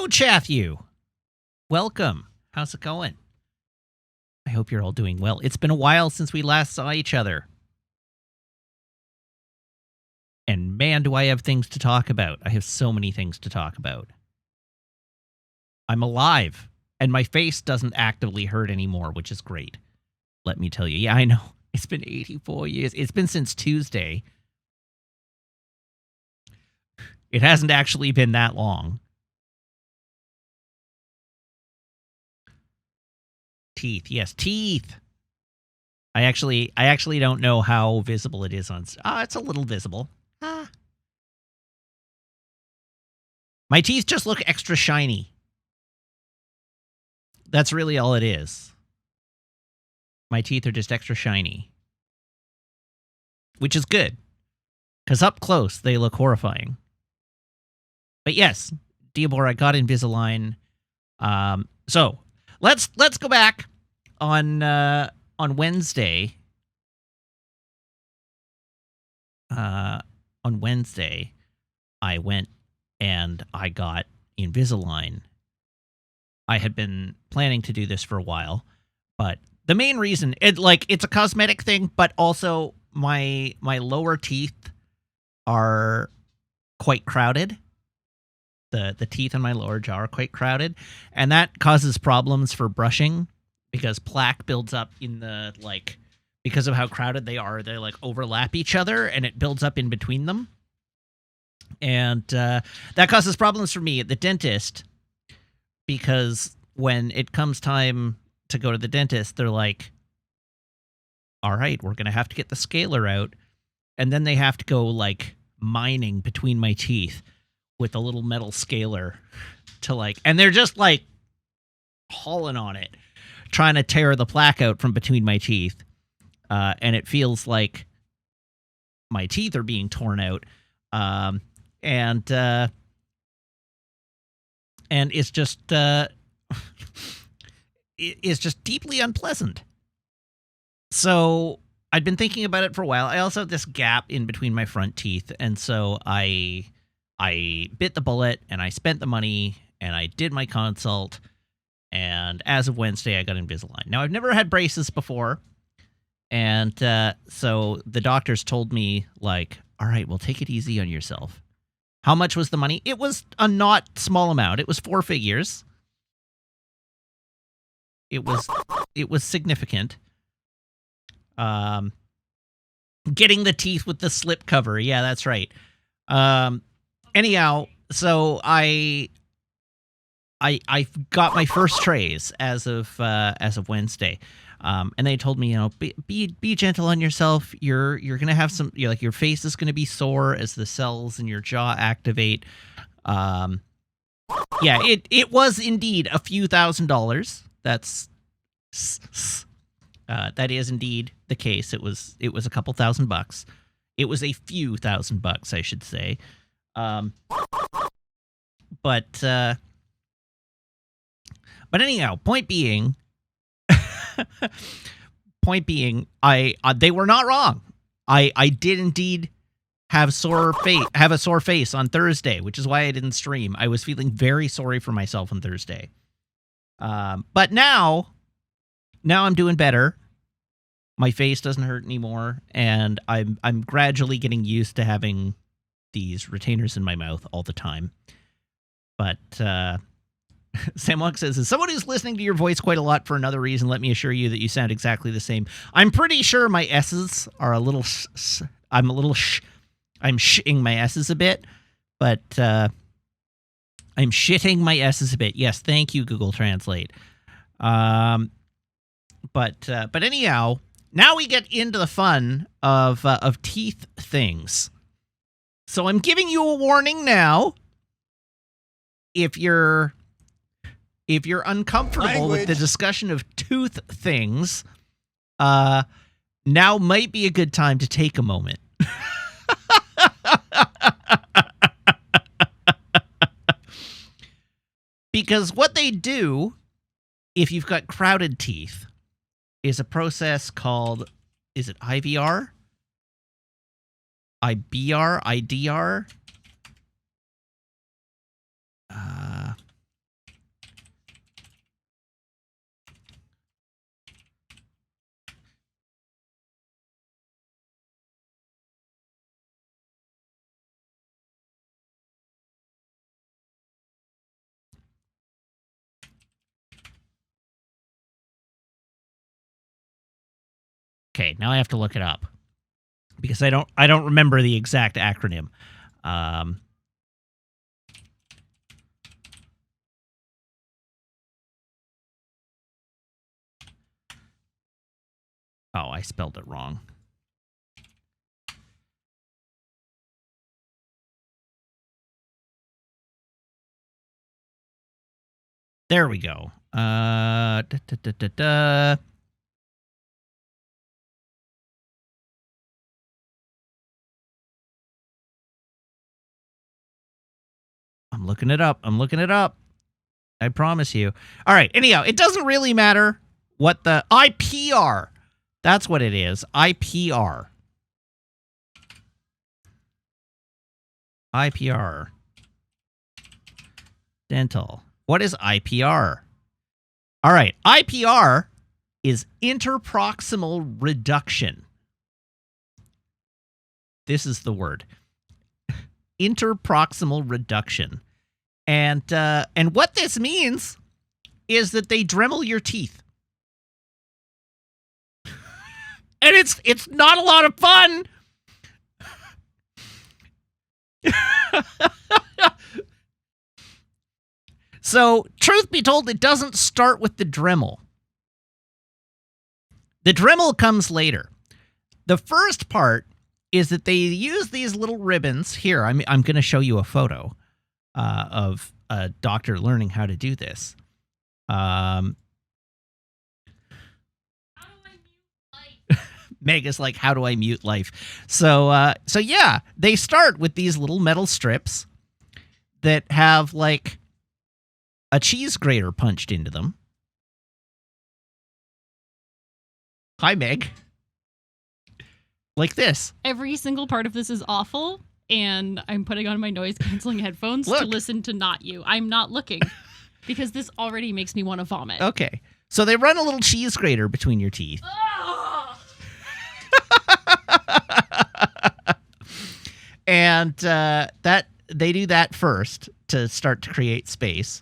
Chathew. Welcome. How's it going? I hope you're all doing well. It's been a while since we last saw each other. And man, do I have things to talk about. I have so many things to talk about. I'm alive, and my face doesn't actively hurt anymore, which is great. Let me tell you. Yeah, I know. It's been 84 years. It's been since Tuesday. It hasn't actually been that long. Teeth. Yes, teeth. I actually don't know how visible it is on... it's a little visible. My teeth just look extra shiny. That's really all it is. My teeth are just extra shiny. Which is good. Because up close, they look horrifying. But yes, Diabor, I got Invisalign. So, let's go back on Wednesday. On Wednesday, I went and I got Invisalign. I had been planning to do this for a while, but the main reason, it's a cosmetic thing, but also my lower teeth are quite crowded. The teeth in my lower jaw are quite crowded, and that causes problems for brushing because plaque builds up in the, because of how crowded they are, they, overlap each other, and it builds up in between them. And that causes problems for me at the dentist because when it comes time to go to the dentist, they're like, all right, we're going to have to get the scaler out. And then they have to go, mining between my teeth with a little metal scaler to, and they're just, hauling on it, trying to tear the plaque out from between my teeth. And it feels like my teeth are being torn out. And it's just it's just deeply unpleasant. So I'd been thinking about it for a while. I also have this gap in between my front teeth, and so I bit the bullet and I spent the money and I did my consult. And as of Wednesday, I got Invisalign. Now, I've never had braces before, and so the doctors told me, all right, well, take it easy on yourself. How much was the money? It was a not small amount. It was 4 figures. It was significant. Getting the teeth with the slip cover. Yeah, that's right. Anyhow, so I got my first trays as of Wednesday. And they told me, be gentle on yourself. You're gonna have some. Your face is gonna be sore as the cells in your jaw activate. Yeah, it was indeed a few $1,000s. That is indeed the case. It was a couple $1,000. It was a few $1,000, I should say. But anyhow, point being, they were not wrong. I did indeed have a sore face on Thursday, which is why I didn't stream. I was feeling very sorry for myself on Thursday. But now I'm doing better. My face doesn't hurt anymore, and I'm gradually getting used to having these retainers in my mouth all the time. But Sam Locke says, as someone who's listening to your voice quite a lot for another reason, let me assure you that you sound exactly the same. I'm pretty sure my S's are a little... I'm shitting my S's a bit, but I'm shitting my S's a bit. Yes, thank you, Google Translate. But anyhow, now we get into the fun of teeth things. So I'm giving you a warning now. If you're uncomfortable with the discussion of tooth things, now might be a good time to take a moment. Because what they do, if you've got crowded teeth, is a process called, is it IVR? IBR? IDR? Okay, now I have to look it up because I don't remember the exact acronym. Oh, I spelled it wrong. There we go. I'm looking it up. I promise you. All right. Anyhow, it doesn't really matter what the IPR. That's what it is. IPR. IPR. Dental. What is IPR? All right. IPR is interproximal reduction. This is the word. Interproximal reduction. And what this means is that they Dremel your teeth. And it's not a lot of fun. So, truth be told, it doesn't start with the Dremel. The Dremel comes later. The first part is that they use these little ribbons. Here, I'm going to show you a photo of a doctor learning how to do this. Meg is like, how do I mute life? So yeah, they start with these little metal strips that have like a cheese grater punched into them. Hi, Meg. Like this. Every single part of this is awful, and I'm putting on my noise-canceling headphones to listen to not you. I'm not looking, because this already makes me want to vomit. Okay. So they run a little cheese grater between your teeth. And that they do that first to start to create space.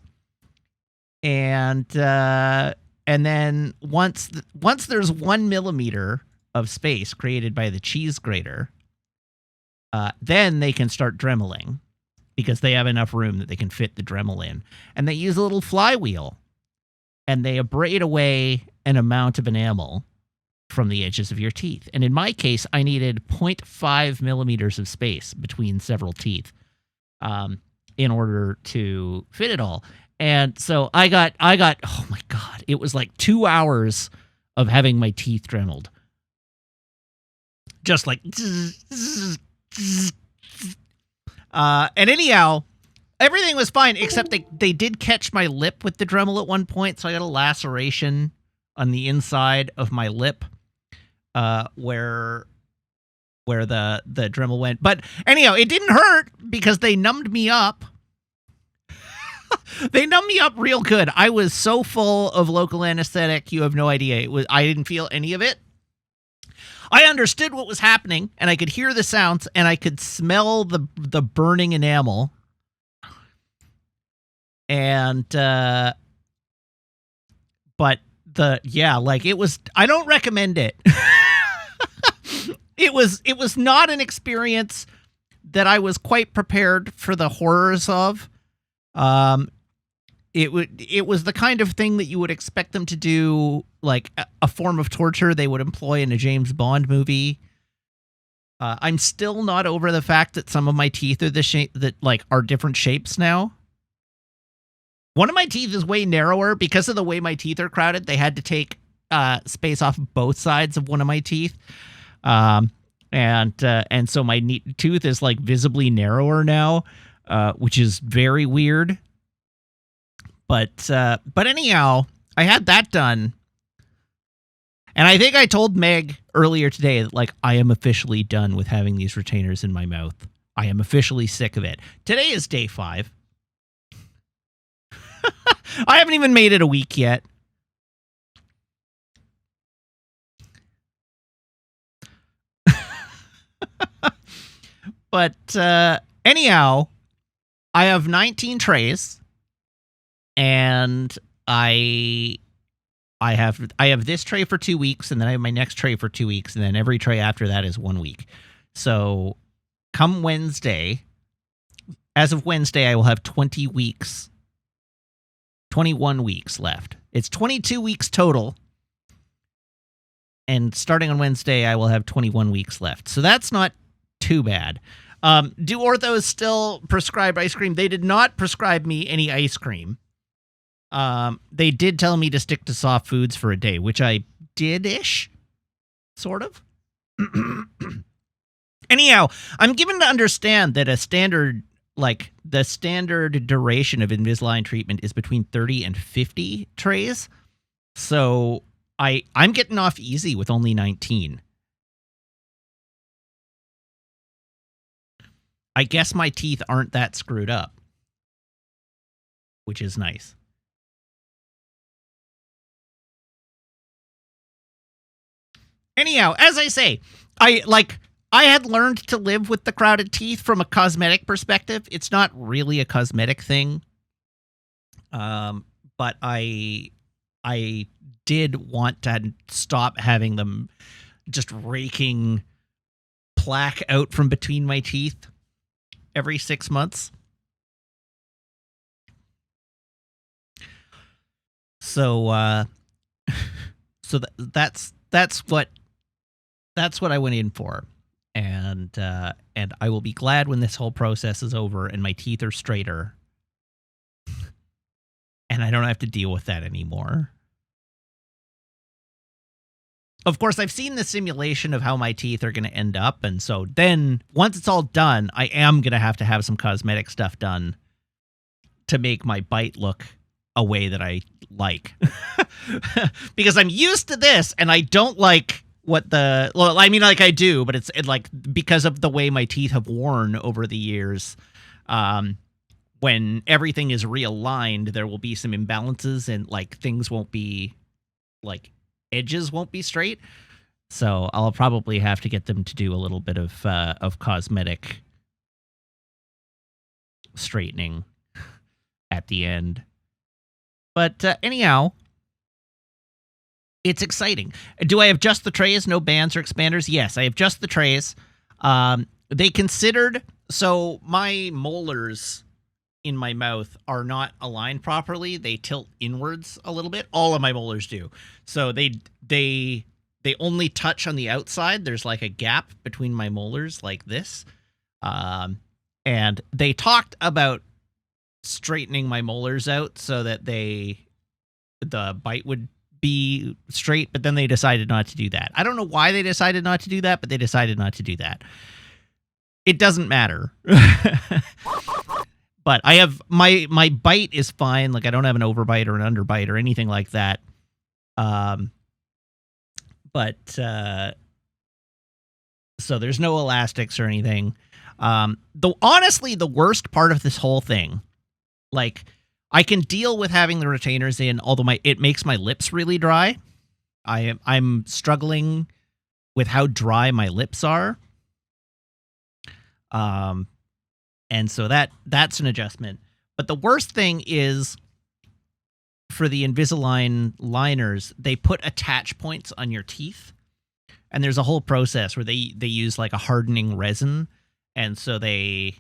And then once there's 1 millimeter of space created by the cheese grater, then they can start Dremeling because they have enough room that they can fit the Dremel in. And they use a little flywheel, and they abrade away an amount of enamel from the edges of your teeth. And in my case, I needed 0.5 millimeters of space between several teeth in order to fit it all. And so I got, oh my God, it was like 2 hours of having my teeth Dremeled. Just like, and anyhow, everything was fine, except they did catch my lip with the Dremel at one point, so I got a laceration on the inside of my lip, where the Dremel went. But anyhow, it didn't hurt because they numbed me up. They numbed me up real good. I was so full of local anesthetic, you have no idea. I didn't feel any of it. I understood what was happening, and I could hear the sounds, and I could smell the burning enamel. And but it was, I don't recommend it. It was not an experience that I was quite prepared for the horrors of. It was the kind of thing that you would expect them to do, like a form of torture they would employ in a James Bond movie. I'm still not over the fact that some of my teeth are the shape that are different shapes now. One of my teeth is way narrower because of the way my teeth are crowded. They had to take space off both sides of one of my teeth. And so my tooth is like visibly narrower now, which is very weird. But anyhow, I had that done. And I think I told Meg earlier today that I am officially done with having these retainers in my mouth. I am officially sick of it. Today is day 5. I haven't even made it a week yet. But anyhow, I have 19 trays, and I I have this tray for 2 weeks, and then I have my next tray for 2 weeks, and then every tray after that is 1 week. So come Wednesday, as of Wednesday, I will have 21 weeks left. It's 22 weeks total. And starting on Wednesday, I will have 21 weeks left. So that's not too bad. Do orthos still prescribe ice cream? They did not prescribe me any ice cream. They did tell me to stick to soft foods for a day, which I did-ish, sort of. Anyhow, I'm given to understand that the standard duration of Invisalign treatment is between 30 and 50 trays. So I'm getting off easy with only 19. I guess my teeth aren't that screwed up, which is nice. Anyhow, as I say, I had learned to live with the crowded teeth from a cosmetic perspective. It's not really a cosmetic thing. But I did want to stop having them just raking plaque out from between my teeth every 6 months. So that's what I went in for. And I will be glad when this whole process is over and my teeth are straighter. And I don't have to deal with that anymore. Of course, I've seen the simulation of how my teeth are going to end up. And so then once it's all done, I am going to have some cosmetic stuff done to make my bite look a way that I like. Because I'm used to this and I don't like I do, but it's because of the way my teeth have worn over the years. When everything is realigned, there will be some imbalances and things won't be edges won't be straight. So I'll probably have to get them to do a little bit of cosmetic straightening at the end. But anyhow, it's exciting. Do I have just the trays, no bands or expanders? Yes, I have just the trays. They considered, so my molars in my mouth are not aligned properly. They tilt inwards a little bit. All of my molars do. So they only touch on the outside. There's a gap between my molars like this. And they talked about straightening my molars out so that the bite would be straight, but then they decided not to do that. I don't know why they decided not to do that, but they decided not to do that. It doesn't matter. But I have my bite is fine. I don't have an overbite or an underbite or anything like that. So there's no elastics or anything. Honestly, the worst part of this whole thing, I can deal with having the retainers in, although it makes my lips really dry. I'm struggling with how dry my lips are. And so that's an adjustment. But the worst thing is for the Invisalign liners, they put attach points on your teeth. And there's a whole process where they use a hardening resin. And so they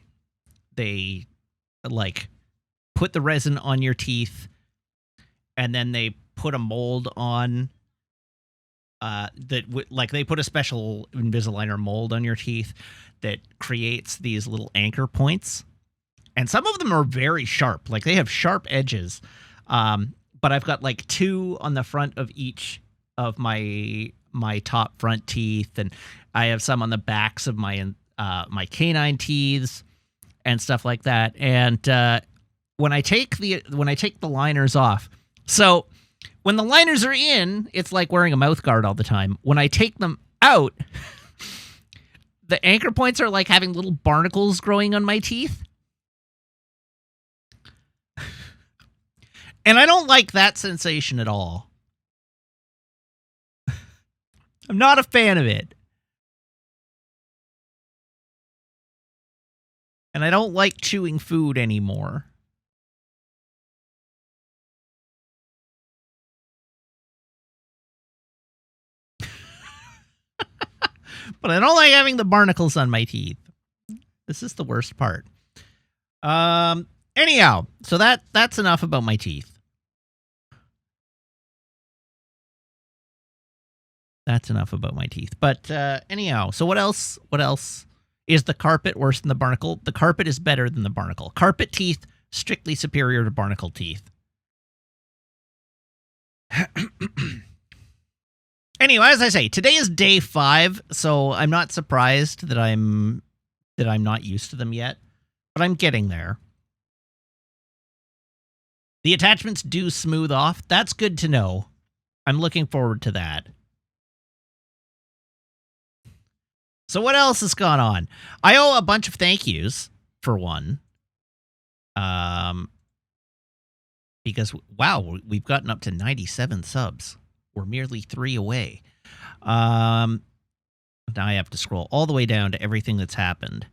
put the resin on your teeth, and then they put a mold on they put a special Invisaligner mold on your teeth that creates these little anchor points. And some of them are very sharp. They have sharp edges. But I've got 2 on the front of each of my top front teeth, and I have some on the backs of my canine teeth and stuff like that. And when I take the liners off, so when the liners are in, it's like wearing a mouth guard all the time. When I take them out, the anchor points are like having little barnacles growing on my teeth. And I don't like that sensation at all. I'm not a fan of it. And I don't like chewing food anymore. But I don't like having the barnacles on my teeth. This is the worst part. Anyhow, so that's enough about my teeth. That's enough about my teeth. But anyhow, so what else? What else? Is the carpet worse than the barnacle? The carpet is better than the barnacle. Carpet teeth, strictly superior to barnacle teeth. Anyway, as I say, today is day 5, so I'm not surprised that I'm not used to them yet, but I'm getting there. The attachments do smooth off. That's good to know. I'm looking forward to that. So what else has gone on? I owe a bunch of thank yous, for one. Because, wow, we've gotten up to 97 subs. We're merely 3 away. Now I have to scroll all the way down to everything that's happened.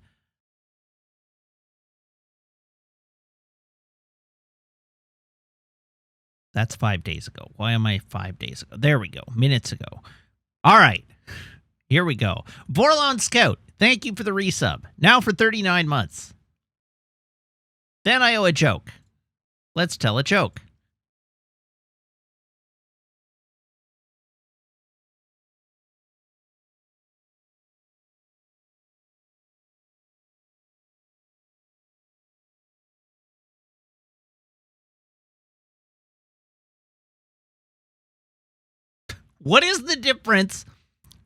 That's 5 days ago. Why am I 5 days ago? There we go. Minutes ago. All right. Here we go. Vorlon Scout, thank you for the resub. Now for 39 months. Then I owe a joke. Let's tell a joke. What is the difference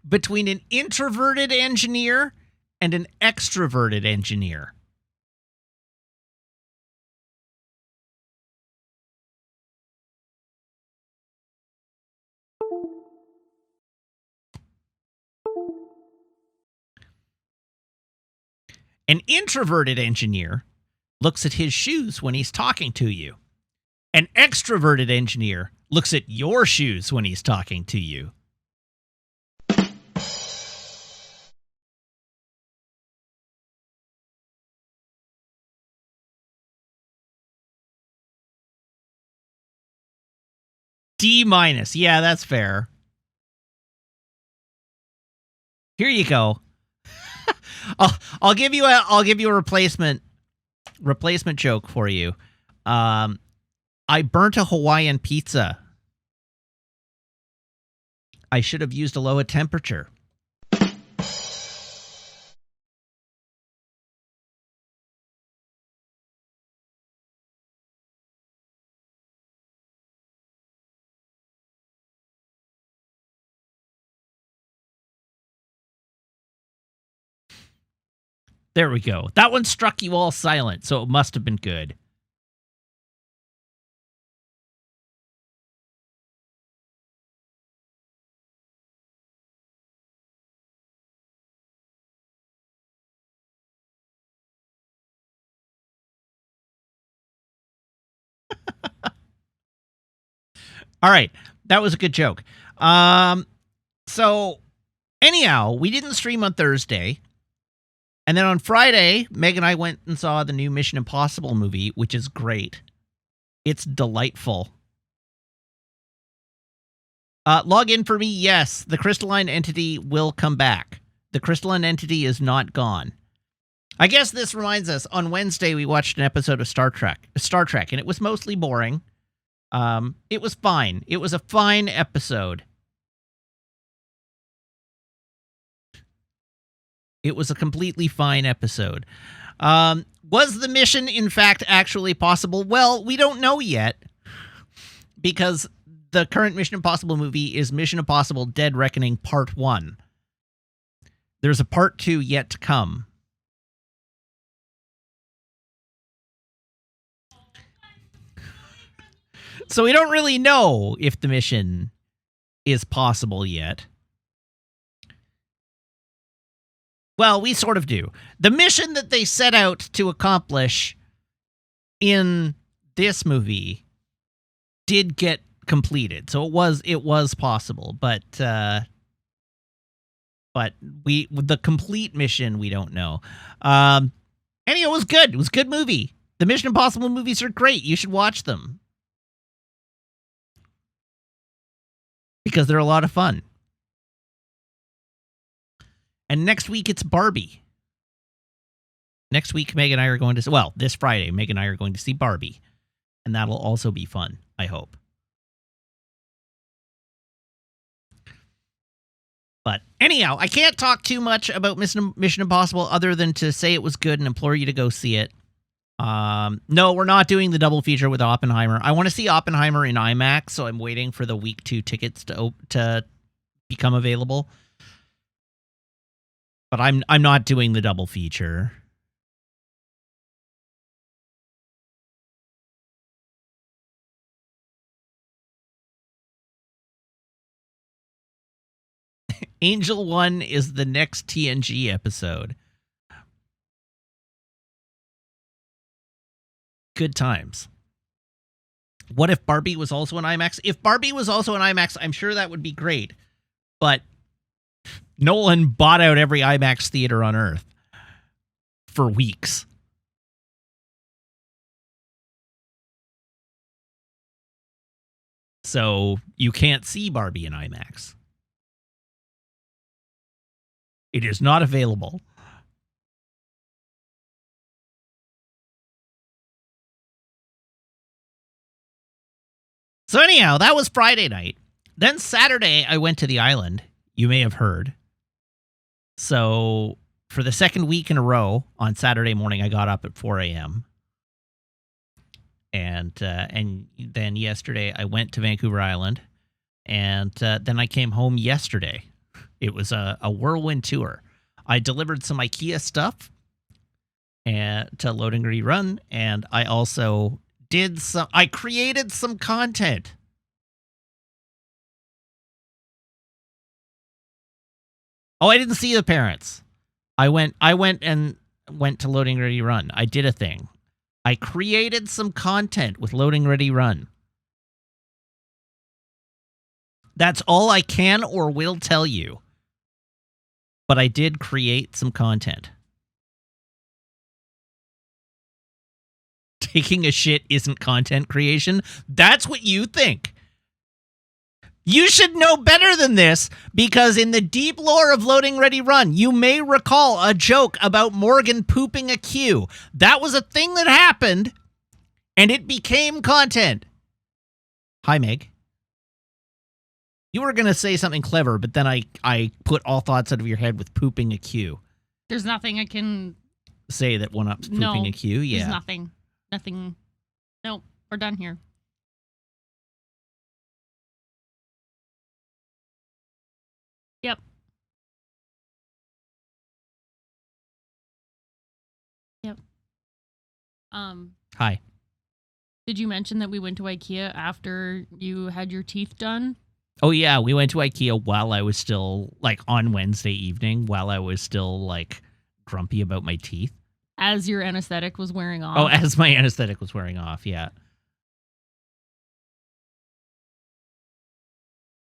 between an introverted engineer and an extroverted engineer? An introverted engineer looks at his shoes when he's talking to you. An extroverted engineer looks at your shoes when he's talking to you. D-. Yeah, that's fair. Here you go. I'll give you a replacement joke for you. I burnt a Hawaiian pizza. I should have used a lower temperature. There we go. That one struck you all silent, so it must have been good. All right. That was a good joke. So, anyhow, we didn't stream on Thursday. And then on Friday, Meg and I went and saw the new Mission Impossible movie, which is great. It's delightful. Log in for me, yes. The crystalline entity will come back. The crystalline entity is not gone. I guess this reminds us, on Wednesday we watched an episode of Star Trek, and it was mostly boring. It was fine. It was a fine episode. It was a completely fine episode. Was the mission, in fact, actually possible? Well, we don't know yet, because the current Mission Impossible movie is Mission Impossible Dead Reckoning Part 1. There's a Part 2 yet to come. So we don't really know if the mission is possible yet. Well, we sort of do. The mission that they set out to accomplish in this movie did get completed. So it was possible, but the complete mission we don't know. Anyway, it was good. It was a good movie. The Mission Impossible movies are great. You should watch them. Because they're a lot of fun. And next week, it's Barbie. Next week, Meg and I are going to... Well, this Friday, Meg and I are going to see Barbie. And that'll also be fun, I hope. But anyhow, I can't talk too much about Mission Impossible other than to say it was good and implore you to go see it. No, we're not doing the double feature with Oppenheimer. I want to see Oppenheimer in IMAX, so I'm waiting for the week 2 tickets to become available. But I'm not doing the double feature. Angel 1 is the next TNG episode. Good times. What if Barbie was also an IMAX? If Barbie was also an IMAX, I'm sure that would be great. But Nolan bought out every IMAX theater on Earth for weeks. So you can't see Barbie in IMAX. It is not available. So anyhow, that was Friday night. Then Saturday, I went to the island. You may have heard. So for the second week in a row, on Saturday morning, I got up at 4 a.m. And then yesterday, I went to Vancouver Island. And then I came home yesterday. It was a whirlwind tour. I delivered some IKEA stuff to Load and Rerun, and I also I created some content. Oh, I didn't see the parents. I went to Loading Ready Run. I did a thing. I created some content with Loading Ready Run. That's all I can or will tell you. But I did create some content. Taking a shit isn't content creation. That's what you think. You should know better than this, because in the deep lore of Loading Ready Run, you may recall a joke about Morgan pooping a queue. That was a thing that happened, and it became content. Hi, Meg. You were going to say something clever, but then I put all thoughts out of your head with pooping a queue. There's nothing I can... say that one-up's pooping a queue? Yeah. There's nothing. Nothing. Nope. We're done here. Yep. Yep. Hi. Did you mention that we went to IKEA after you had your teeth done? Oh, yeah. We went to IKEA while I was still, on Wednesday evening, while I was still, grumpy about my teeth. As your anesthetic was wearing off? Oh, as my anesthetic was wearing off, yeah.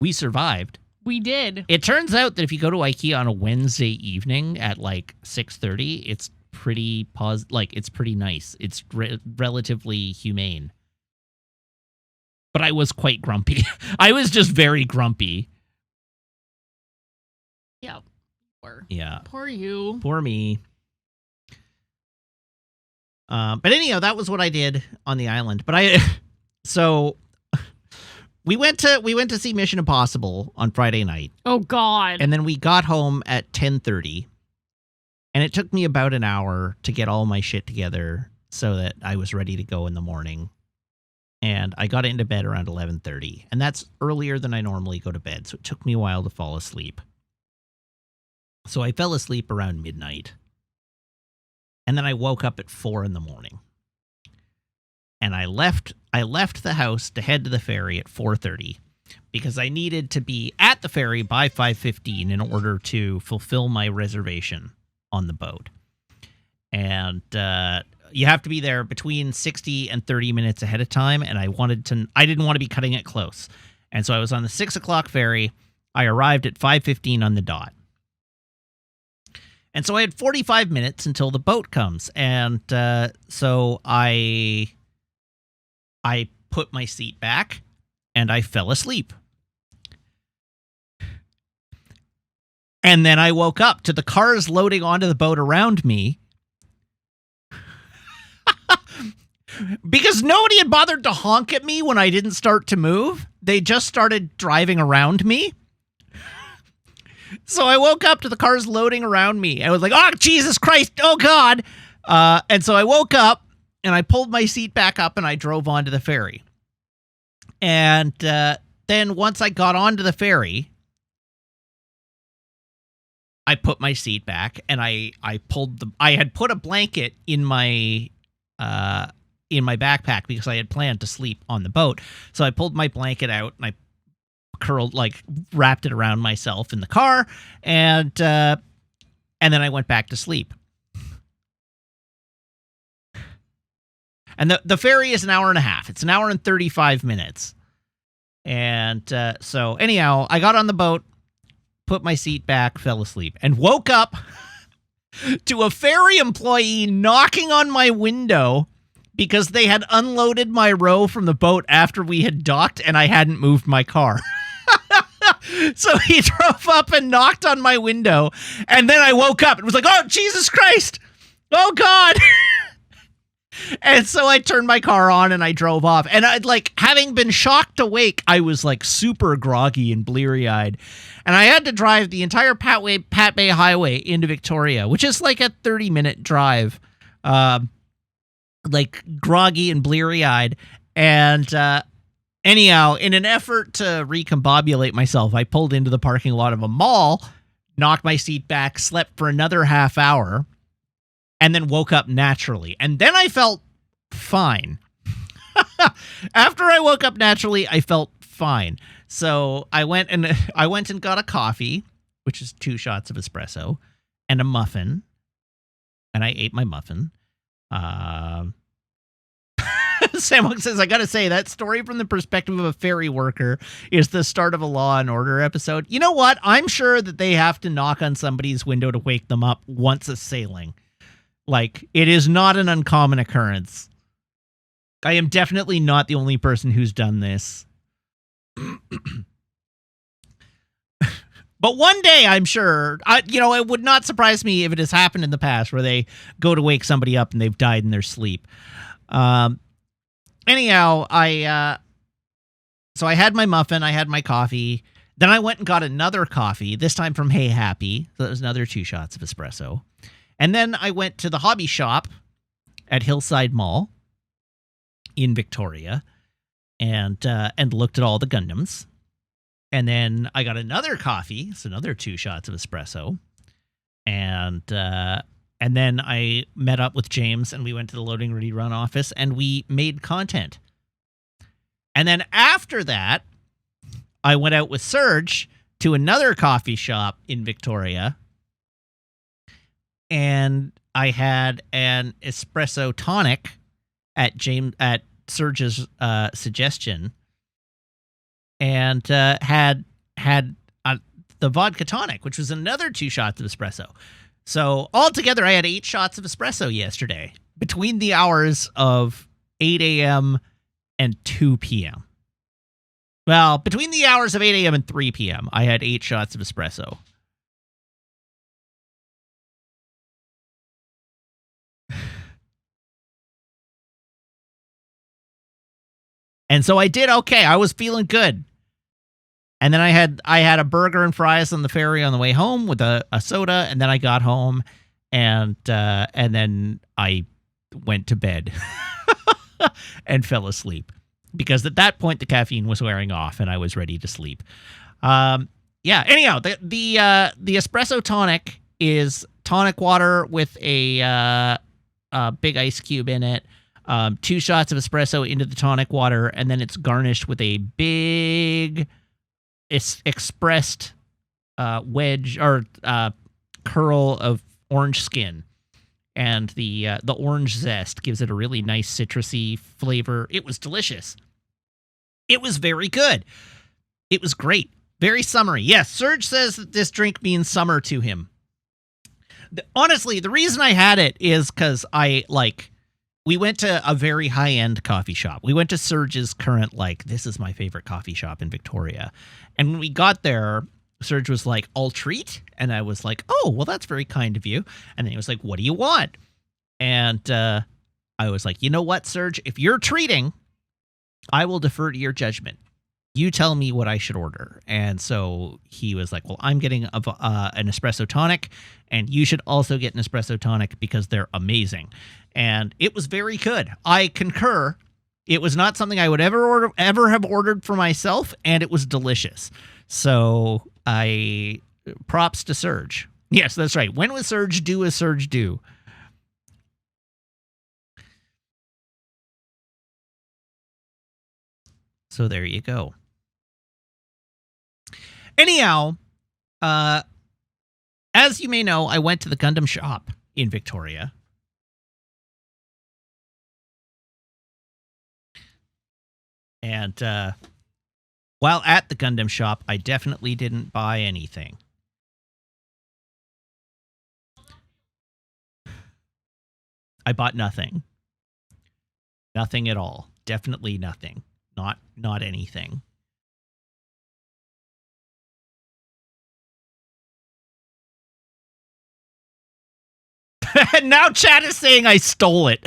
We survived. We did. It turns out that if you go to IKEA on a Wednesday evening at 6:30, it's pretty it's pretty nice. It's relatively humane. But I was quite grumpy. I was just very grumpy. Yeah. Poor. Yeah. Poor you. Poor me. But anyhow, that was what I did on the island. But so we went to see Mission Impossible on Friday night. Oh God! And then we got home at 10:30, and it took me about an hour to get all my shit together so that I was ready to go in the morning. And I got into bed around 11:30, and that's earlier than I normally go to bed, so it took me a while to fall asleep. So I fell asleep around midnight. And then I woke up at 4 in the morning. And I left the house to head to the ferry at 4:30 because I needed to be at the ferry by 5:15 in order to fulfill my reservation on the boat. And you have to be there between 60 and 30 minutes ahead of time, and I didn't want to be cutting it close. And so I was on the 6 o'clock ferry. I arrived at 5:15 on the dot. And so I had 45 minutes until the boat comes. And so I put my seat back and I fell asleep. And then I woke up to the cars loading onto the boat around me. Because nobody had bothered to honk at me when I didn't start to move. They just started driving around me. So I woke up to the cars loading around me. I was like, oh, Jesus Christ. Oh, God. And so I woke up and I pulled my seat back up and I drove onto the ferry. And then once I got onto the ferry, I put my seat back and I had put a blanket in my backpack because I had planned to sleep on the boat. So I pulled my blanket out and I wrapped it around myself in the car, and then I went back to sleep. And the ferry is an hour and a half. It's an hour and 35 minutes. And so anyhow, I got on the boat, put my seat back, fell asleep, and woke up to a ferry employee knocking on my window because they had unloaded my row from the boat after we had docked and I hadn't moved my car. So he drove up and knocked on my window, and then I woke up and was like, oh, Jesus Christ! Oh, God! And so I turned my car on and I drove off. And having been shocked awake, I was super groggy and bleary-eyed. And I had to drive the entire Pat Bay Highway into Victoria, which is like a 30-minute drive, groggy and bleary-eyed. And anyhow, in an effort to recombobulate myself, I pulled into the parking lot of a mall, knocked my seat back, slept for another half hour, and then woke up naturally. And then I felt fine. After I woke up naturally, I felt fine. So I went and got a coffee, which is 2 shots of espresso, and a muffin. And I ate my muffin. Sam says, I gotta say, that story from the perspective of a ferry worker is the start of a Law and Order episode. You know what? I'm sure that they have to knock on somebody's window to wake them up once a sailing. It is not an uncommon occurrence. I am definitely not the only person who's done this. But one day, I'm sure, it would not surprise me if it has happened in the past where they go to wake somebody up and they've died in their sleep. Anyhow, so I had my muffin, I had my coffee. Then I went and got another coffee, this time from Hey Happy. So that was another 2 shots of espresso. And then I went to the hobby shop at Hillside Mall in Victoria and looked at all the Gundams. And then I got another coffee, so another 2 shots of espresso. And then I met up with James and we went to the Loading Ready Run office and we made content. And then after that, I went out with Serge to another coffee shop in Victoria. And I had an espresso tonic at Serge's suggestion, and had the vodka tonic, which was another 2 shots of espresso. So altogether, I had 8 shots of espresso yesterday between the hours of 8 a.m. and 2 p.m. Well, between the hours of 8 a.m. and 3 p.m., I had 8 shots of espresso. And so I did okay. I was feeling good. And then I had a burger and fries on the ferry on the way home with a soda, and then I got home and then I went to bed and fell asleep. Because at that point the caffeine was wearing off and I was ready to sleep. Anyhow, the espresso tonic is tonic water with a big ice cube in it. 2 shots of espresso into the tonic water, and then it's garnished with a big expressed wedge or curl of orange skin, and the orange zest gives it a really nice citrusy flavor. It was delicious. It was very good. It was great. Very summery. Yes, Serge says that this drink means summer to him. Honestly, the reason I had it is because we went to a very high-end coffee shop. We went to Serge's current, this is my favorite coffee shop in Victoria. And when we got there, Serge was like, I'll treat. And I was like, oh, well, that's very kind of you. And then he was like, what do you want? And I was like, you know what, Serge? If you're treating, I will defer to your judgment. You tell me what I should order. And so he was like, well, I'm getting an espresso tonic, and you should also get an espresso tonic because they're amazing. And it was very good. I concur. It was not something I would ever have ordered for myself, and it was delicious. So props to Serge. Yes, that's right. When was Serge do as Serge do? So there you go. Anyhow, as you may know, I went to the Gundam shop in Victoria. And while at the Gundam shop, I definitely didn't buy anything. I bought nothing. Nothing at all. Definitely nothing. Not anything. Now chat is saying I stole it.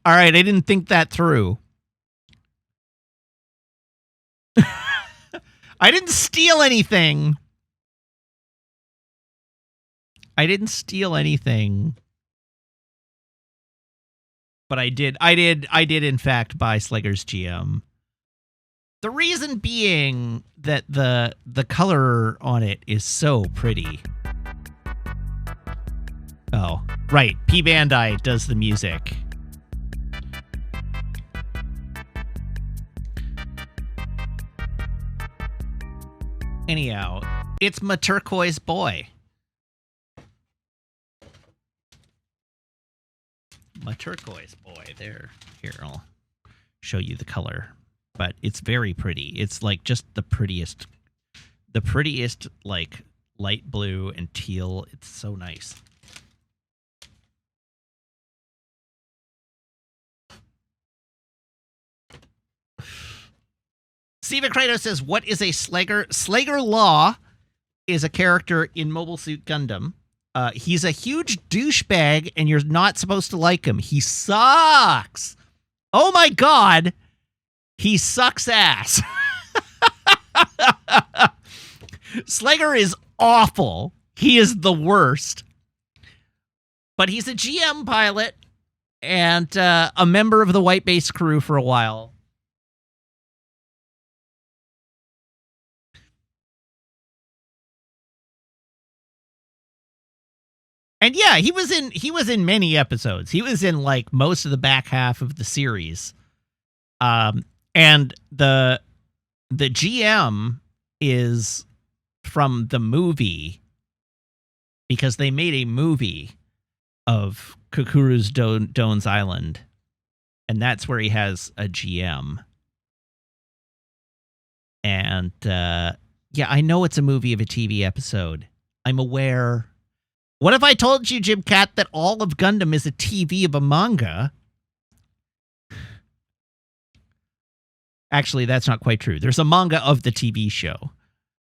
All right, I didn't think that through. I didn't steal anything. I didn't steal anything. But I did in fact buy Slager's GM. The reason being that the color on it is so pretty. Oh, right. P. Bandai does the music. Anyhow, it's my turquoise boy. My turquoise boy. There. Here, I'll show you the color. But it's very pretty. It's like just the prettiest, like light blue and teal. It's so nice. Siva Kratos says, what is a Slager? Slager Law is a character in Mobile Suit Gundam. He's a huge douchebag, and you're not supposed to like him. He sucks. Oh my god. He sucks ass. Slager is awful. He is the worst. But he's a GM pilot and a member of the White Base crew for a while. And yeah, he was in many episodes. He was in like most of the back half of the series. And the GM is from the movie because they made a movie of Kukuru's Doan's Island, and that's where he has a GM. And yeah, I know it's a movie of a TV episode. I'm aware. What if I told you, Jim Cat, that all of Gundam is a TV of a manga? Actually, that's not quite true. There's a manga of the TV show.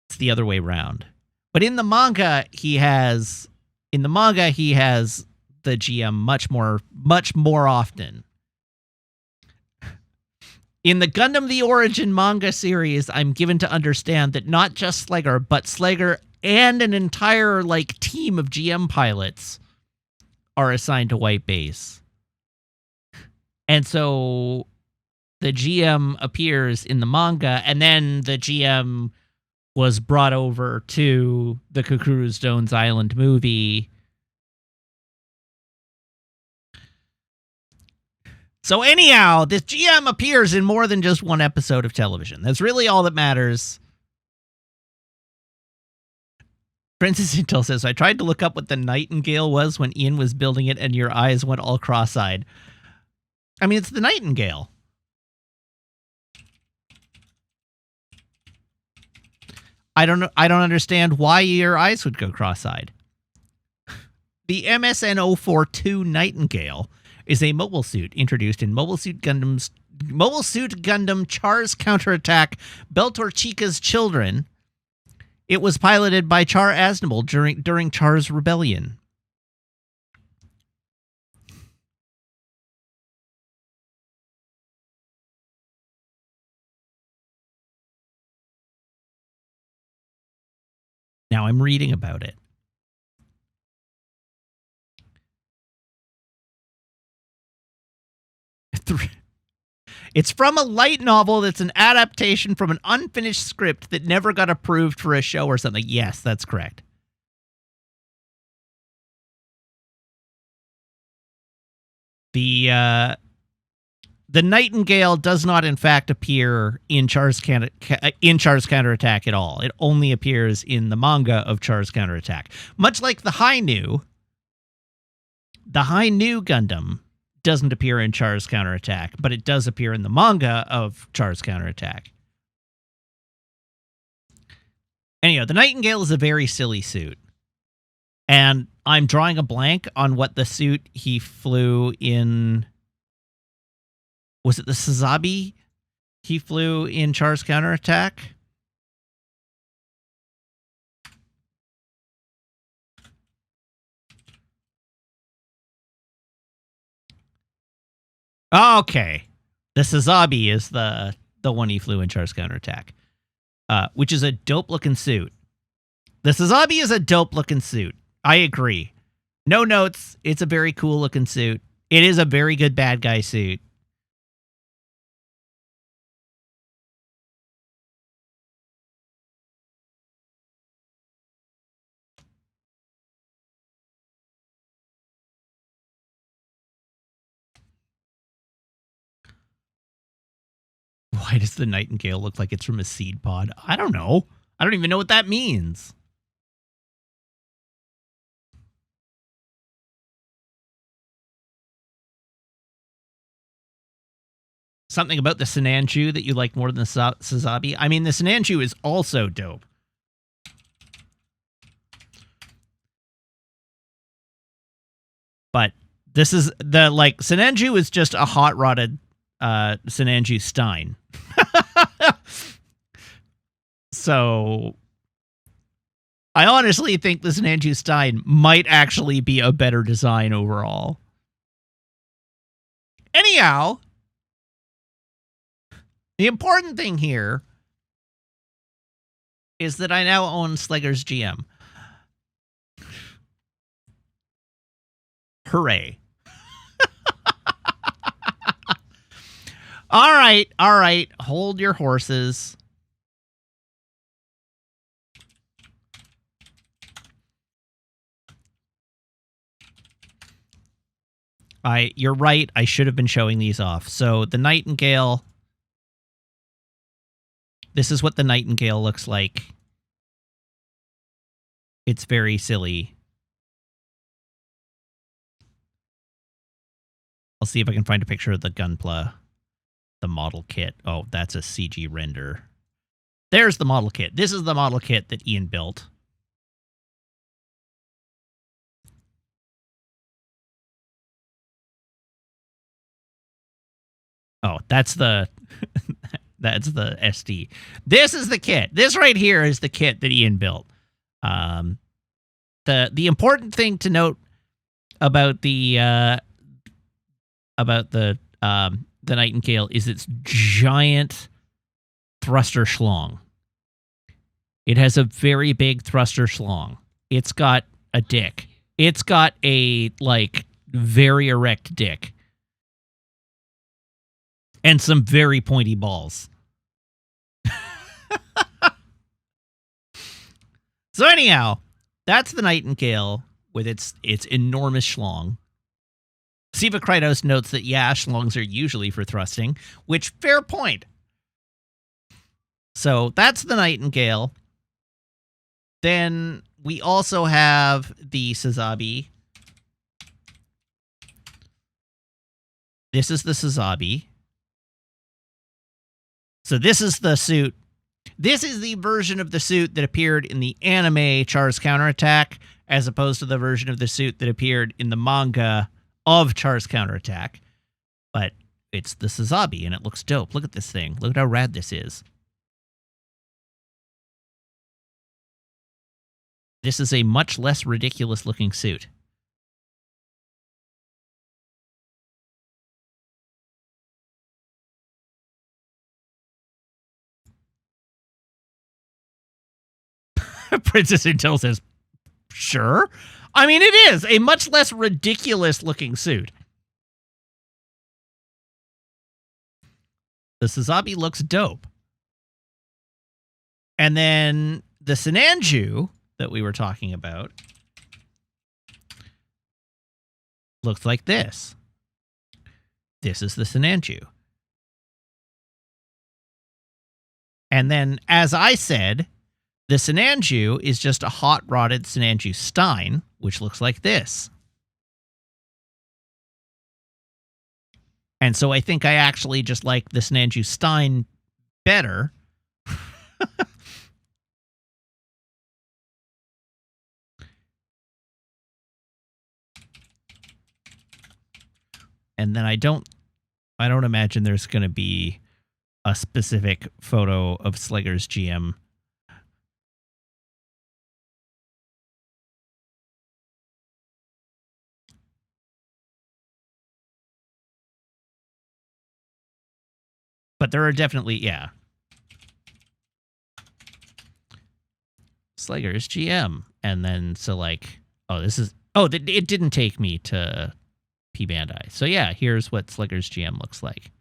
It's the other way around. But in the manga, he has the GM much more often. In the Gundam The Origin manga series, I'm given to understand that not just Slager, but Slager and an entire like team of GM pilots are assigned to White Base. And so the GM appears in the manga, and then the GM was brought over to the Kukuru's Doan's Island movie. So anyhow, this GM appears in more than just one episode of television. That's really all that matters. Princess Intel says, I tried to look up what the Nightingale was when Ian was building it, and your eyes went all cross-eyed. I mean, it's the Nightingale. I don't understand why your eyes would go cross-eyed. The MSN-042 Nightingale is a mobile suit introduced in Mobile Suit Gundam Char's Counterattack Beltor Chica's Children. It was piloted by Char Aznable during Char's rebellion. Now I'm reading about it. It's from a light novel that's an adaptation from an unfinished script that never got approved for a show or something. Yes, that's correct. The Nightingale does not, in fact, appear in Char's Counterattack at all. It only appears in the manga of Char's Counterattack. Much like the High New Gundam doesn't appear in Char's Counterattack, but it does appear in the manga of Char's Counterattack. Anyhow, the Nightingale is a very silly suit. And I'm drawing a blank on what the suit he flew in... Was it the Sazabi he flew in Char's Counterattack? Okay. The Sazabi is the one he flew in Char's Counterattack, which is a dope-looking suit. The Sazabi is a dope-looking suit. I agree. No notes. It's a very cool-looking suit. It is a very good bad guy suit. Why does the Nightingale look like it's from a seed pod? I don't know. I don't even know what that means. Something about the Sinanju that you like more than the Sazabi? I mean, the Sinanju is also dope. But this is the, like, Sinanju is just a hot-rodded Sinanju Stein. So I honestly think the Sinanju Stein might actually be a better design overall. Anyhow, the important thing here is that I now own Slegger's GM. Hooray. All right. Hold your horses. You're right. I should have been showing these off. So the Nightingale. This is what the Nightingale looks like. It's very silly. I'll see if I can find a picture of the Gunpla, the model kit. Oh, that's a CG render. There's the model kit. This is the model kit that Ian built. Oh, that's the that's the SD. This is the kit. This right here is the kit that Ian built. The important thing to note about the Nightingale is its giant thruster schlong. It has a very big thruster schlong. It's got a dick. It's got a, like, very erect dick. And some very pointy balls. So anyhow, that's the Nightingale with its enormous schlong. Siva Krytos notes that, yeah, schlongs are usually for thrusting, which, fair point. So that's the Nightingale. Then we also have the Sazabi. This is the Sazabi. So this is the suit. This is the version of the suit that appeared in the anime Char's Counterattack as opposed to the version of the suit that appeared in the manga of Char's counterattack. But it's the Sazabi, and it looks dope. Look at this thing. Look at how rad this is. This is a much less ridiculous-looking suit. Princess Intel says, sure. I mean, it is a much less ridiculous-looking suit. The Sazabi looks dope. And then the Sinanju that we were talking about looks like this. This is the Sinanju. And then, as I said, the Sinanju is just a hot-rodded Sinanju Stein, which looks like this. And so I think I actually just like the Sinanju Stein better. And then I don't imagine there's going to be a specific photo of Slegger's GM. But there are definitely, yeah. Slegger's GM. And then, so like, it didn't take me to P Bandai. So yeah, here's what Slegger's GM looks like.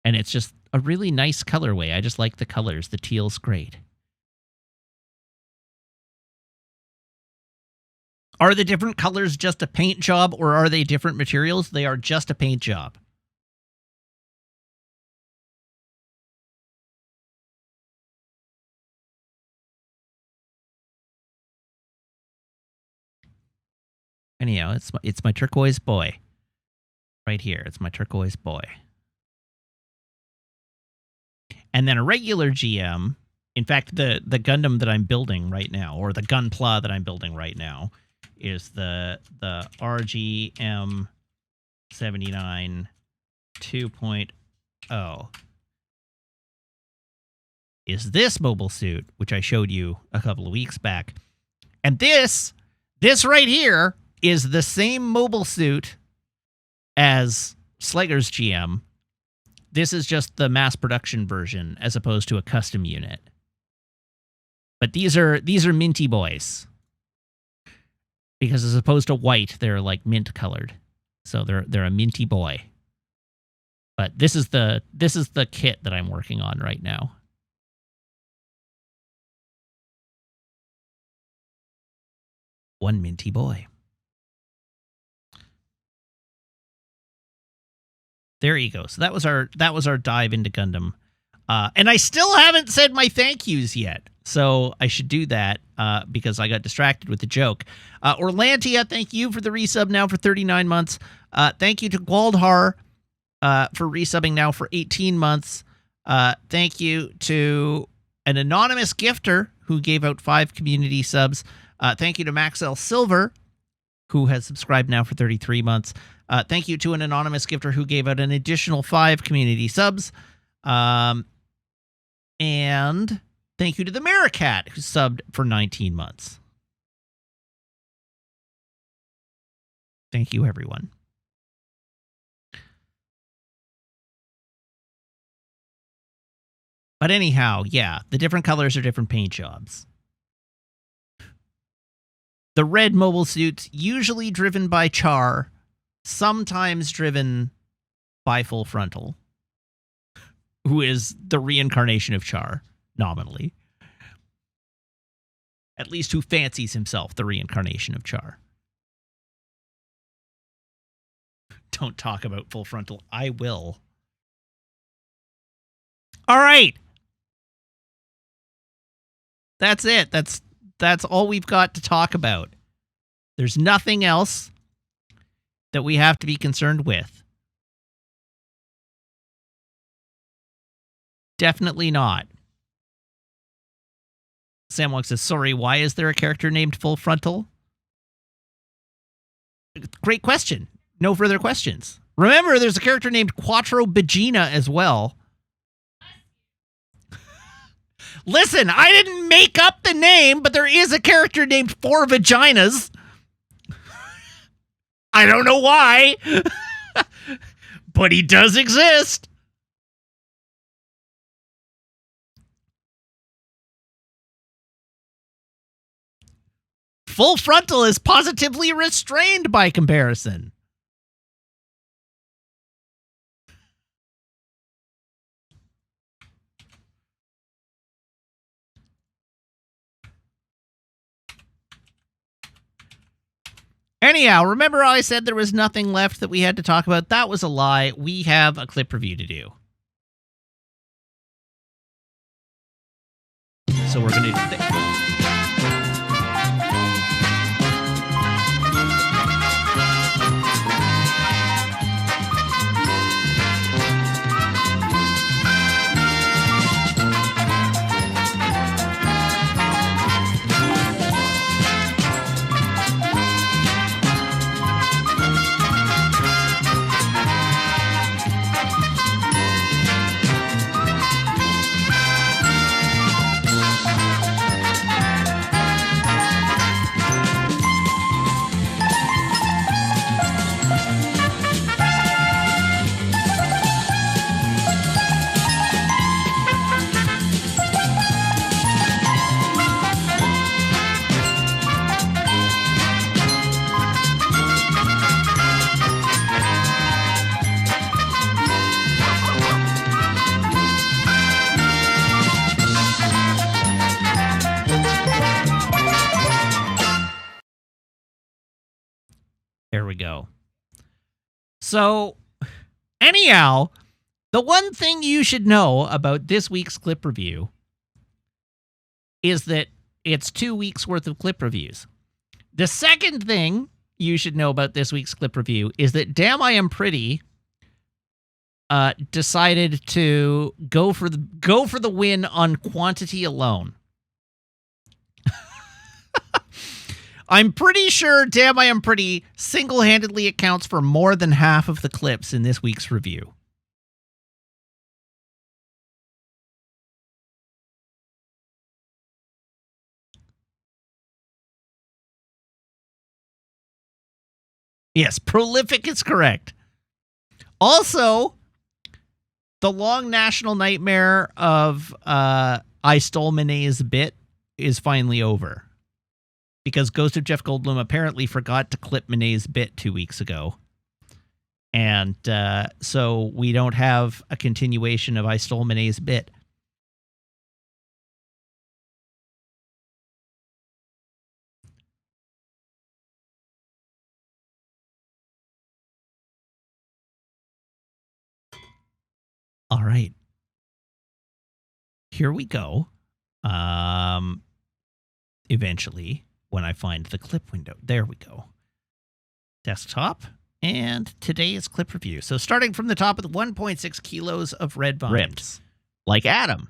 And it's just a really nice colorway. I just like the colors. The teal's great. Are the different colors just a paint job, or are they different materials? They are just a paint job. Anyhow, it's my turquoise boy. Right here. It's my turquoise boy. And then a regular GM, in fact, the Gundam that I'm building right now, or the Gunpla that I'm building right now, is the RGM 79 2.0. Is this mobile suit, which I showed you a couple of weeks back. And this right here is the same mobile suit as Slegger's GM. This is just the mass production version as opposed to a custom unit. But these are minty boys. Because as opposed to white, they're like mint colored. So they're a minty boy. But this is the kit that I'm working on right now. One minty boy. There you go. So that was our dive into Gundam. And I still haven't said my thank yous yet. So I should do that because I got distracted with the joke. Orlantia, thank you for the resub now for 39 months. Thank you to Gwaldhar for resubbing now for 18 months. Thank you to an anonymous gifter who gave out 5 community subs. Thank you to Maxell Silver, who has subscribed now for 33 months. Thank you to an anonymous gifter who gave out an additional 5 community subs. And thank you to the Maricat, who subbed for 19 months. Thank you, everyone. But anyhow, yeah, the different colors are different paint jobs. The red mobile suits, usually driven by Char, sometimes driven by Full Frontal, who is the reincarnation of Char, nominally. At least who fancies himself the reincarnation of Char. Don't talk about Full Frontal. I will. All right. That's it. That's all we've got to talk about. There's nothing else that we have to be concerned with. Definitely not. Samwog says, sorry, why is there a character named Full Frontal? Great question. No further questions. Remember, there's a character named Quattro Bagina as well. Listen, I didn't make up the name, but there is a character named Four Vaginas. I don't know why, but he does exist. Full Frontal is positively restrained by comparison. Anyhow, remember I said there was nothing left that we had to talk about? That was a lie. We have a clip review to do. So we're going to... There we go. So, anyhow, the one thing you should know about this week's clip review is that it's 2 weeks worth of clip reviews. The second thing you should know about this week's clip review is that Damn I Am Pretty decided to go for the win on quantity alone. I'm pretty sure Damn I Am Pretty single-handedly accounts for more than half of the clips in this week's review. Yes, prolific is correct. Also, the long national nightmare of I Stole Monet's bit is finally over. Because Ghost of Jeff Goldblum apparently forgot to clip Monet's bit 2 weeks ago. And so we don't have a continuation of I Stole Monet's bit. All right. Here we go. Eventually, when I find the clip window. There we go. Desktop. And today's clip review. So starting from the top of the 1.6 kilos of red vines. Ripped. Like Adam.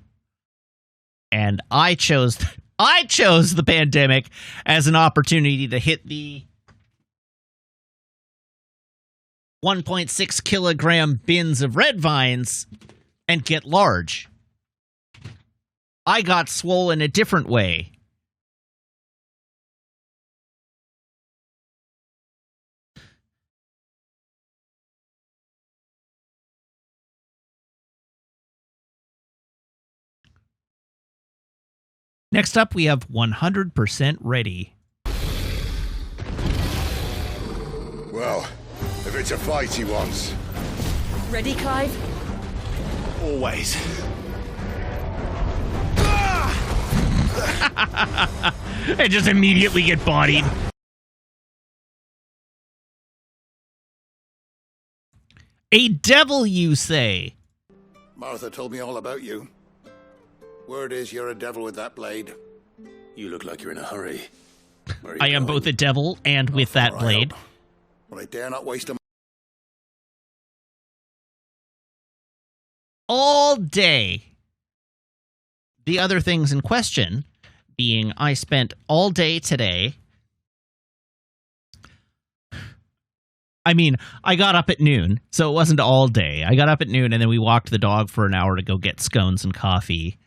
And I chose the pandemic as an opportunity to hit the 1.6 kilogram bins of red vines and get large. I got swollen a different way. Next up, we have 100% ready. Well, if it's a fight he wants. Ready, Clive? Always. And just immediately get bodied. A devil, you say? Martha told me all about you. Word is you're a devil with that blade. You look like you're in a hurry. I am both a devil and with that blade. But I dare not waste a... All day. The other things in question, being I spent all day today. I mean, I got up at noon, so it wasn't all day. I got up at noon, and then we walked the dog for an hour to go get scones and coffee.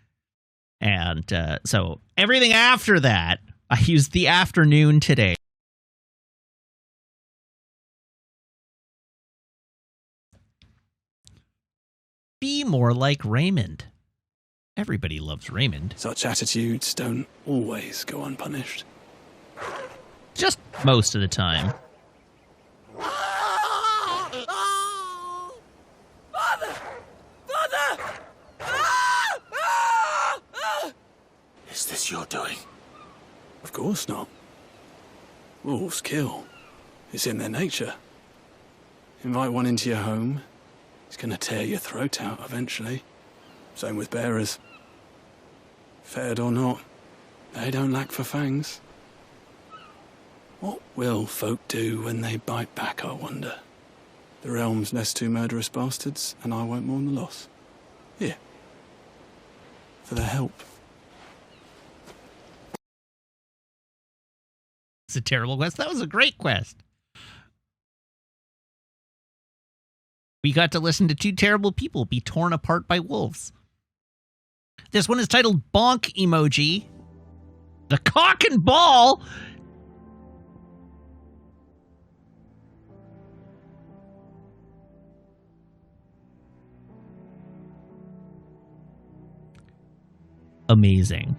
And so everything after that, I used the afternoon today. Be more like Raymond. Everybody loves Raymond. Such attitudes don't always go unpunished. Just most of the time. Father! Father! Is this your doing? Of course not. Wolves kill. It's in their nature. Invite one into your home, he's gonna tear your throat out eventually. Same with bearers. Fed or not, they don't lack for fangs. What will folk do when they bite back, I wonder? The realm's less two murderous bastards, and I won't mourn the loss. Here. For their help. It's a terrible quest. That was a great quest. We got to listen to two terrible people be torn apart by wolves. This one is titled Bonk Emoji. The cock and ball. Amazing.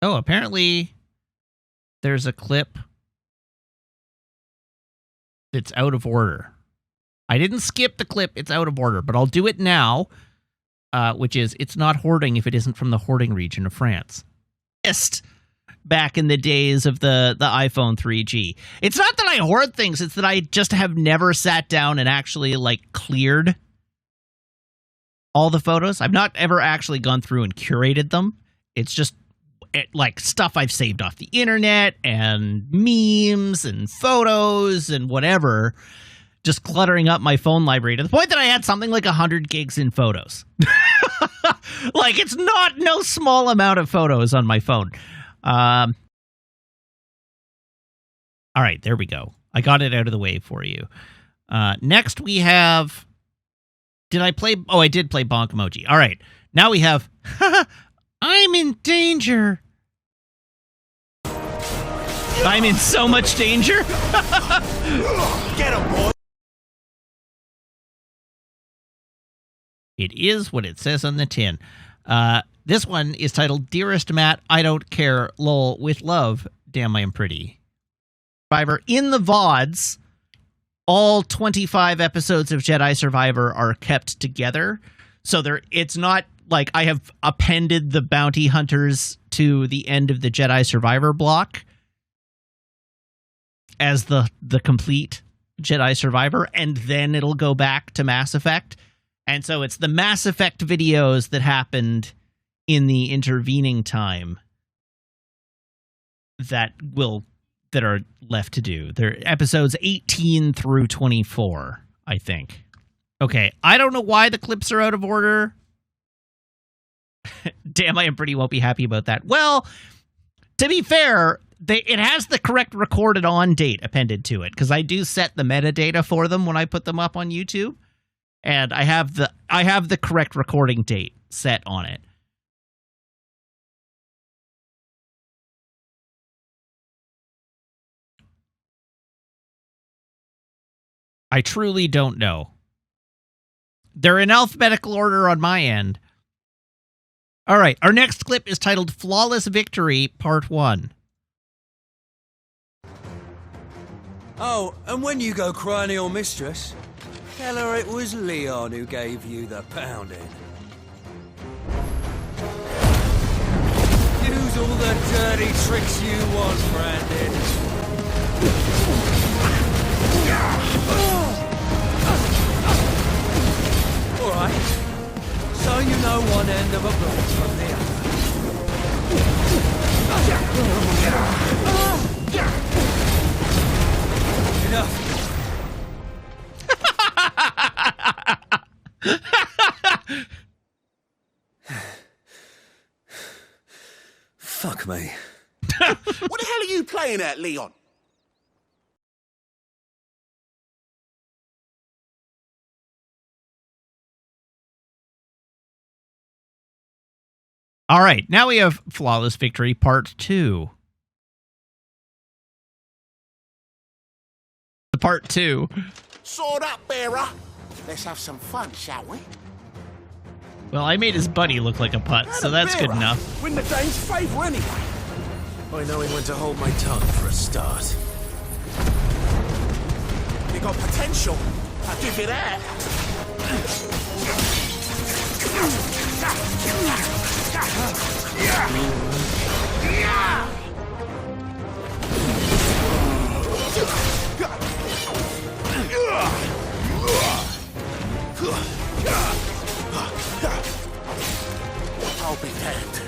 Oh, apparently there's a clip that's out of order. I didn't skip the clip, it's out of order, but I'll do it now, which is, it's not hoarding if it isn't from the hoarding region of France. Back in the days of the iPhone 3G. It's not that I hoard things, it's that I just have never sat down and actually, like, cleared all the photos. I've not ever actually gone through and curated them. It's just like stuff I've saved off the internet and memes and photos and whatever, just cluttering up my phone library to the point that I had something like 100 gigs in photos. Like, it's not no small amount of photos on my phone. All right, there we go. I got it out of the way for you. Next we have... Did I play... Oh, I did play Bonk Emoji. All right, now we have... I'm in danger. I'm in so much danger. Get him, boy! It is what it says on the tin. This one is titled Dearest Matt, I Don't Care, lol, with love, damn I am pretty. Survivor. In the VODs, all 25 episodes of Jedi Survivor are kept together. So it's not like I have appended the bounty hunters to the end of the Jedi Survivor block as the complete Jedi Survivor, and then it'll go back to Mass Effect. And so it's the Mass Effect videos that happened in the intervening time that are left to do. They're episodes 18 through 24, I think. Okay, I don't know why the clips are out of order. Damn, I am pretty won't be happy about that. Well, to be fair, it has the correct recorded on date appended to it, because I do set the metadata for them when I put them up on YouTube, and I have the correct recording date set on it. I truly don't know. They're in alphabetical order on my end. All right, our next clip is titled Flawless Victory, Part 1. Oh, and when you go crying to your mistress, tell her it was Leon who gave you the pounding. Use all the dirty tricks you want, Brandon. All right, so you know one end of a blade from the other. Enough. Fuck me. What the hell are you playing at, Leon? All right, now we have Flawless Victory Part 2. The Part 2. Sword up, bearer. Let's have some fun, shall we? Well, I made his buddy look like a putt, so that's good enough. Win the Dane's favour anyway. I know when to hold my tongue for a start. You got potential. I'll give you that. I'll be damned.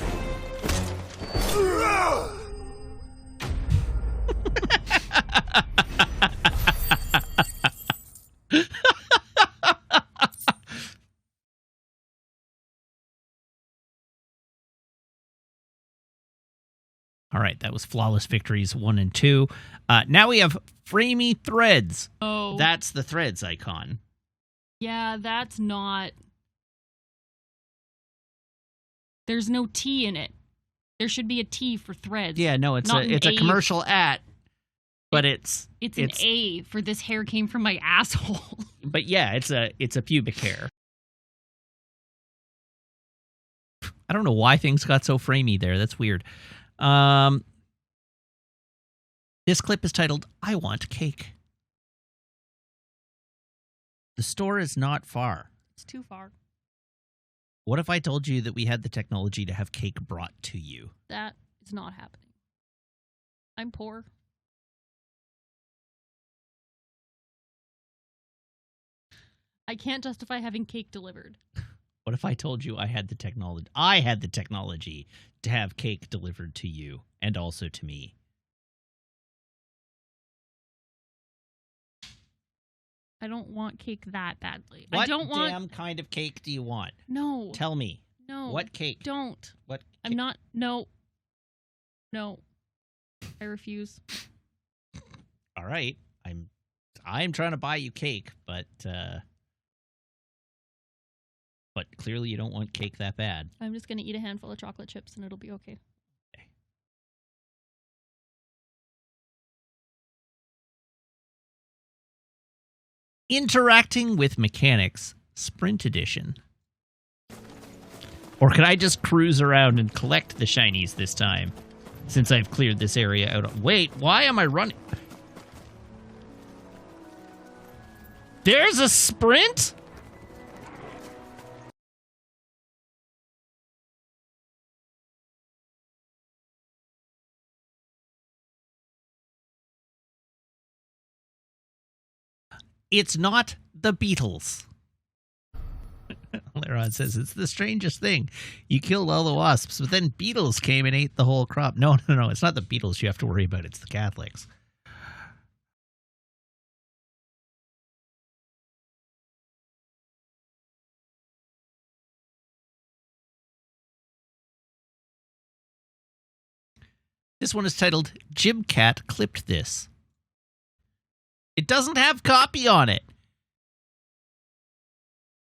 All right, that was Flawless Victories 1 and 2. Now we have Framey Threads. Oh. That's the threads icon. Yeah, that's not... There's no T in it. There should be a T for threads. Yeah, no, it's not a commercial at, but it's an A for this hair came from my asshole. But yeah, it's a pubic hair. I don't know why things got so framey there. That's weird. This clip is titled, I Want Cake. The store is not far. It's too far. What if I told you that we had the technology to have cake brought to you? That is not happening. I'm poor. I can't justify having cake delivered. What if I told you I had the technology? I had the technology to have cake delivered to you and also to me. I don't want cake that badly. What I don't want... damn kind of cake do you want? No. Tell me. No. What cake? Don't. What? I'm not... No. No. I refuse. All right. I'm trying to buy you cake, but clearly you don't want cake that bad. I'm just going to eat a handful of chocolate chips and it'll be okay. Interacting with Mechanics, Sprint Edition. Or could I just cruise around and collect the shinies this time? Since I've cleared this area out. Wait, why am I running? There's a sprint? It's not the Beatles. Leron says, it's the strangest thing. You killed all the wasps, but then beetles came and ate the whole crop. No, it's not the Beatles you have to worry about. It's the Catholics. This one is titled, Jim Cat Clipped This. It doesn't have copy on it.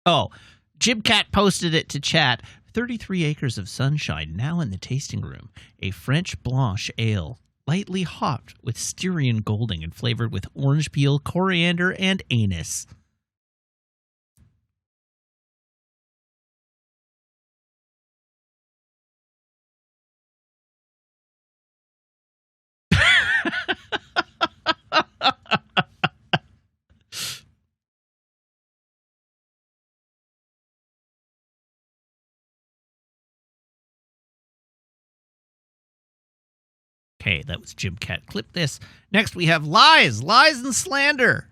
Oh, Jim Cat posted it to chat. 33 acres of sunshine now in the tasting room. A French Blanche ale, lightly hopped with Styrian Golding and flavored with orange peel, coriander, and anise. Okay, that was Jim Cat. Clip this. Next, we have lies and slander.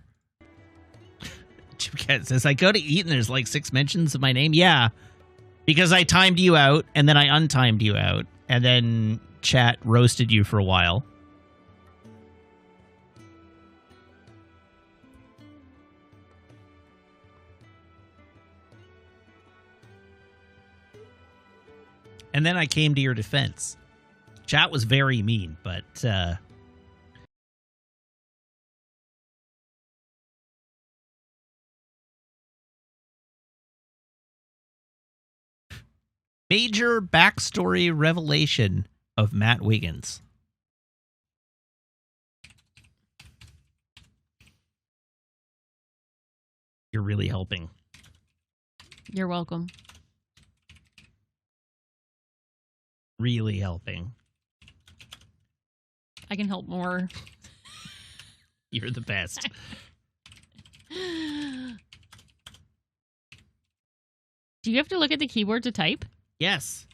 Jim Cat says, I go to eat and there's like 6 mentions of my name. Yeah, because I timed you out and then I untimed you out and then chat roasted you for a while. And then I came to your defense. Chat was very mean, but major backstory revelation of Matt Wiggins. You're really helping. You're welcome. Really helping. I can help more. You're the best. Do you have to look at the keyboard to type? Yes.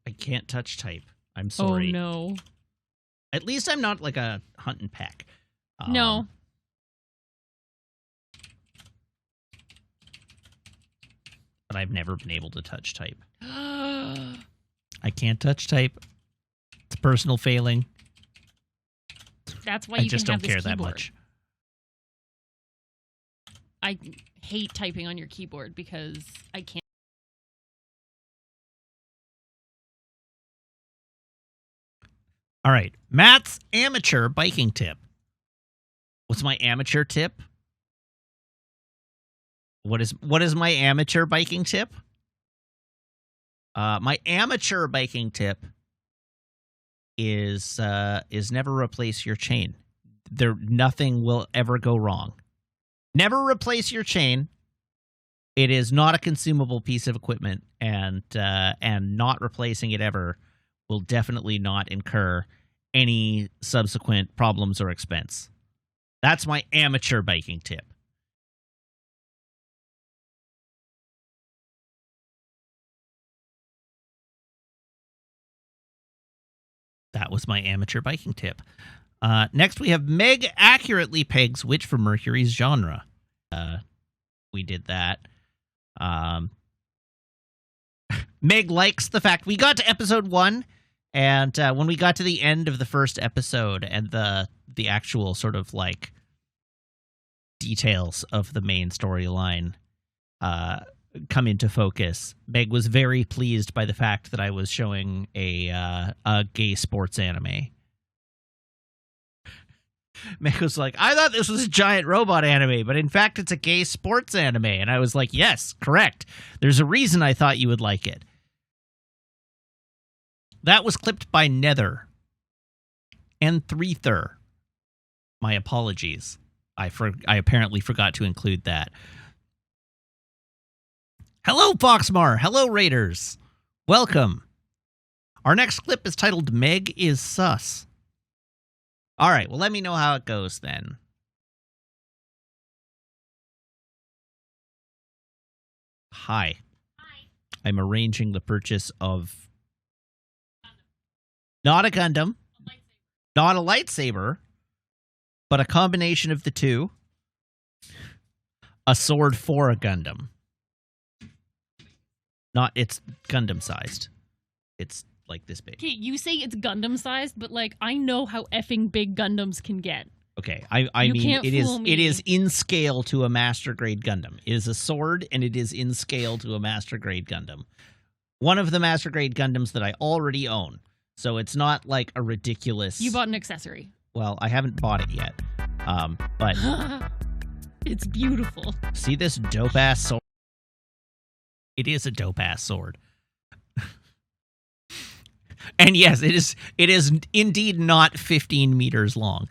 I can't touch type. I'm sorry. Oh, no. At least I'm not like a hunt and peck. No. But I've never been able to touch type. I can't touch type. It's a personal failing. That's why I you just can don't have this care that keyboard. much. I hate typing on your keyboard because I can't. All right. Matt's amateur biking tip. What's my amateur tip? What is my amateur biking tip? My amateur biking tip is never replace your chain. Nothing will ever go wrong. Never replace your chain. It is not a consumable piece of equipment, and not replacing it ever will definitely not incur any subsequent problems or expense. That's my amateur biking tip. That was my amateur biking tip. Next, we have Meg accurately pegs which for Mercury's genre. We did that. Meg likes the fact we got to episode 1, and when we got to the end of the first episode and the actual sort of like details of the main storyline come into focus, Meg was very pleased by the fact that I was showing a gay sports anime. Meg was like, I thought this was a giant robot anime, but in fact it's a gay sports anime. And I was like, yes, correct. There's a reason I thought you would like it. That was clipped by Nether and Threether. My apologies. I apparently forgot to include that. Hello, Foxmar. Hello, Raiders. Welcome. Our next clip is titled Meg is Sus. All right, well, let me know how it goes then. Hi. Hi. I'm arranging the purchase of not a Gundam, not a lightsaber, but a combination of the two. A sword for a Gundam. It's Gundam sized. It's like this big. Okay, you say it's Gundam sized, but like I know how effing big Gundams can get. Okay, I You mean can't fool me. it is in scale to a master grade Gundam. It is a sword, and it is in scale to a master grade Gundam. One of the master grade Gundams that I already own, so it's not like a ridiculous. You bought an accessory. Well, I haven't bought it yet, but It's beautiful. see this dope ass sword. It is a dope ass sword. And yes, it is indeed not 15 meters long.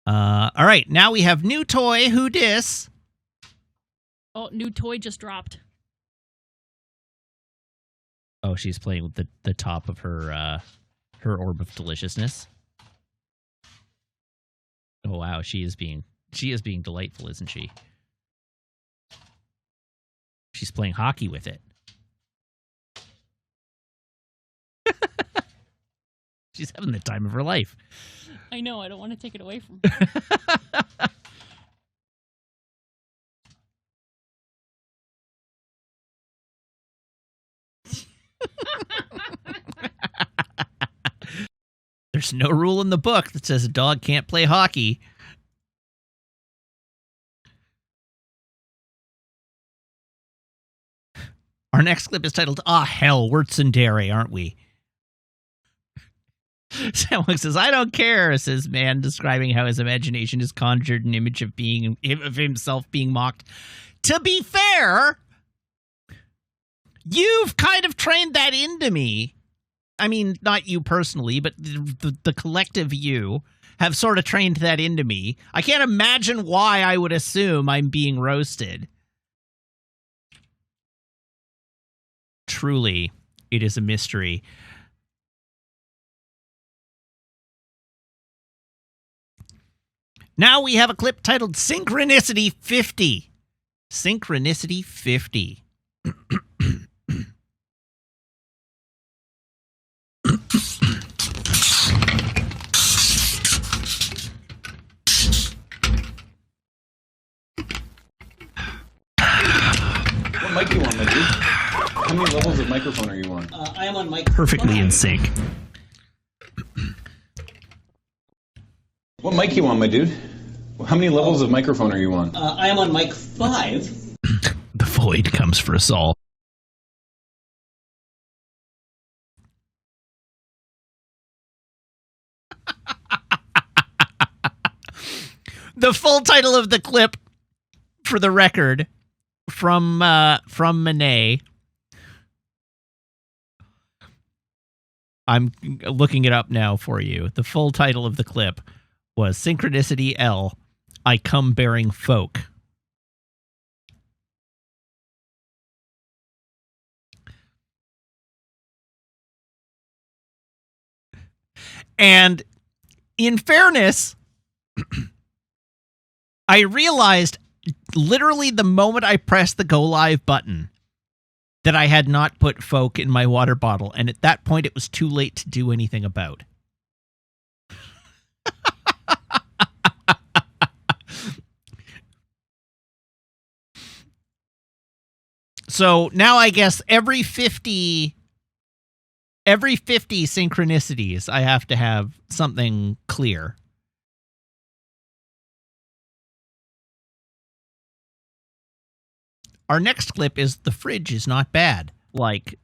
All right, now we have new toy. Who dis? Oh, new toy just dropped. Oh, she's playing with the top of her orb of deliciousness. Oh wow, she is being delightful, isn't she? She's playing hockey with it. She's having the time of her life. I know, I don't want to take it away from her. There's no rule in the book that says a dog can't play hockey. Our next clip is titled, "Ah, hell, we're tsundere, aren't we?" Someone says, "I don't care," says man, describing how his imagination has conjured an image of himself being mocked. To be fair, you've kind of trained that into me. I mean, not you personally, but the collective you have sort of trained that into me. I can't imagine why I would assume I'm being roasted. Truly, it is a mystery. Now we have a clip titled Synchronicity 50. Synchronicity 50. What mic you on, my dude? How many levels of microphone are you on? I am on mic perfectly in sync. What mic you on, my dude? How many levels of microphone are you on? I am on mic 5. The void comes for us all. The full title of the clip, for the record, from Monet. I'm looking it up now for you. The full title of the clip was Synchronicity L, I Come Bearing Folk. And in fairness, I realized literally the moment I pressed the go live button that I had not put folk in my water bottle, and at that point it was too late to do anything about. So now I guess every 50 synchronicities I have to have something clear. Our next clip is the fridge is not bad. Like,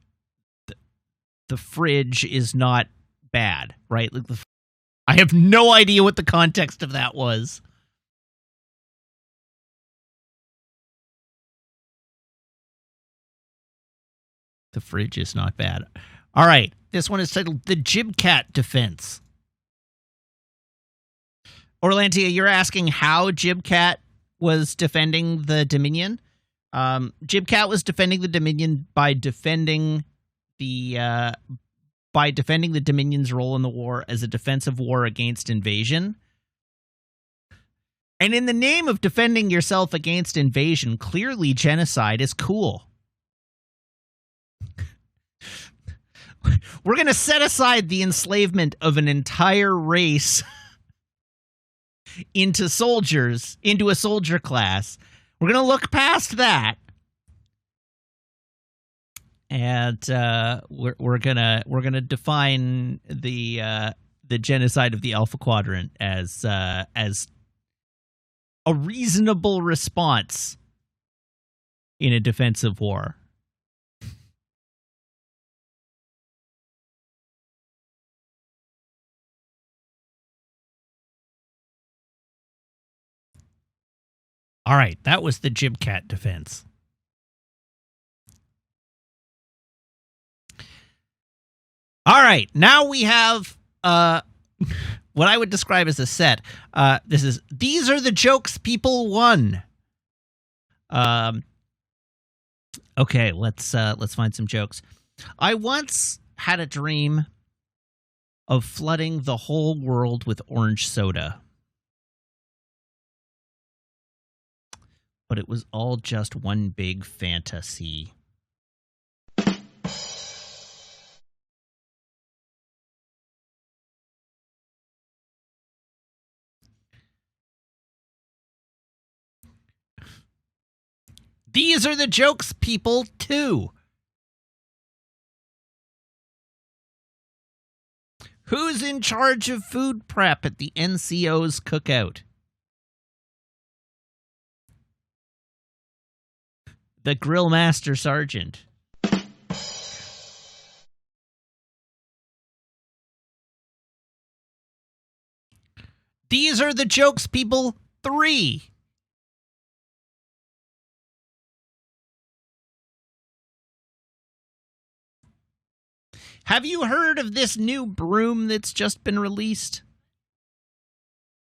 the fridge is not bad, right? Like I have no idea what the context of that was. The fridge is not bad. All right. This one is titled The Jibcat Defense. Orlantia, you're asking how Jibcat was defending the Dominion? Jibcat was defending the Dominion by defending the Dominion's role in the war as a defensive war against invasion. And in the name of defending yourself against invasion, clearly genocide is cool. We're going to set aside the enslavement of an entire race into a soldier class. We're going to look past that, and we're gonna define the genocide of the Alpha Quadrant as a reasonable response in a defensive war. All right, that was the Jibcat defense. All right, now we have what I would describe as a set. These are the jokes people won. Okay, let's find some jokes. I once had a dream of flooding the whole world with orange soda. But it was all just one big fantasy. These are the jokes, people, too. Who's in charge of food prep at the NCO's cookout? The Grill Master Sergeant. These Are the Jokes People 3. Have you heard of this new broom that's just been released?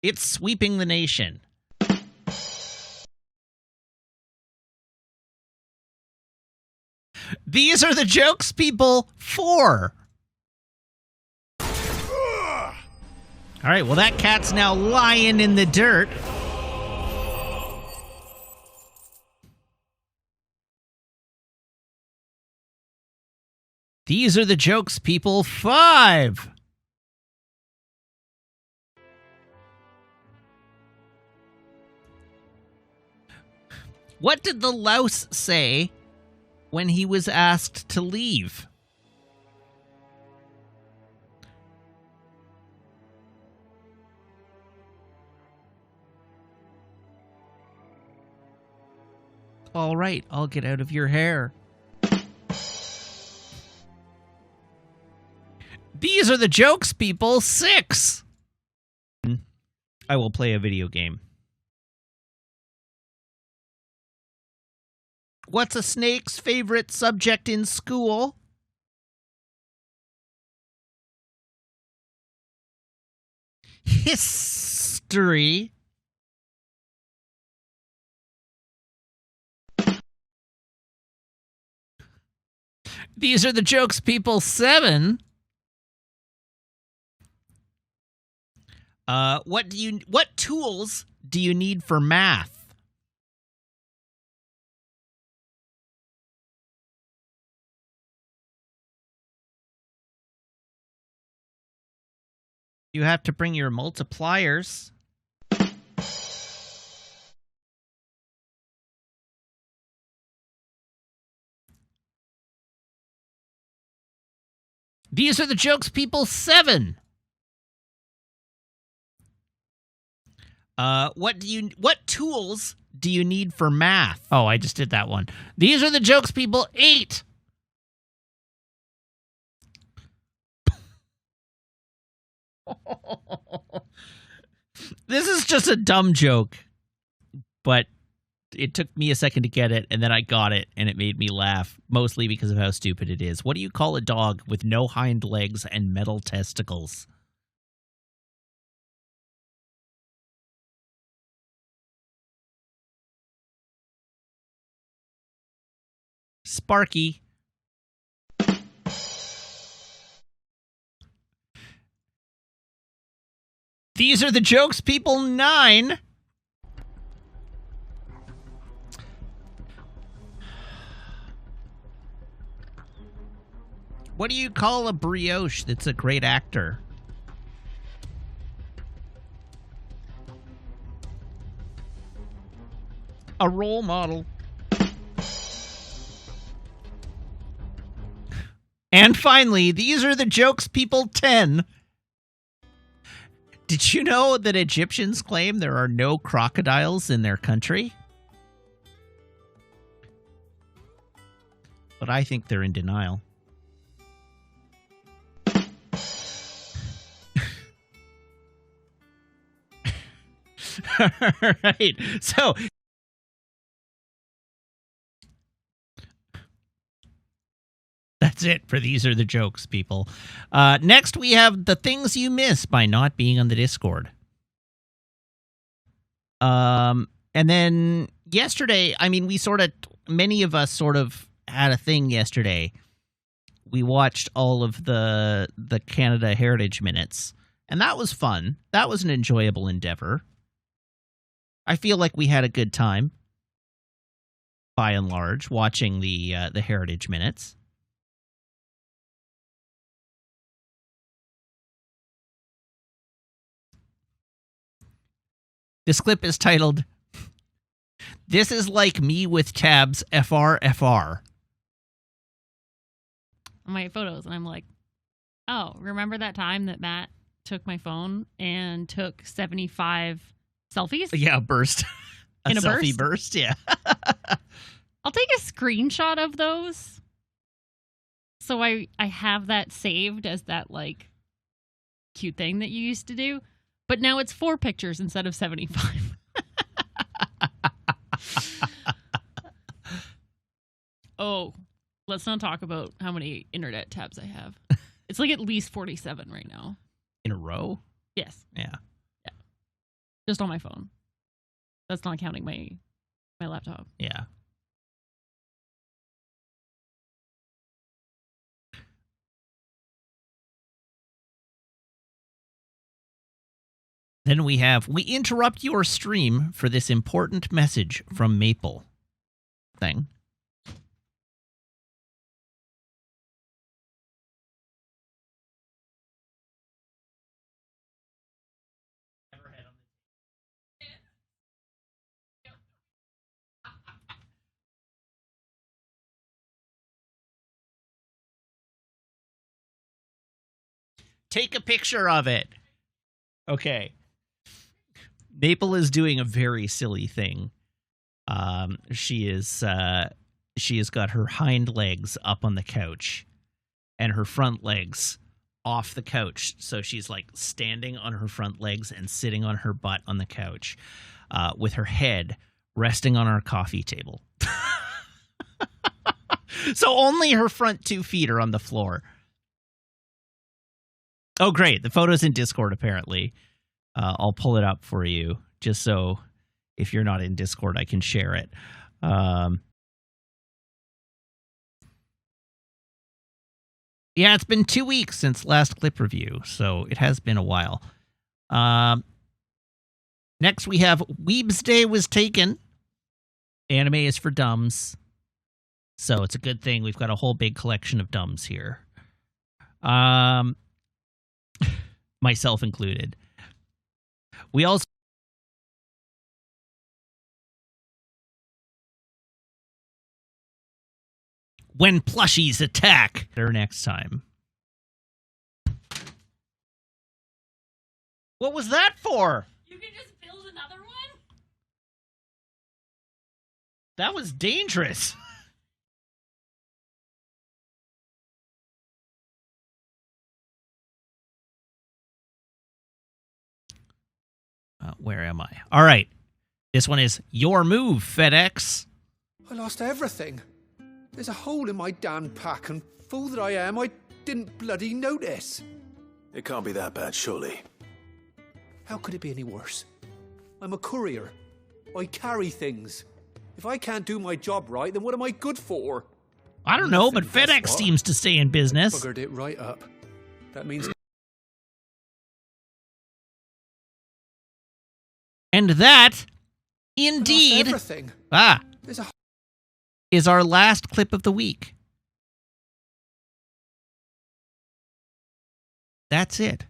It's sweeping the nation. These Are the Jokes People 4. All right, well, that cat's now lying in the dirt. These Are the Jokes People 5. What did the louse say when he was asked to leave? All right, I'll get out of your hair. These Are the Jokes People 6. I will play a video game. What's a snake's favorite subject in school? History. These Are the Jokes People 7. What tools do you need for math? You have to bring your multipliers. These Are the Jokes People 7. What tools do you need for math? Oh, I just did that one. These Are the Jokes People 8. This is just a dumb joke, but it took me a second to get it, and then I got it, and it made me laugh, mostly because of how stupid it is. What do you call a dog with no hind legs and metal testicles? Sparky. These Are the Jokes People 9. What do you call a brioche that's a great actor? A role model. And finally, These Are the Jokes People 10. Did you know that Egyptians claim there are no crocodiles in their country? But I think they're in denial. All right. So that's it for These Are the Jokes, people. Next, we have the things you miss by not being on the Discord. And then yesterday, I mean, many of us sort of had a thing yesterday. We watched all of the Canada Heritage Minutes, and that was fun. That was an enjoyable endeavor. I feel like we had a good time, by and large, watching the Heritage Minutes. This clip is titled, "This is like me with tabs FR." My photos, and I'm like, oh, remember that time that Matt took my phone and took 75 selfies? Yeah, a burst. In a selfie burst, yeah. I'll take a screenshot of those. So I have that saved as that, like, cute thing that you used to do. But now it's 4 pictures instead of 75. Oh, let's not talk about how many internet tabs I have. It's like at least 47 right now. In a row? Yes. Yeah. Yeah. Just on my phone. That's not counting my laptop. Yeah. Then we interrupt your stream for this important message from Maple thing. Take a picture of it. Okay. Maple is doing a very silly thing. She has got her hind legs up on the couch and her front legs off the couch. So she's like standing on her front legs and sitting on her butt on the couch, with her head resting on our coffee table. So only her front 2 feet are on the floor. Oh, great. The photo's in Discord, apparently. I'll pull it up for you, just so if you're not in Discord, I can share it. Yeah, it's been 2 weeks since last clip review, so it has been a while. Next, we have Weeb's Day was taken. Anime is for dumbs. So it's a good thing we've got a whole big collection of dumbs here. Myself included. We also... When plushies attack. Or next time. What was that for? You can just build another one? That was dangerous. Where am I? All right. This one is your move, FedEx. I lost everything. There's a hole in my damn pack, and fool that I am, I didn't bloody notice. It can't be that bad, surely. How could it be any worse? I'm a courier. I carry things. If I can't do my job right, then what am I good for? I don't know, but Nothing, FedEx guess what? seems to stay in business. Buggered it right up. That means... And that, I lost indeed, everything. There's a... is our last clip of the week. That's it.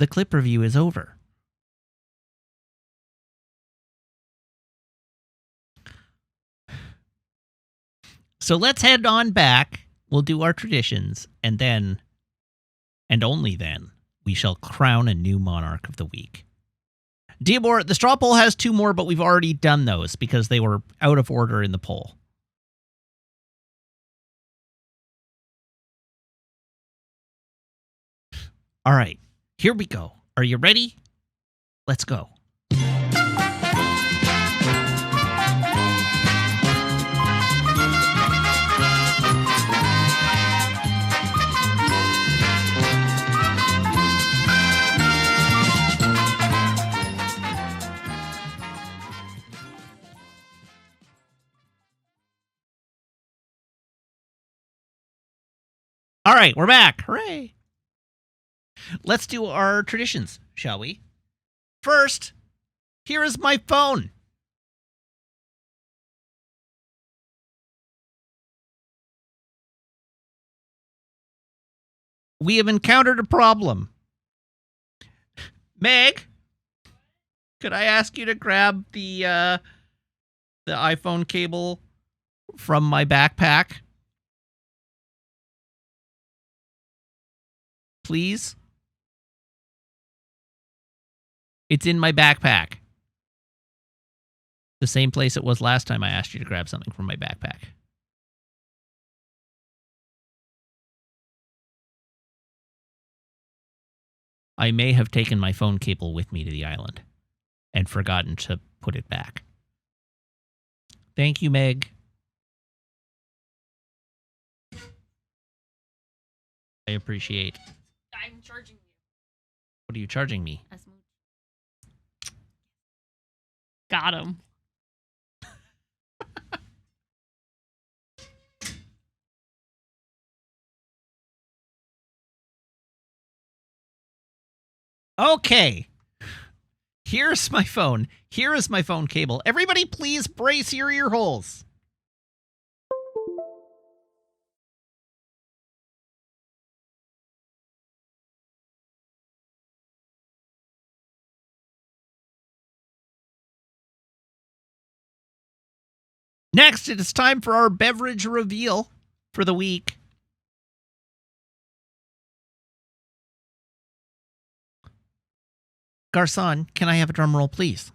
The clip review is over. So let's head on back. We'll do our traditions, and then, and only then, we shall crown a new monarch of the week. Diabor, the straw poll has 2 more, but we've already done those because they were out of order in the poll. All right, here we go. Are you ready? Let's go. All right, we're back. Hooray. Let's do our traditions, shall we? First, here is my phone. We have encountered a problem. Meg, could I ask you to grab the iPhone cable from my backpack? Please? It's in my backpack. The same place it was last time I asked you to grab something from my backpack. I may have taken my phone cable with me to the island and forgotten to put it back. Thank you, Meg. I appreciate. I'm charging you. What are you charging me? A smooch. Got him. Okay. Here's my phone. Here is my phone cable. Everybody please brace your ear holes. Next, it is time for our beverage reveal for the week. Garçon, can I have a drum roll, please?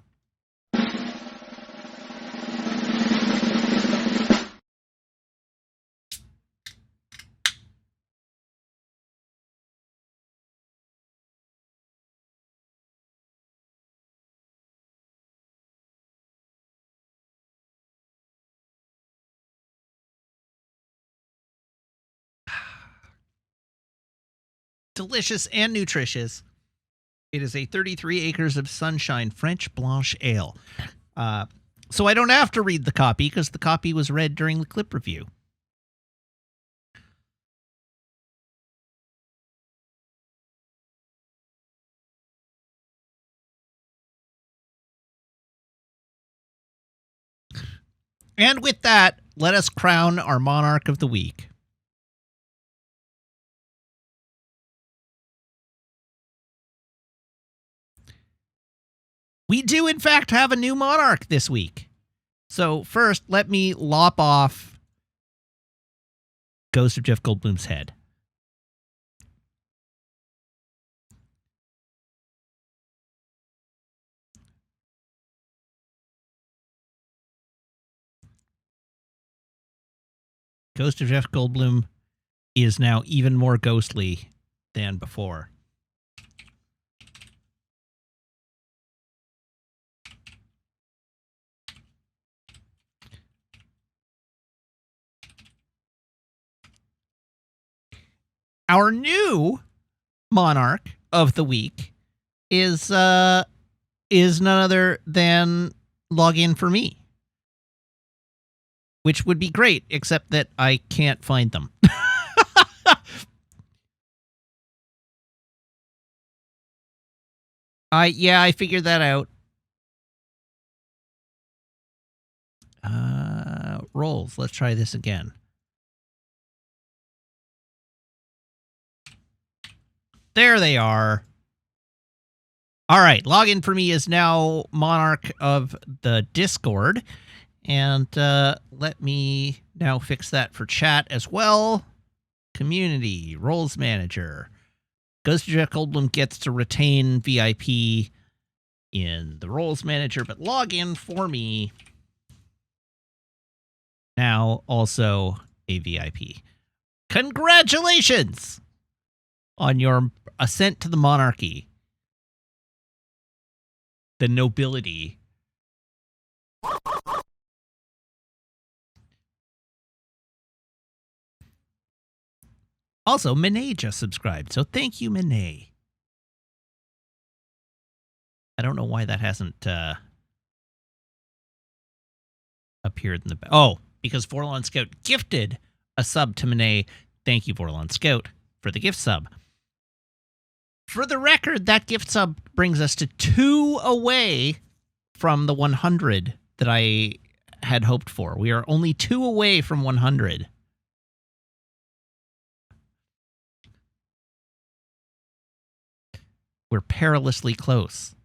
Delicious and nutritious. It is a 33 Acres of Sunshine French Blanche Ale. So I don't have to read the copy because the copy was read during the clip review. And with that, let us crown our monarch of the week. We do, in fact, have a new monarch this week. So first, let me lop off Ghost of Jeff Goldblum's head. Ghost of Jeff Goldblum is now even more ghostly than before. Our new monarch of the week is none other than Login for Me. Which would be great, except that I can't find them. I figured that out. Rolls. Let's try this again. There they are. All right, Login for Me is now monarch of the Discord. And let me now fix that for chat as well. Community, roles manager. Ghost of Jeff Goldblum gets to retain VIP in the roles manager, but Login for Me now also a VIP. Congratulations on your ascent to the monarchy. The nobility. Also, Minay just subscribed, so thank you, Minay. I don't know why that hasn't appeared in the... Oh, because Vorlon Scout gifted a sub to Minay. Thank you, Vorlon Scout, for the gift sub. For the record, that gift sub brings us to 2 away from the 100 that I had hoped for. We are only 2 away from 100. We're perilously close.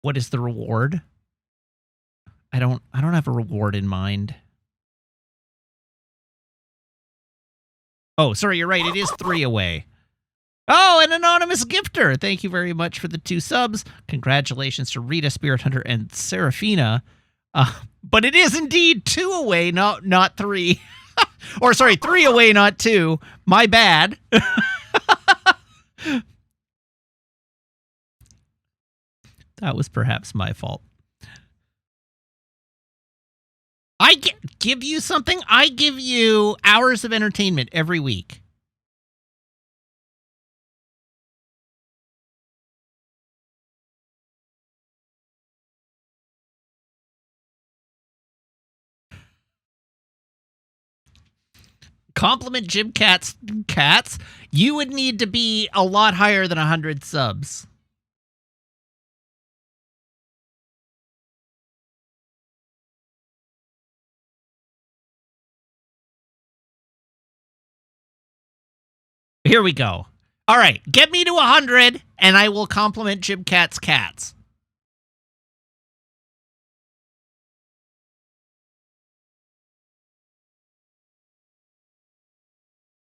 What is the reward? I don't have a reward in mind. Oh, sorry, you're right. It is 3 away. Oh, an anonymous gifter. Thank you very much for the 2 subs. Congratulations to Rita, Spirit Hunter, and Serafina. But it is indeed 2 away, not 3. Or sorry, 3 away, not 2. My bad. That was perhaps my fault. I give you something. I give you hours of entertainment every week. Compliment Jim Cat's cats. You would need to be a lot higher than 100 subs. Here we go. All right, get me to 100, and I will compliment Jim Cat's cats.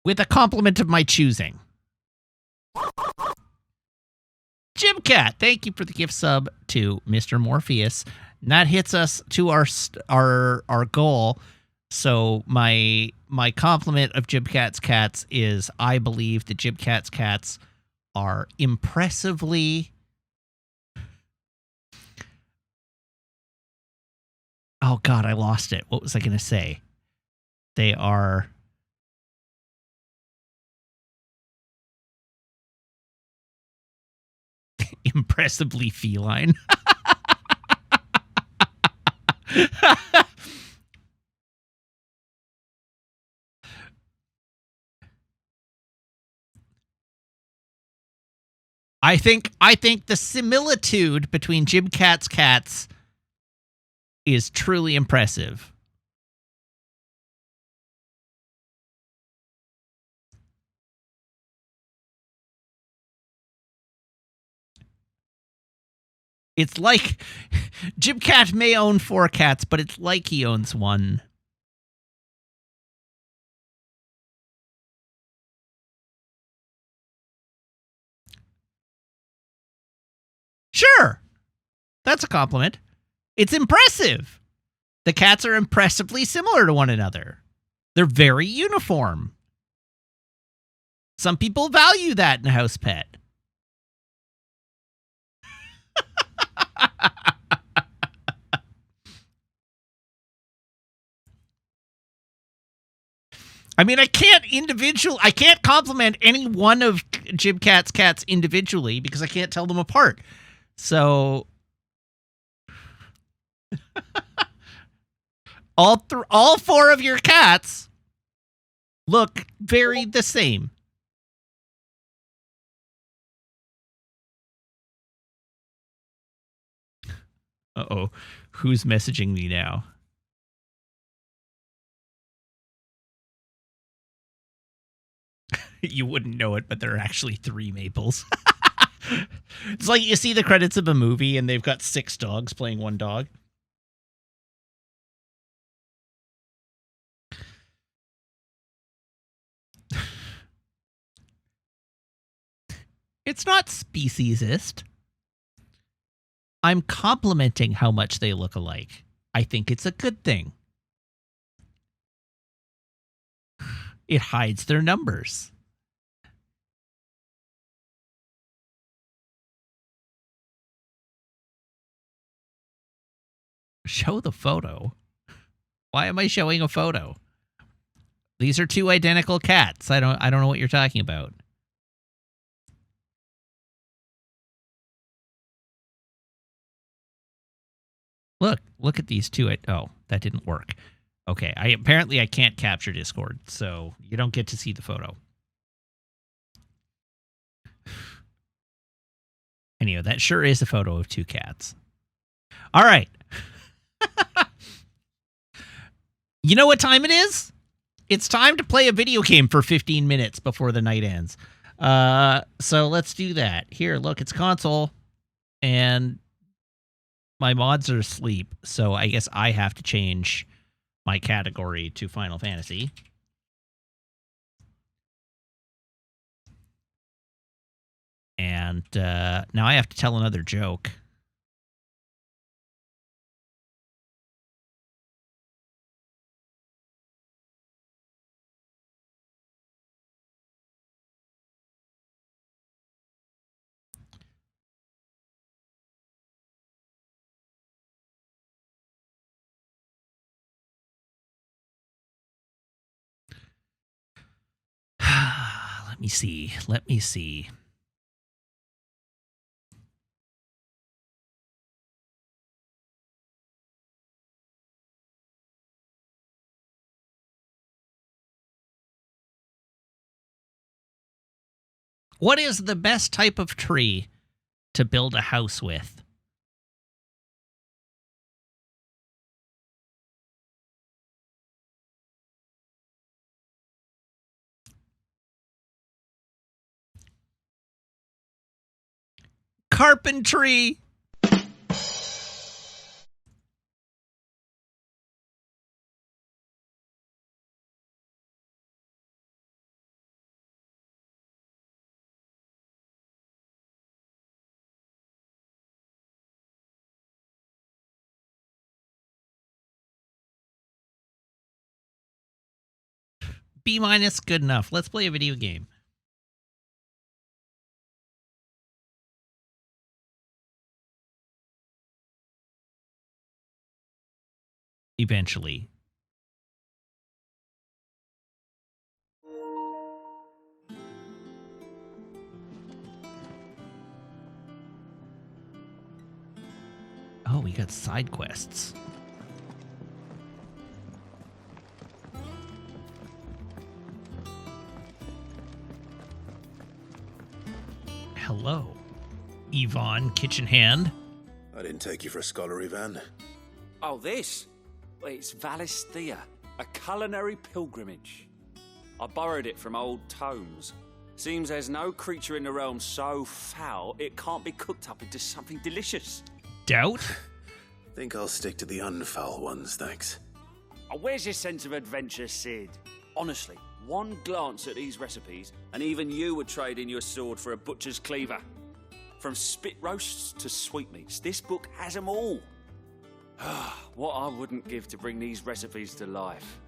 With a compliment of my choosing. Jim Cat, thank you for the gift sub to Mr. Morpheus. And that hits us to our goal. So my compliment of Jim Cat's cats is I believe that Jim Cat's cats are impressively... Oh, God, I lost it. What was I going to say? They are... impressively feline. I think the similitude between Jim Cat's cats is truly impressive. It's like Jim Cat may own 4 cats, but it's like he owns 1. Sure. That's a compliment. It's impressive. The cats are impressively similar to one another. They're very uniform. Some people value that in a house pet. I mean, I can't compliment any one of Jim Cat's cats individually because I can't tell them apart. So all 4 of your cats look very the same. Uh-oh. Who's messaging me now? You wouldn't know it, but there are actually 3 maples. It's like you see the credits of a movie and they've got 6 dogs playing 1 dog. It's not speciesist. I'm complimenting how much they look alike. I think it's a good thing. It hides their numbers. Show the photo? Why am I showing a photo? These are 2 identical cats. I don't know what you're talking about. Look at these 2. Oh, that didn't work. Okay, apparently I can't capture Discord, so you don't get to see the photo. Anyway, that sure is a photo of 2 cats. All right. You know what time it is? It's time to play a video game for 15 minutes before the night ends. So let's do that. Here, look, it's console. And my mods are asleep, so I guess I have to change my category to Final Fantasy. And now I have to tell another joke. Let me see. Let me see. What is the best type of tree to build a house with? Carpentry. B-, good enough. Let's play a video game. Eventually. Oh, we got side quests. Hello, Yvonne Kitchen Hand. I didn't take you for a scholar, Ivan. Oh, this? Well, it's Valisthea, a culinary pilgrimage. I borrowed it from old tomes. Seems there's no creature in the realm so foul it can't be cooked up into something delicious. Doubt? Think I'll stick to the unfoul ones, thanks. Oh, where's your sense of adventure, Sid? Honestly, one glance at these recipes, and even you would trade in your sword for a butcher's cleaver. From spit roasts to sweetmeats, this book has them all. What I wouldn't give to bring these recipes to life.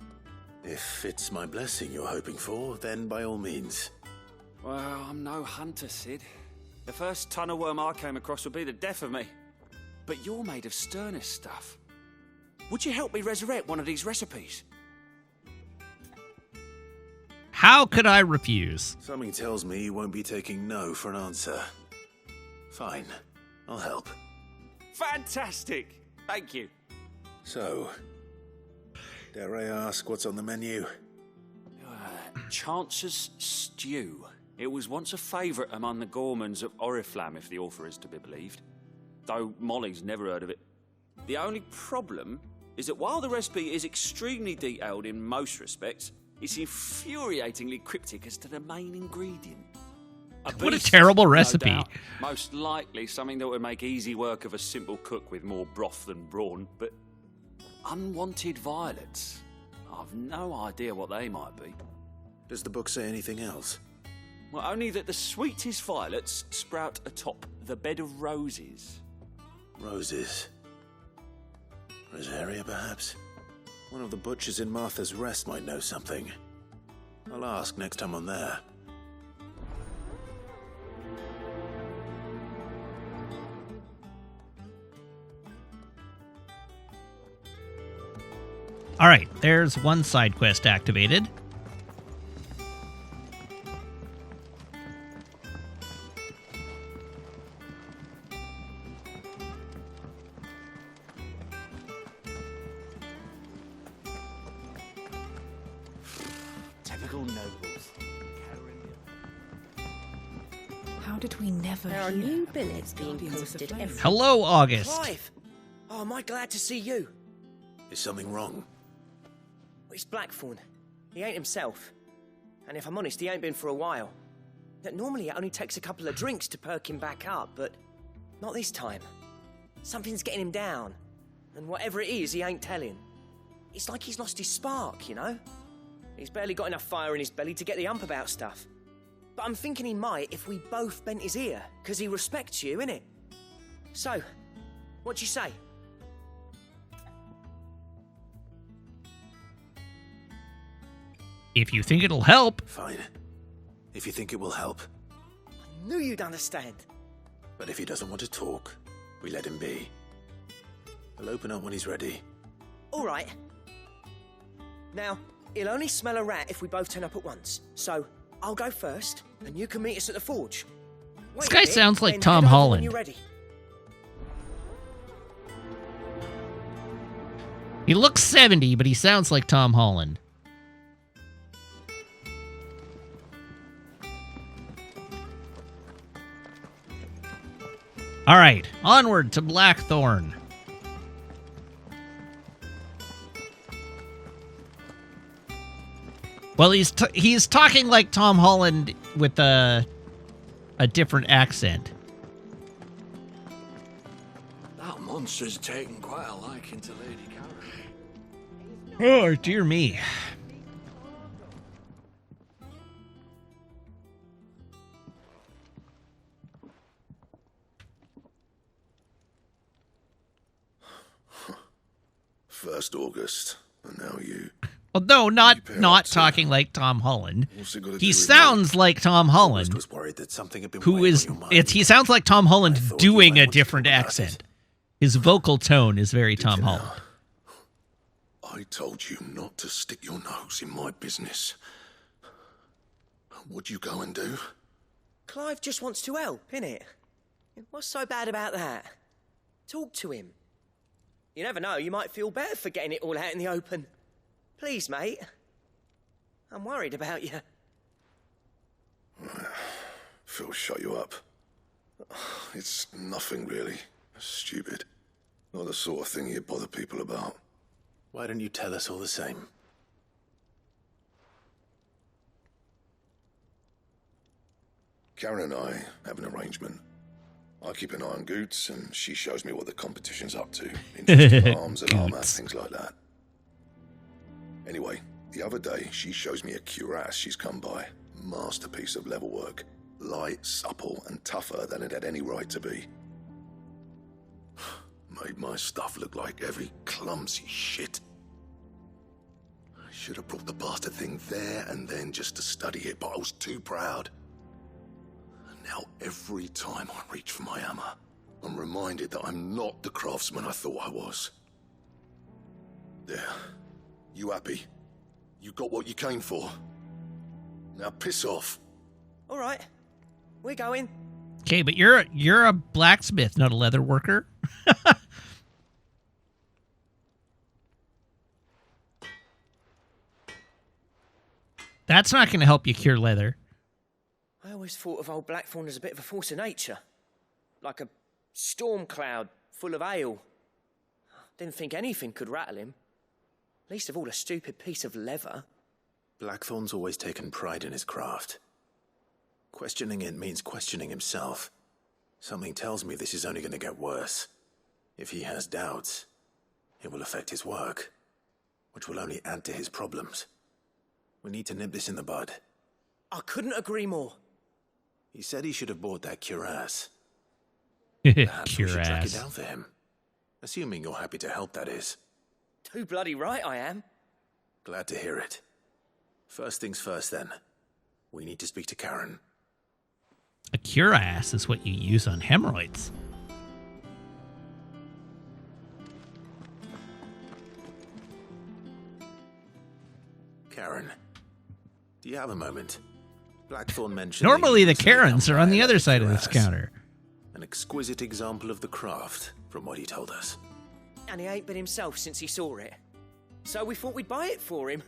If it's my blessing you're hoping for, then by all means. Well, I'm no hunter, Sid. The first ton of worm I came across would be the death of me. But you're made of sterner stuff. Would you help me resurrect one of these recipes? How could I refuse? Something tells me you won't be taking no for an answer. Fine, I'll help. Fantastic! Thank you. So, dare I ask what's on the menu? Chance's Stew. It was once a favourite among the gourmands of Oriflamme, if the author is to be believed. Though Molly's never heard of it. The only problem is that while the recipe is extremely detailed in most respects, it's infuriatingly cryptic as to the main ingredient. What a terrible recipe. No doubt. Most likely something that would make easy work of a simple cook with more broth than brawn, but unwanted violets. I've no idea what they might be. Does the book say anything else? Well, only that the sweetest violets sprout atop the bed of roses. Roses. Rosaria, perhaps? One of the butchers in Martha's Rest might know something. I'll ask next time I'm there. All right, there's one side quest activated. Typical nobles. How did we never There are hear new of billets the being Guardians of the posted Flame? every... Hello, August. Clive! Oh, am I glad to see you? Is something wrong? It's Blackthorn. He ain't himself. And if I'm honest, he ain't been for a while. Normally it only takes a couple of drinks to perk him back up, but not this time. Something's getting him down. And whatever it is, he ain't telling. It's like he's lost his spark, you know? He's barely got enough fire in his belly to get the ump about stuff. But I'm thinking he might if we both bent his ear, because he respects you, innit? So, what you say? If you think it'll help. Fine. If you think it will help. I knew you'd understand. But if he doesn't want to talk, we let him be. He'll open up when he's ready. All right. Now, he'll only smell a rat if we both turn up at once. So, I'll go first, and you can meet us at the forge. This Wait guy a bit, sounds like then Tom head over when Holland. you're ready. He looks 70, but he sounds like Tom Holland. All right, onward to Blackthorn. Well, he's talking like Tom Holland with a different accent. That monster's taken quite a liking to Lady Karen. Oh, dear me. First August, and now you. Well, no, not talking like Tom Holland. He sounds like Tom Holland. Was worried that something had been Who is? He sounds like Tom Holland doing a different accent. His vocal tone is very Tom Holland. I told you not to stick your nose in my business. What'd you go and do? Clive just wants to help, innit? What's so bad about that? Talk to him. You never know, you might feel better for getting it all out in the open. Please, mate. I'm worried about you. Phil, shut you up. It's nothing really. Stupid. Not the sort of thing you bother people about. Why don't you tell us all the same? Karen and I have an arrangement. I keep an eye on Goots, and she shows me what the competition's up to. Interesting arms and armor, things like that. Anyway, the other day, she shows me a cuirass she's come by. Masterpiece of level work. Light, supple, and tougher than it had any right to be. Made my stuff look like every clumsy shit. I should have brought the bastard thing there and then just to study it, but I was too proud. And now every time I reach for my hammer, I'm reminded that I'm not the craftsman I thought I was. There. You happy? You got what you came for? Now piss off. All right. We're going. Okay, but you're a blacksmith, not a leather worker. That's not going to help you cure leather. I always thought of old Blackthorn as a bit of a force of nature. Like a storm cloud full of ale. Didn't think anything could rattle him. Least of all a stupid piece of leather. Blackthorn's always taken pride in his craft. Questioning it means questioning himself. Something tells me this is only going to get worse. If he has doubts, it will affect his work, which will only add to his problems. We need to nip this in the bud. I couldn't agree more. He said he should have bought that cuirass. Perhaps we should track it Cuirass. down for him. Assuming you're happy to help, that is. Too bloody right I am. Glad to hear it. First things first, then. We need to speak to Karen. A cuirass is what you use on hemorrhoids. Karen, do you have a moment? Blackthorn mentioned... Normally the Karens are on the other side of this counter. An exquisite example of the craft, from what he told us. And he ain't been himself since he saw it. So we thought we'd buy it for him.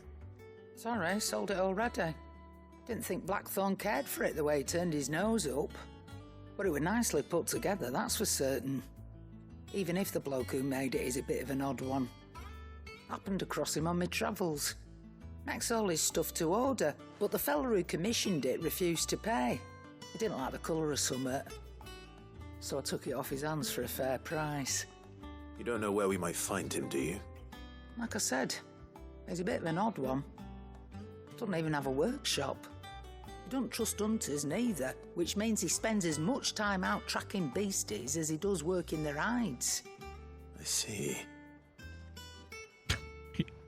Sorry, sold it already. Didn't think Blackthorn cared for it the way he turned his nose up. But it was nicely put together, that's for certain. Even if the bloke who made it is a bit of an odd one. Happened across him on my travels. Makes all his stuff to order, but the fella who commissioned it refused to pay. He didn't like the colour of summit. So I took it off his hands for a fair price. You don't know where we might find him, do you? Like I said, he's a bit of an odd one. Doesn't even have a workshop. He don't trust hunters neither, which means he spends as much time out tracking beasties as he does working their hides. I see.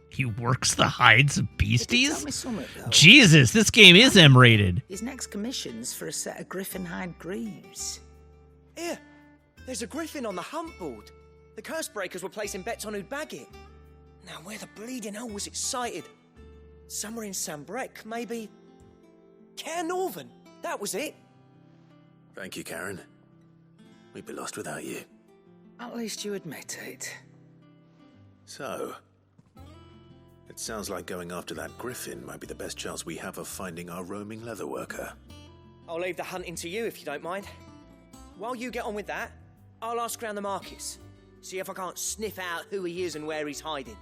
He works the hides of He did beasties? tell me something, though. Jesus, this game is M-rated. His next commission's for a set of griffin hide greaves. Here, there's a griffin on the hunt board. The curse breakers were placing bets on who'd bag it. Now, where the bleeding hell was it sighted? Somewhere in Sambrec, maybe? Care Northern, that was it. Thank you, Karen. We'd be lost without you. At least you admit it. So, it sounds like going after that griffin might be the best chance we have of finding our roaming leatherworker. I'll leave the hunting to you if you don't mind. While you get on with that, I'll ask around the markets. See if I can't sniff out who he is and where he's hiding.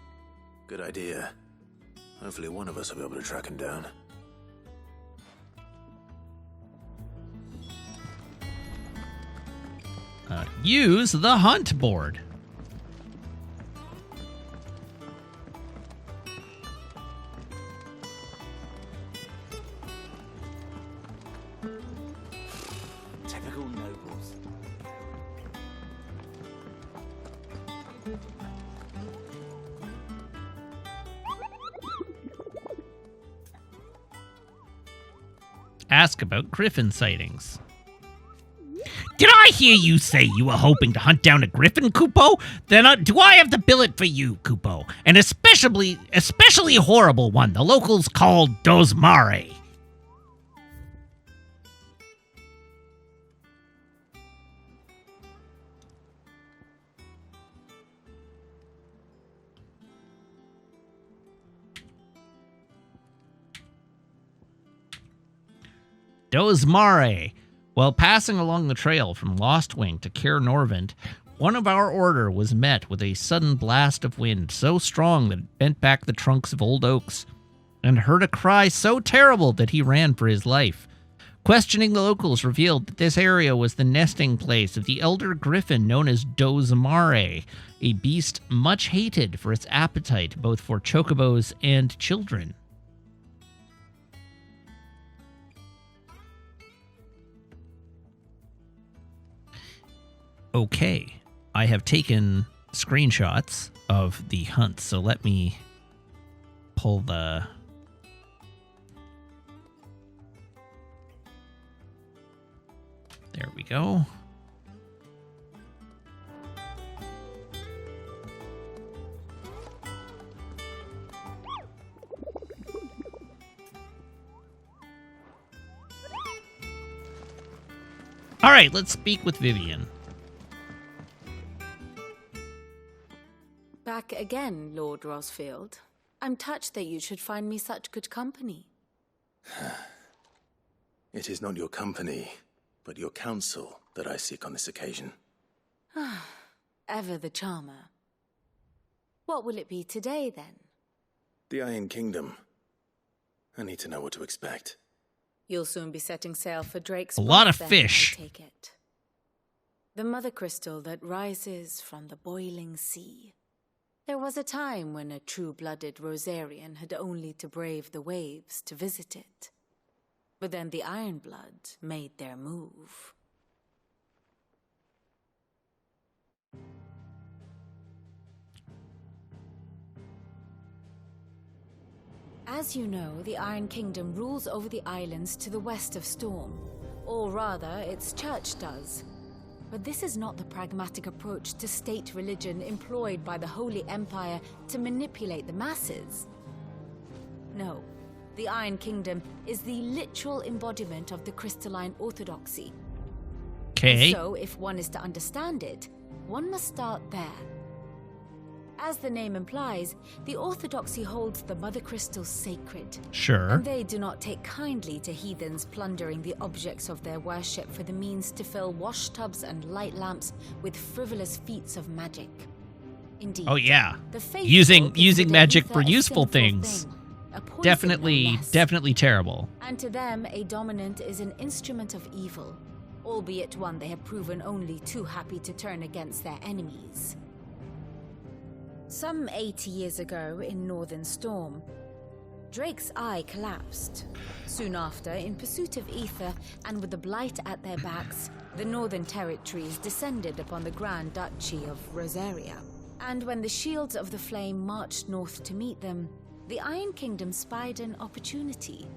Good idea. Hopefully one of us will be able to track him down. Use the hunt board. Typical nobles. Ask about griffin sightings. Did I hear you say you were hoping to hunt down a griffin, Kupo? Then do I have the billet for you, Kupo? An especially horrible one the locals call Dozmare. Dozmare. While passing along the trail from Lostwing to Cair Norvent, one of our order was met with a sudden blast of wind so strong that it bent back the trunks of old oaks, and heard a cry so terrible that he ran for his life. Questioning the locals revealed that this area was the nesting place of the elder griffin known as Dozmare, a beast much hated for its appetite both for chocobos and children. Okay, I have taken screenshots of the hunt, so let me pull the... There we go. All right, let's speak with Vivian. Back again, Lord Rosfield. I'm touched that you should find me such good company. It is not your company, but your counsel that I seek on this occasion. Ever the charmer. What will it be today, then? The Iron Kingdom. I need to know what to expect. You'll soon be setting sail for Drake's A lot of Breath, fish. then, I take it. The mother crystal that rises from the boiling sea. There was a time when a true-blooded Rosarian had only to brave the waves to visit it. But then the Ironblood made their move. As you know, the Iron Kingdom rules over the islands to the west of Storm. Or rather, its church does. But this is not the pragmatic approach to state religion employed by the Holy Empire to manipulate the masses. No, the Iron Kingdom is the literal embodiment of the crystalline orthodoxy. Okay. So, if one is to understand it, one must start there. As the name implies, the orthodoxy holds the mother crystal sacred. Sure. And they do not take kindly to heathens plundering the objects of their worship for the means to fill washtubs and light lamps with frivolous feats of magic. Indeed. Oh yeah. The faithful Using magic ether for a useful sinful things. thing, a poison Definitely no less. definitely terrible. And to them, a dominant is an instrument of evil, albeit one they have proven only too happy to turn against their enemies. Some 80 years ago in Northern Storm, Drake's eye collapsed. Soon after, in pursuit of ether and with the blight at their backs, the Northern Territories descended upon the Grand Duchy of Rosaria. And when the Shields of the Flame marched north to meet them, the Iron Kingdom spied an opportunity.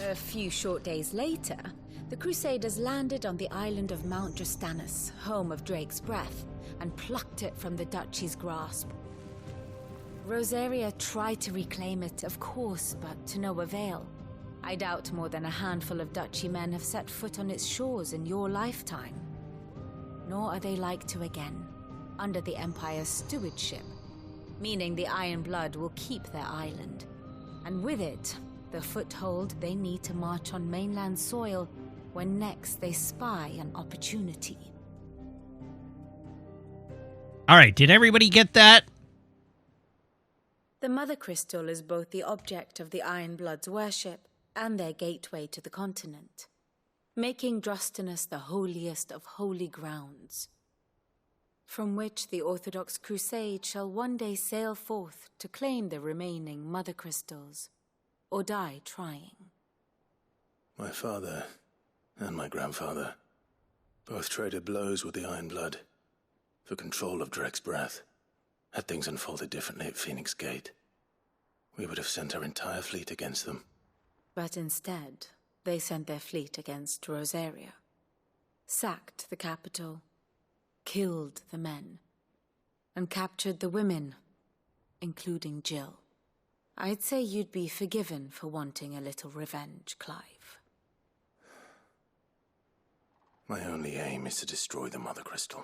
A few short days later, the Crusaders landed on the island of Mount Drastanus, home of Drake's Breath, and plucked it from the Duchy's grasp. Rosaria tried to reclaim it, of course, but to no avail. I doubt more than a handful of duchy men have set foot on its shores in your lifetime. Nor are they like to again, under the Empire's stewardship, meaning the Iron Blood will keep their island, and with it, the foothold they need to march on mainland soil when next they spy an opportunity. All right, did everybody get that? The Mother Crystal is both the object of the Iron Blood's worship and their gateway to the continent, making Drostanus the holiest of holy grounds, from which the Orthodox Crusade shall one day sail forth to claim the remaining Mother Crystals, or die trying. My father and my grandfather both traded blows with the Iron Blood for control of Drake's breath. Had things unfolded differently at Phoenix Gate, we would have sent our entire fleet against them. But instead, they sent their fleet against Rosaria, sacked the capital, killed the men, and captured the women, including Jill. I'd say you'd be forgiven for wanting a little revenge, Clive. My only aim is to destroy the Mother Crystal.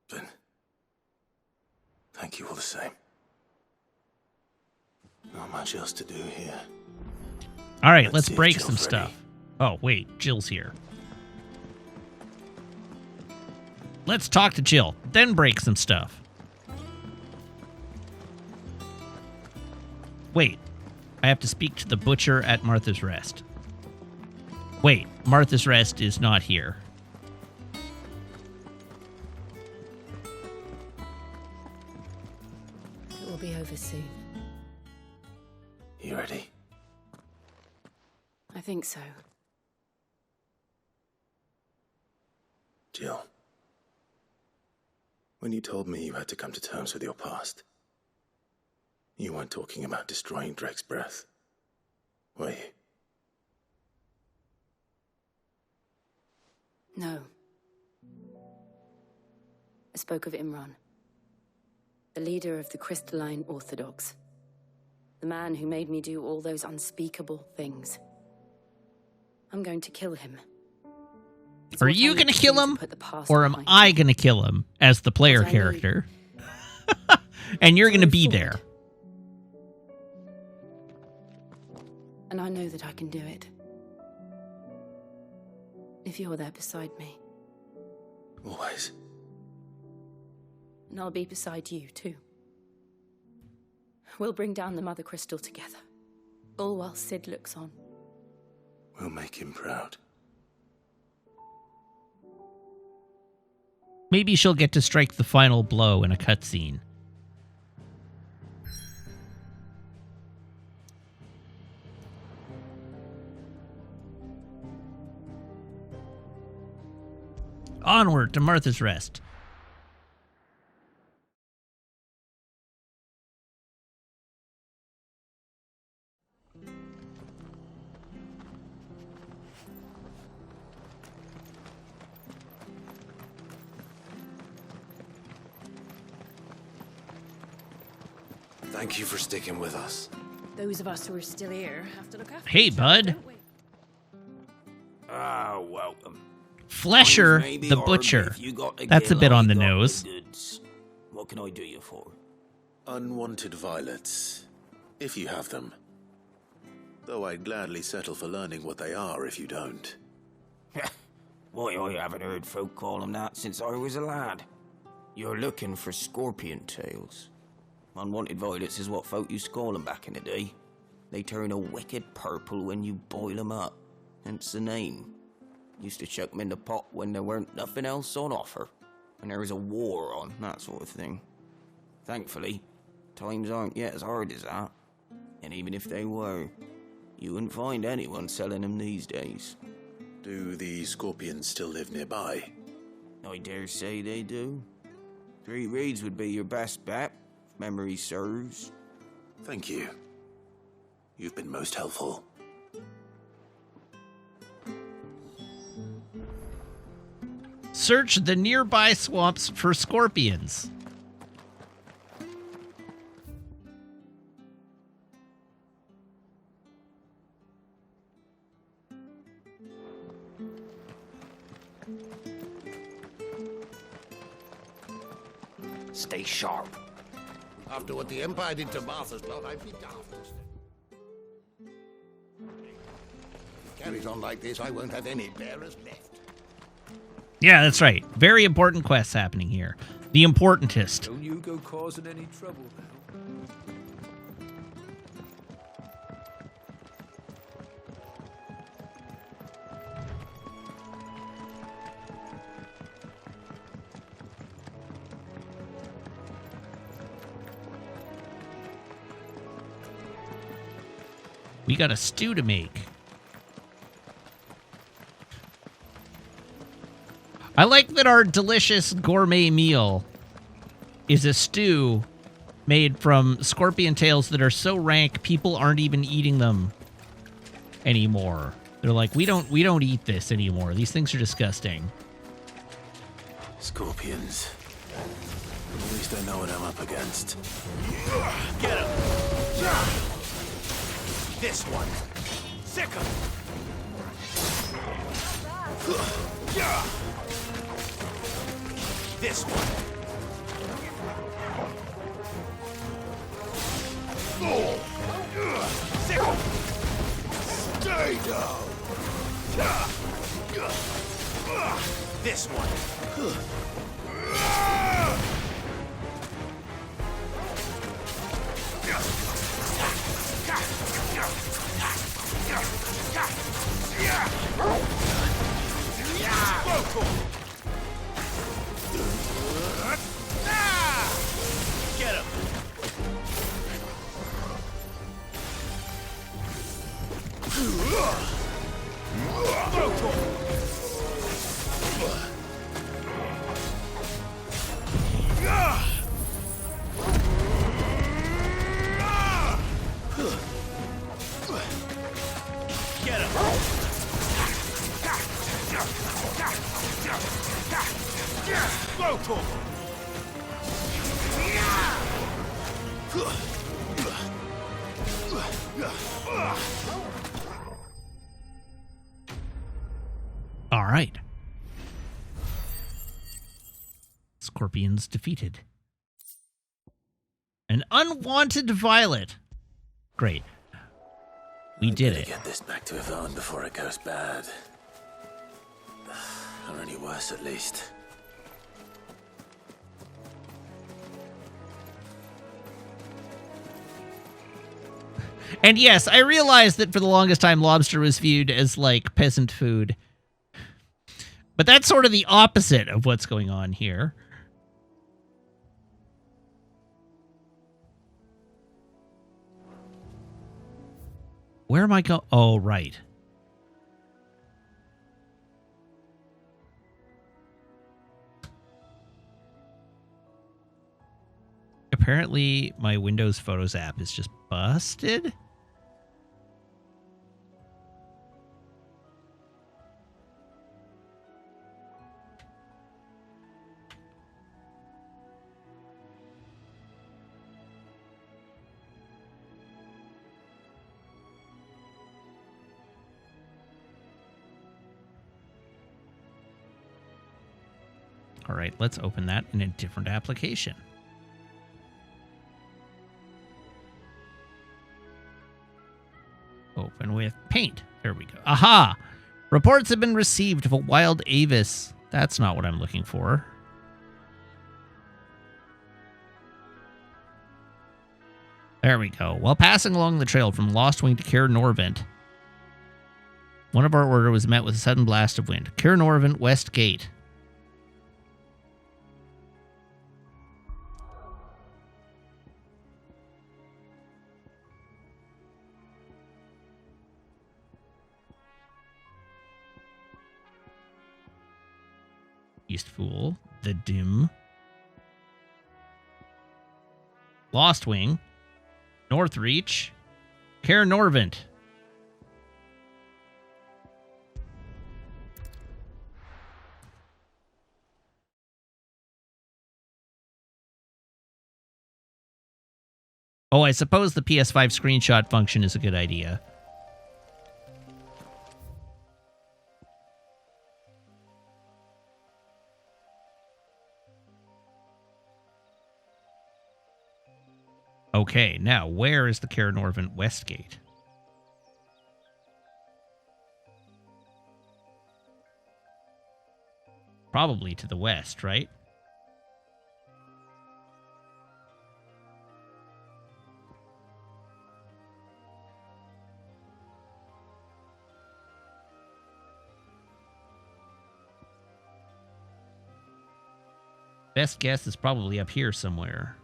But thank you all the same. Not much else to do here. All right, let's break some stuff. Oh, wait, Jill's here. Let's talk to Jill, then break some stuff. Wait, I have to speak to the butcher at Martha's Rest. Wait, Martha's Rest is not here. It will be over soon. You ready? I think so. Jill, when you told me you had to come to terms with your past, you weren't talking about destroying Drake's breath, were you? No. I spoke of Imran, the leader of the Crystalline Orthodox, the man who made me do all those unspeakable things. I'm going to kill him. Are you going to kill him? Or am I going to kill him as the player character? And you're going to be there. And I know that I can do it. If you're there beside me. Always. And I'll be beside you, too. We'll bring down the Mother Crystal together. All while Sid looks on. We'll make him proud. Maybe she'll get to strike the final blow in a cutscene. Onward to Martha's Rest. Thank you for sticking with us. Those of us who are still here have to look after Hey, each other, bud. don't we? Ah, welcome. Flesher the Butcher. That's a bit on the nose. What can I do you for? Unwanted violets, if you have them. Though I'd gladly settle for learning what they are if you don't. Why, I haven't heard folk call them that since I was a lad. You're looking for scorpion tails. Unwanted violets is what folk used to call them back in the day. They turn a wicked purple when you boil them up, hence the name. Used to chuck them in the pot when there weren't nothing else on offer, and there was a war on, that sort of thing. Thankfully, times aren't yet as hard as that, and even if they were, you wouldn't find anyone selling them these days. Do the scorpions still live nearby? I dare say they do. 3 Reeds would be your best bet, if memory serves. Thank you. You've been most helpful. Search the nearby swamps for scorpions. Stay sharp. After what the Empire did to Martha's lot, I'd be daft to stay. If it carries on like this, I won't have any bearers left. Yeah, that's right. Very important quests happening here. The importantest. Don't you go causing any trouble now. We got a stew to make. I like that our delicious gourmet meal is a stew made from scorpion tails that are so rank people aren't even eating them anymore. They're like, we don't eat this anymore. These things are disgusting. Scorpions. At least I know what I'm up against. Get him! This one. Sick him! This one. Sick him! Stay down! This one. Get him! Get him! All right. Scorpions defeated. An unwanted violet. Great. We did it. Get this back to Yvonne before it goes bad. Or any worse, at least. And yes, I realize that for the longest time, lobster was viewed as like peasant food. But that's sort of the opposite of what's going on here. Where am I going? Oh, right. Apparently, my Windows Photos app is just busted. All right, let's open that in a different application. Open with paint. There we go. Aha! Reports have been received of a wild avis. That's not what I'm looking for. There we go. While passing along the trail from Lost Wing to Cair Norvent, one of our order was met with a sudden blast of wind. Cair Norvent, West Gate. East Fool, the Dim, Lost Wing, North Reach, Cair Norvent. Oh, I suppose the PS5 screenshot function is a good idea. Okay, now where is the Cairnorvent West Gate? Probably to the west, right? Best guess is probably up here somewhere.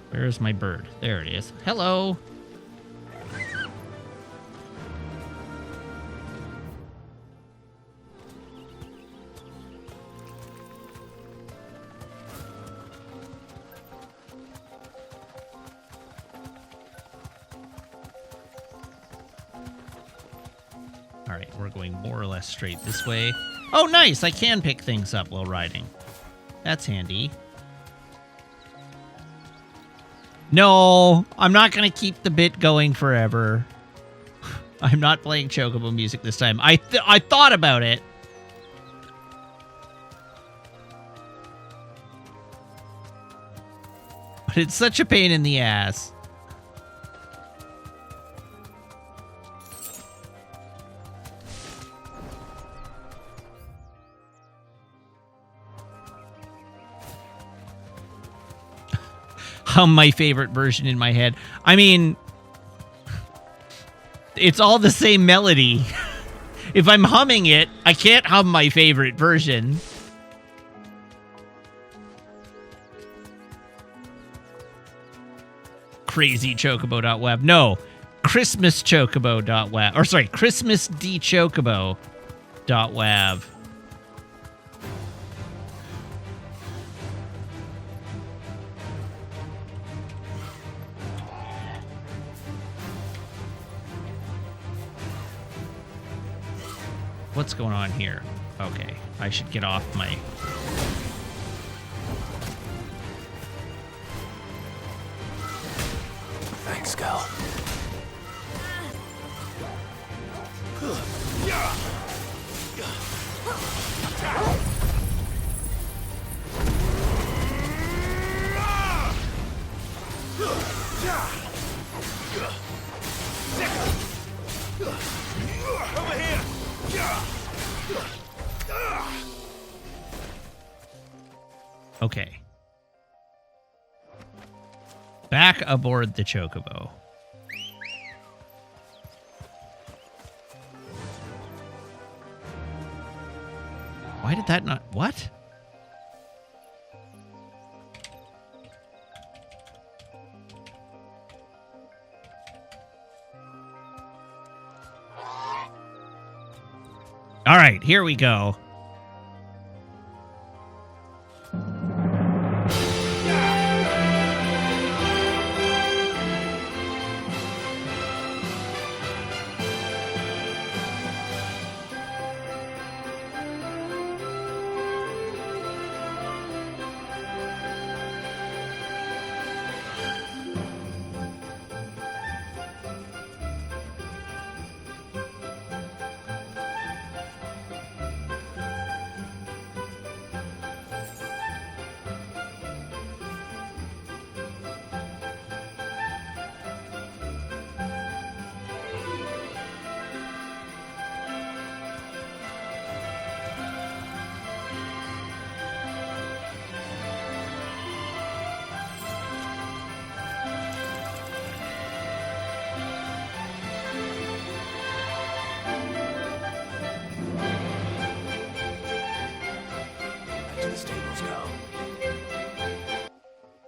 Where's my bird? There it is. Hello! Alright, we're going more or less straight this way. Oh, nice! I can pick things up while riding. That's handy. No, I'm not going to keep the bit going forever. I'm not playing Chocobo music this time. I thought about it. But it's such a pain in the ass. Hum my favorite version in my head. I mean, it's all the same melody. If I'm humming it, I can't hum my favorite version. Crazy Chocobo.web. No, ChristmasChocobo.web. Or sorry, ChristmasDchocobo.web. What's going on here? Okay, I should get off my... Thanks, Cal. Over here! Okay. Back aboard the Chocobo. Why did that not... What? All right, here we go.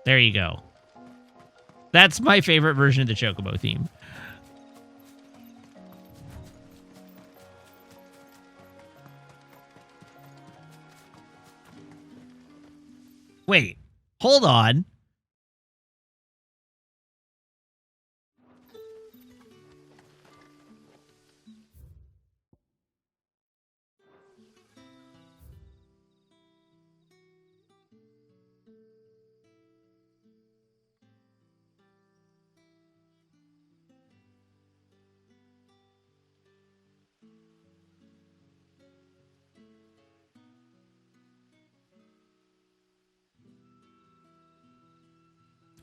There you go. That's my favorite version of the Chocobo theme. Wait, hold on.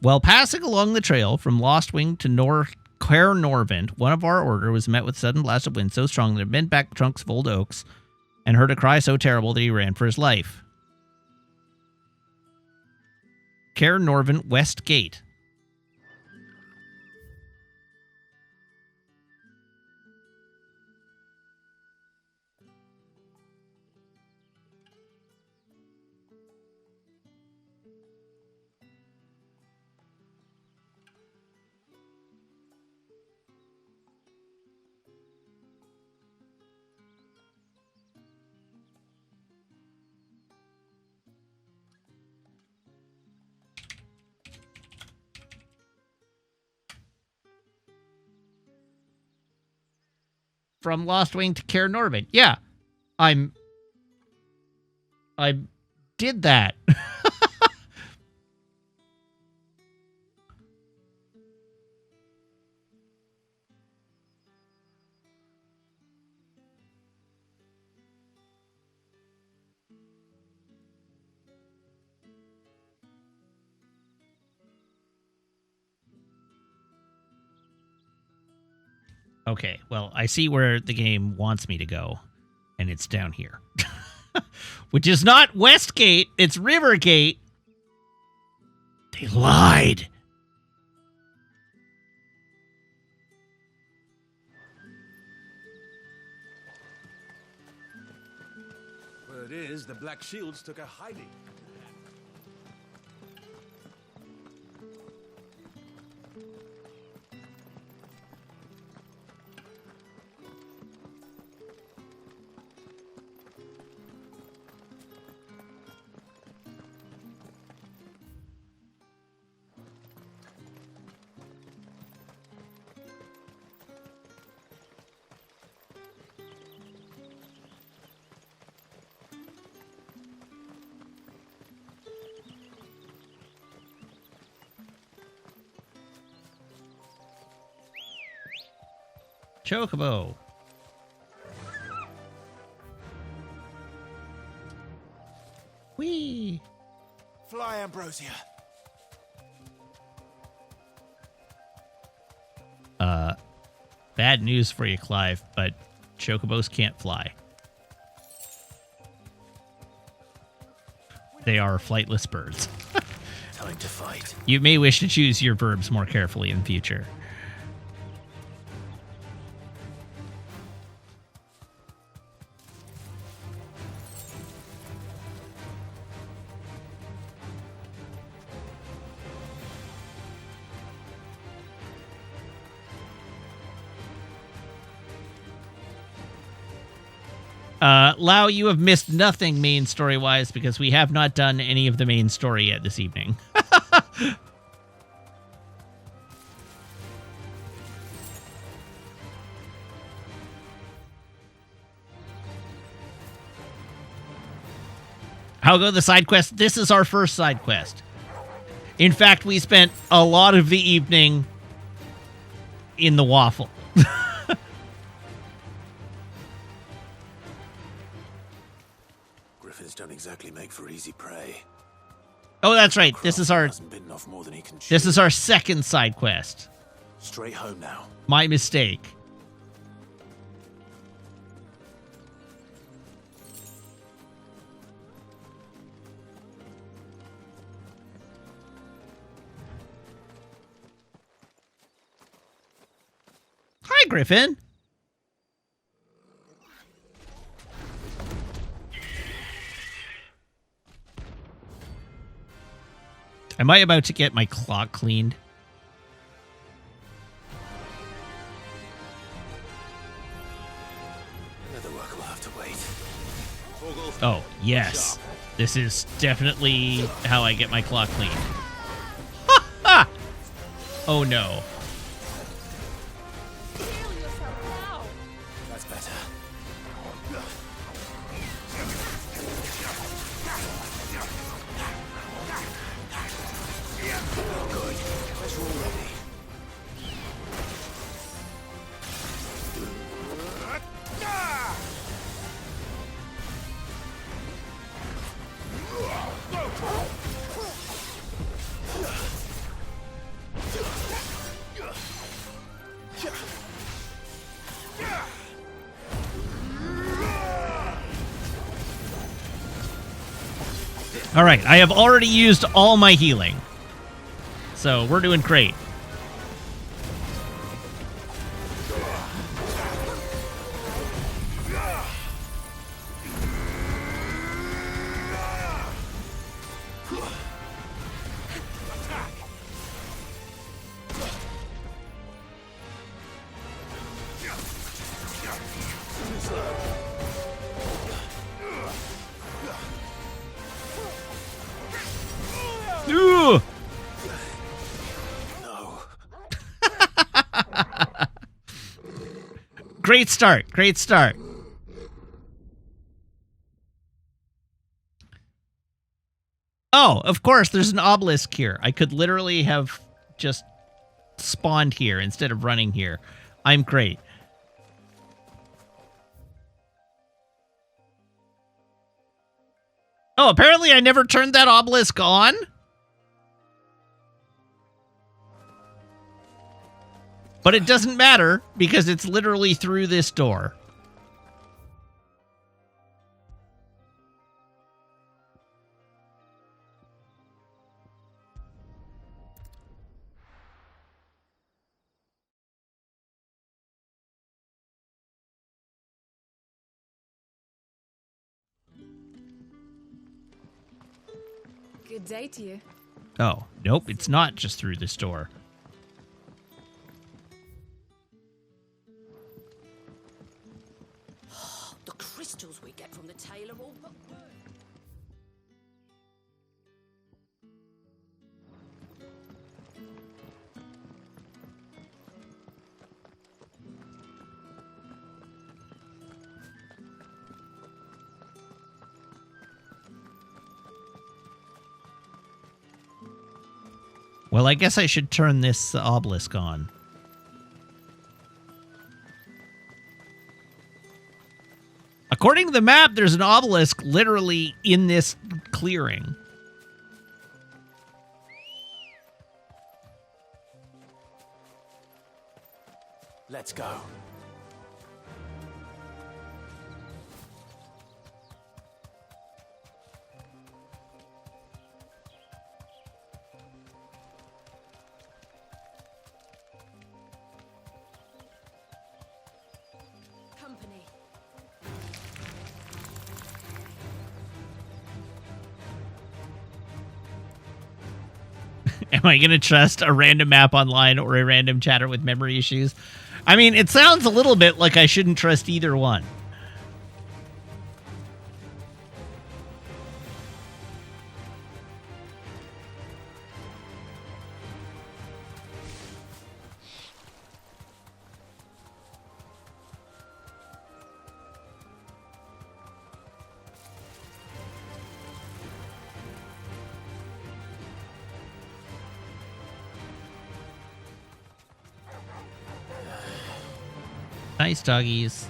While passing along the trail from Lostwing to Caer Norvent, one of our order was met with a sudden blast of wind so strong that it bent back trunks of old oaks and heard a cry so terrible that he ran for his life. Caer Norvent West Gate. From Lostwing to Caer Norvent. Yeah, I did that. Okay, well, I see where the game wants me to go, and it's down here. Which is not Westgate, it's Rivergate. They lied. Word is, the Black Shields took a hiding. Chocobo. Whee! Fly, Ambrosia. Bad news for you, Clive, but chocobos can't fly. They are flightless birds. Time to fight. You may wish to choose your verbs more carefully in the future. Lau, you have missed nothing main story-wise because we have not done any of the main story yet this evening. How go the side quest? This is our first side quest. In fact, we spent a lot of the evening in the Waffle. Griffins don't exactly make for easy prey. Oh, that's right. This is our More than he can chew. this is our second side quest. Straight home now. My mistake. Hi, Griffin. Am I about to get my clock cleaned? Leatherwork will have to wait. Oh, yes. This is definitely how I get my clock cleaned. Ha ha! Oh no. That's better. Good. Guess we're all ready. All right, I have already used all my healing. So we're doing great. Ooh. Great start. Great start. Oh, of course, there's an obelisk here. I could literally have just spawned here instead of running here. I'm great. Oh, apparently I never turned that obelisk on? But it doesn't matter because it's literally through this door. Good day to you. Oh, nope, it's not just through this door. The crystals we get from the tail are all but worth. Well, I guess I should turn this obelisk on. According to the map, there's an obelisk literally in this clearing. Let's go. Company. Am I going to trust a random map online or a random chatter with memory issues? I mean, it sounds a little bit like I shouldn't trust either one. Nice doggies.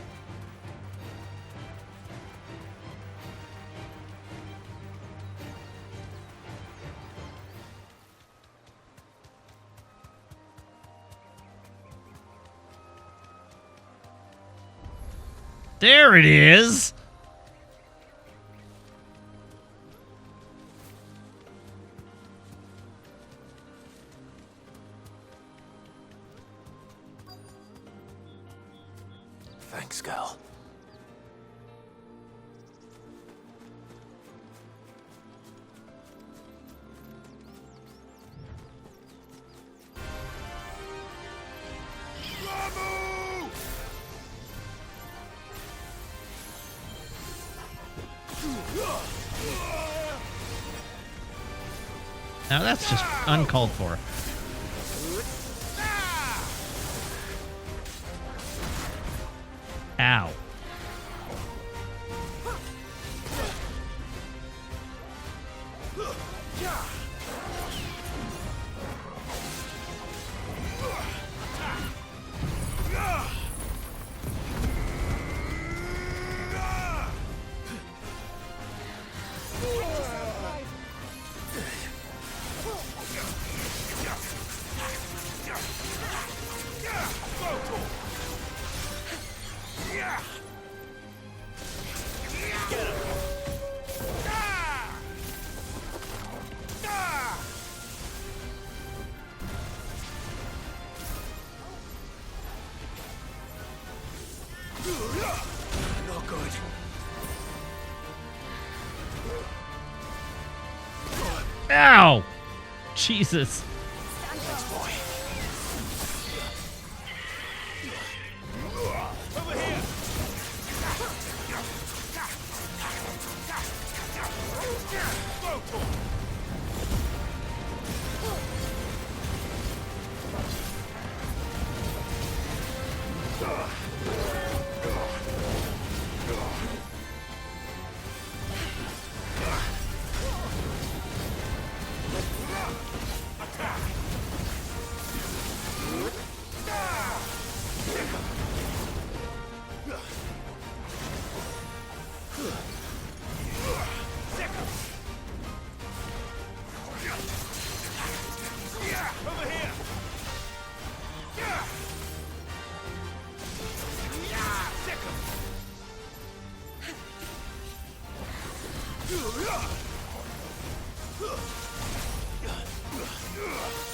There it is. Thanks, girl. Now that's just uncalled for. Ow. Not good. Ow! Jesus. Thanks, boy. Over here!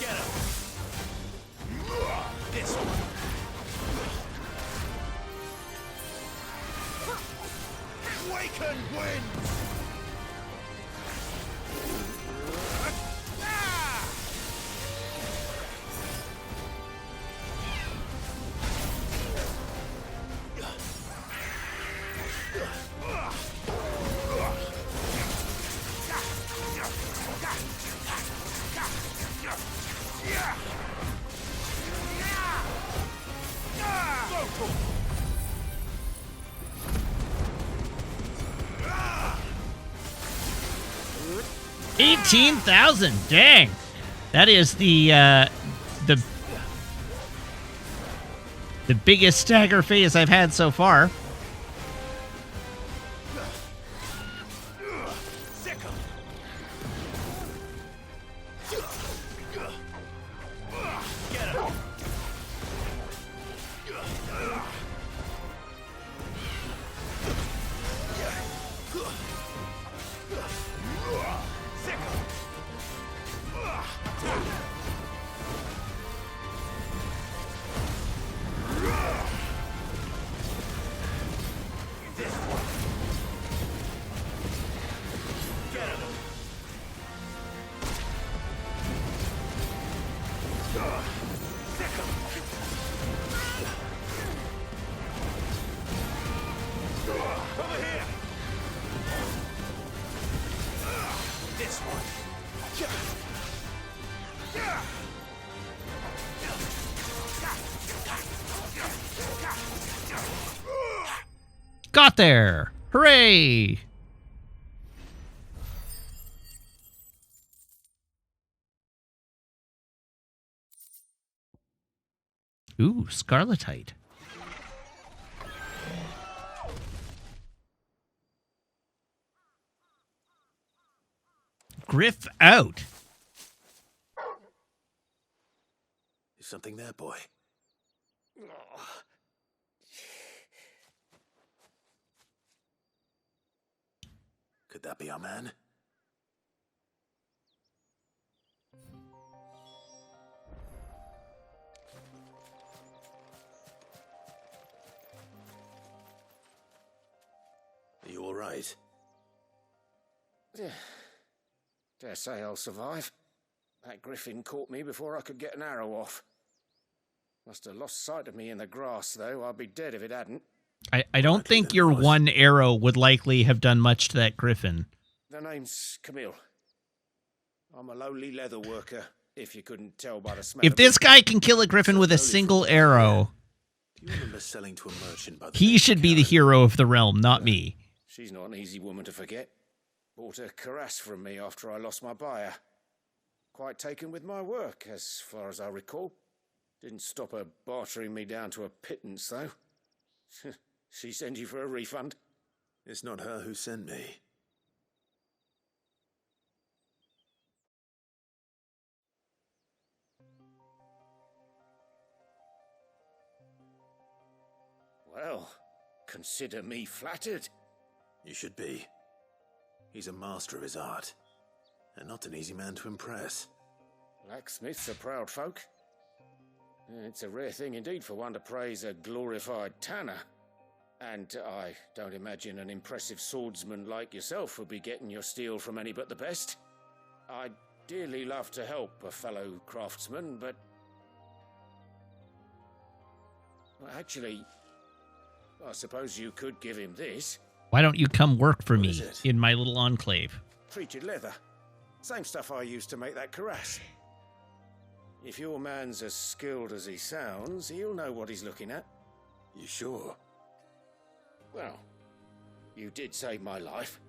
Get him! This one. Awaken winds! $18,000. Dang. That is the biggest stagger phase I've had so far. Got there! Hooray! Ooh, Scarletite. Griff out. Is something there, boy? Could that be our man? Are you all right? Dare say I'll survive. That griffin caught me before I could get an arrow off. Must have lost sight of me in the grass, though. I'd be dead if it hadn't. I don't think your one arrow would likely have done much to that griffin. The name's Camille. I'm a lowly leather worker, if you couldn't tell by the smell. If this guy can kill a griffin with a single arrow, Do you remember selling to a merchant by the he should be the hero of the realm, not me. She's not an easy woman to forget. Bought a cuirass from me after I lost my buyer. Quite taken with my work, as far as I recall. Didn't stop her bartering me down to a pittance, though. She sent you for a refund? It's not her who sent me. Well, consider me flattered. You should be. He's a master of his art, and not an easy man to impress. Blacksmiths are proud folk. It's a rare thing indeed for one to praise a glorified tanner. And I don't imagine an impressive swordsman like yourself would be getting your steel from any but the best. I'd dearly love to help a fellow craftsman, but... Well, actually, I suppose you could give him this. Why don't you come work for me in my little enclave? Treated leather. Same stuff I used to make that cuirass. If your man's as skilled as he sounds, he'll know what he's looking at. You sure? Well, you did save my life.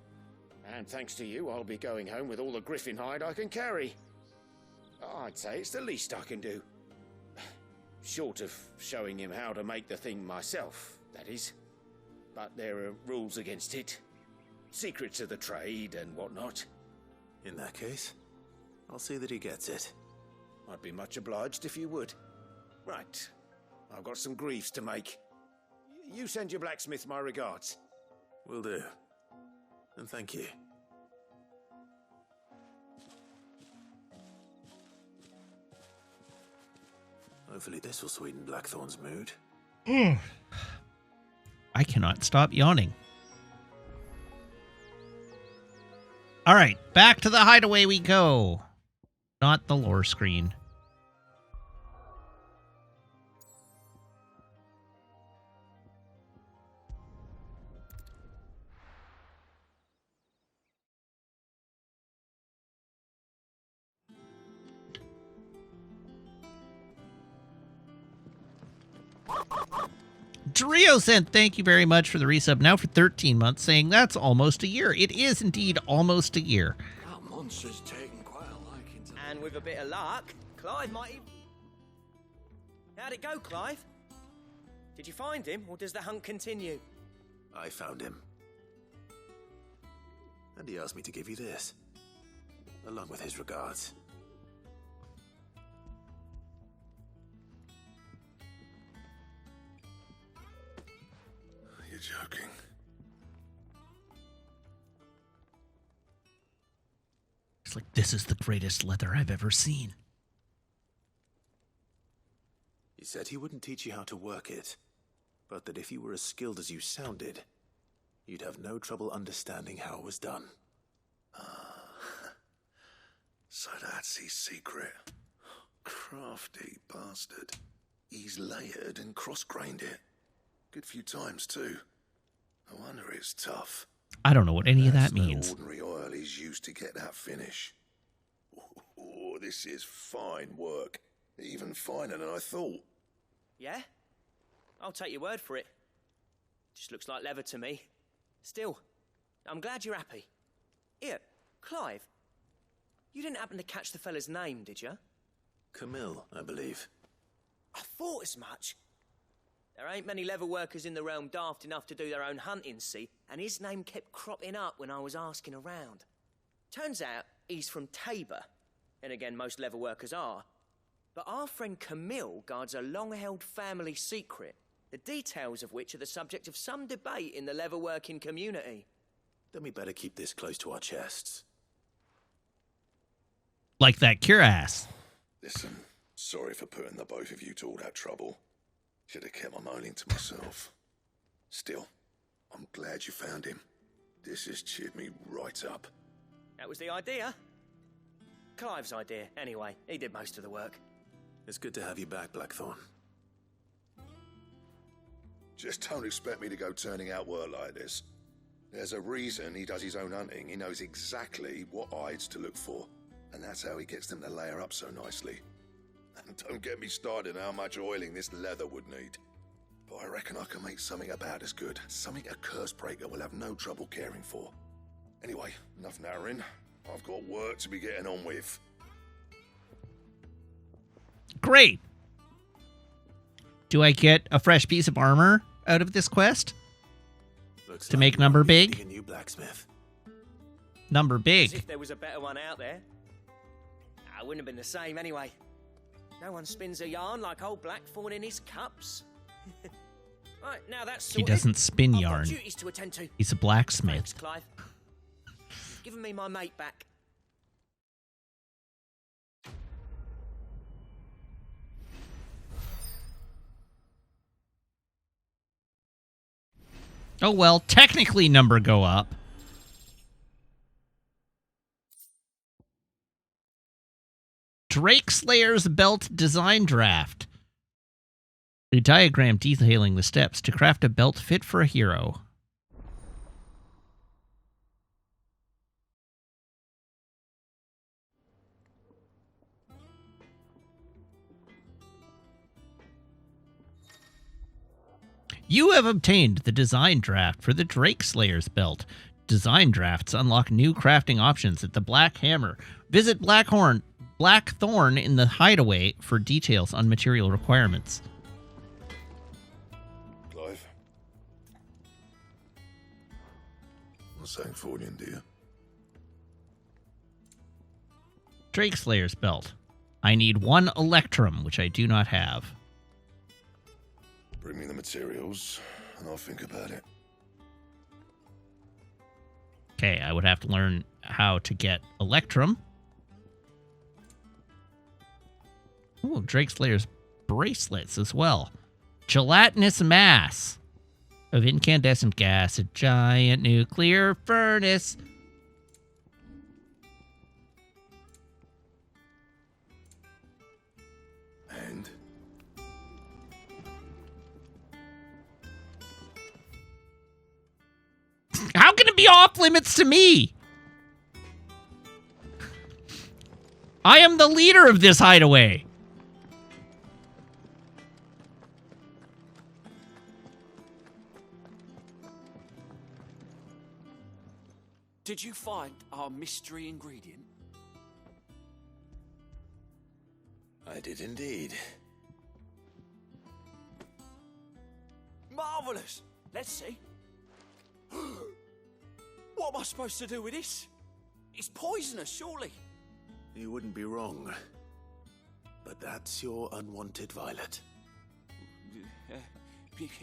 And thanks to you, I'll be going home with all the griffin hide I can carry. I'd say it's the least I can do. Short of showing him how to make the thing myself, that is. But there are rules against it. Secrets of the trade and whatnot. In that case, I'll see that he gets it. I'd be much obliged if you would. Right. I've got some greaves to make. You send your blacksmith my regards. Will do. And thank you. Hopefully this will sweeten Blackthorn's mood. I cannot stop yawning. All right, back to the hideaway we go. Not the lore screen. Driosent, thank you very much for the resub. Now for 13 months, saying that's almost a year. It is indeed almost a year. That monster's taken quite a liking to... And with a bit of luck, Clive might even... How'd it go, Clive? Did you find him, or does the hunt continue? I found him. And he asked me to give you this, along with his regards. You're joking. It's like, this is the greatest leather I've ever seen. He said he wouldn't teach you how to work it, but that if you were as skilled as you sounded, you'd have no trouble understanding how it was done. So that's his secret. Crafty bastard. He's layered and cross-grained it. Good few times, too. No wonder it's tough. I don't know what any of that That's no means. ordinary oil he's used to get that finish. Oh, this is fine work. Even finer than I thought. Yeah? I'll take your word for it. Just looks like leather to me. Still, I'm glad you're happy. Here, Clive. You didn't happen to catch the fella's name, did you? Camille, I believe. I thought as much. There ain't many leather workers in the realm daft enough to do their own hunting, see, and his name kept cropping up when I was asking around. Turns out he's from Tabor, and again, most leather workers are. But our friend Camille guards a long-held family secret, the details of which are the subject of some debate in the leather-working community. Then we better keep this close to our chests. Like that cuirass. Listen, sorry for putting the both of you to all that trouble. Should have kept my moaning to myself. Still, I'm glad you found him. This has cheered me right up. That was the idea. Clive's idea, anyway. He did most of the work. It's good to have you back, Blackthorn. Just don't expect me to go turning out work like this. There's a reason he does his own hunting. He knows exactly what hides to look for. And that's how he gets them to layer up so nicely. And don't get me started on how much oiling this leather would need. But I reckon I can make something about as good. Something a Cursebreaker will have no trouble caring for. Anyway, enough narrowing. I've got work to be getting on with. Great. Do I get a fresh piece of armor out of this quest? Looks to make number big? A new blacksmith. Number As big. if there was a better one out there. I wouldn't have been the same anyway. No one spins a yarn like old Blackthorn in his cups. Right, now that's He sorted. doesn't spin I've got yarn. duties to attend to. He's a blacksmith. Thanks, Clive. You've given me my mate back. Oh well, technically number go up. Drake Slayer's Belt Design Draft. A diagram detailing the steps to craft a belt fit for a hero. You have obtained the design draft for the Drake Slayer's belt. Design drafts unlock new crafting options at the Black Hammer. Visit Blackthorn in the Hideaway for details on material requirements. Clive? What's that for you, dear? Drake Slayer's belt. I need 1 Electrum, which I do not have. Bring me the materials, and I'll think about it. Okay, I would have to learn how to get Electrum. Ooh, Drake Slayer's bracelets as well. Gelatinous mass of incandescent gas, a giant nuclear furnace. And? How can it be off limits to me? I am the leader of this hideaway. Did you find our mystery ingredient? I did indeed. Marvellous! Let's see. What am I supposed to do with this? It's poisonous, surely. You wouldn't be wrong. But that's your unwanted violet.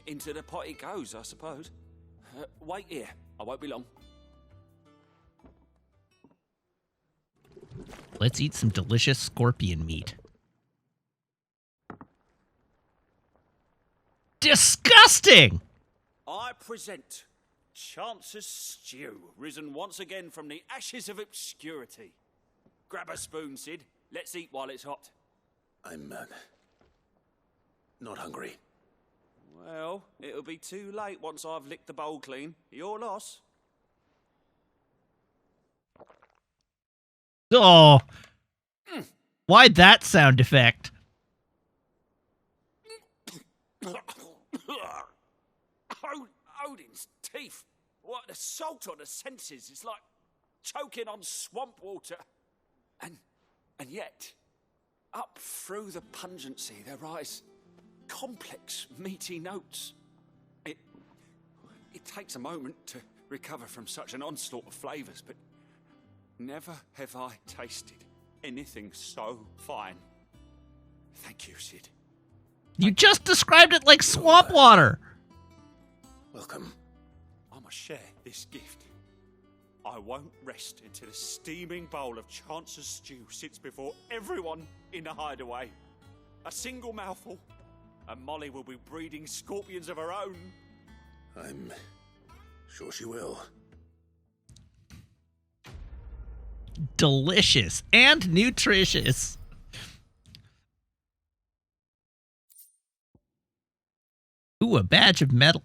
Into the pot it goes, I suppose. Wait here. I won't be long. Let's eat some delicious scorpion meat. Disgusting! I present Chance's Stew, risen once again from the ashes of obscurity. Grab a spoon, Sid. Let's eat while it's hot. I'm not hungry. Well, it'll be too late once I've licked the bowl clean. Your loss. Oh. Why that sound effect? Odin's teeth. What an assault on the senses. It's like choking on swamp water. And yet, up through the pungency, there rise complex, meaty notes. It takes a moment to recover from such an onslaught of flavours, but never have I tasted anything so fine. Thank you, Sid. You just described it like swamp water. Welcome. I must share this gift. I won't rest until a steaming bowl of Chance's Stew sits before everyone in the hideaway. A single mouthful, and Molly will be breeding scorpions of her own. I'm sure she will. Delicious and nutritious. Ooh, a badge of metal.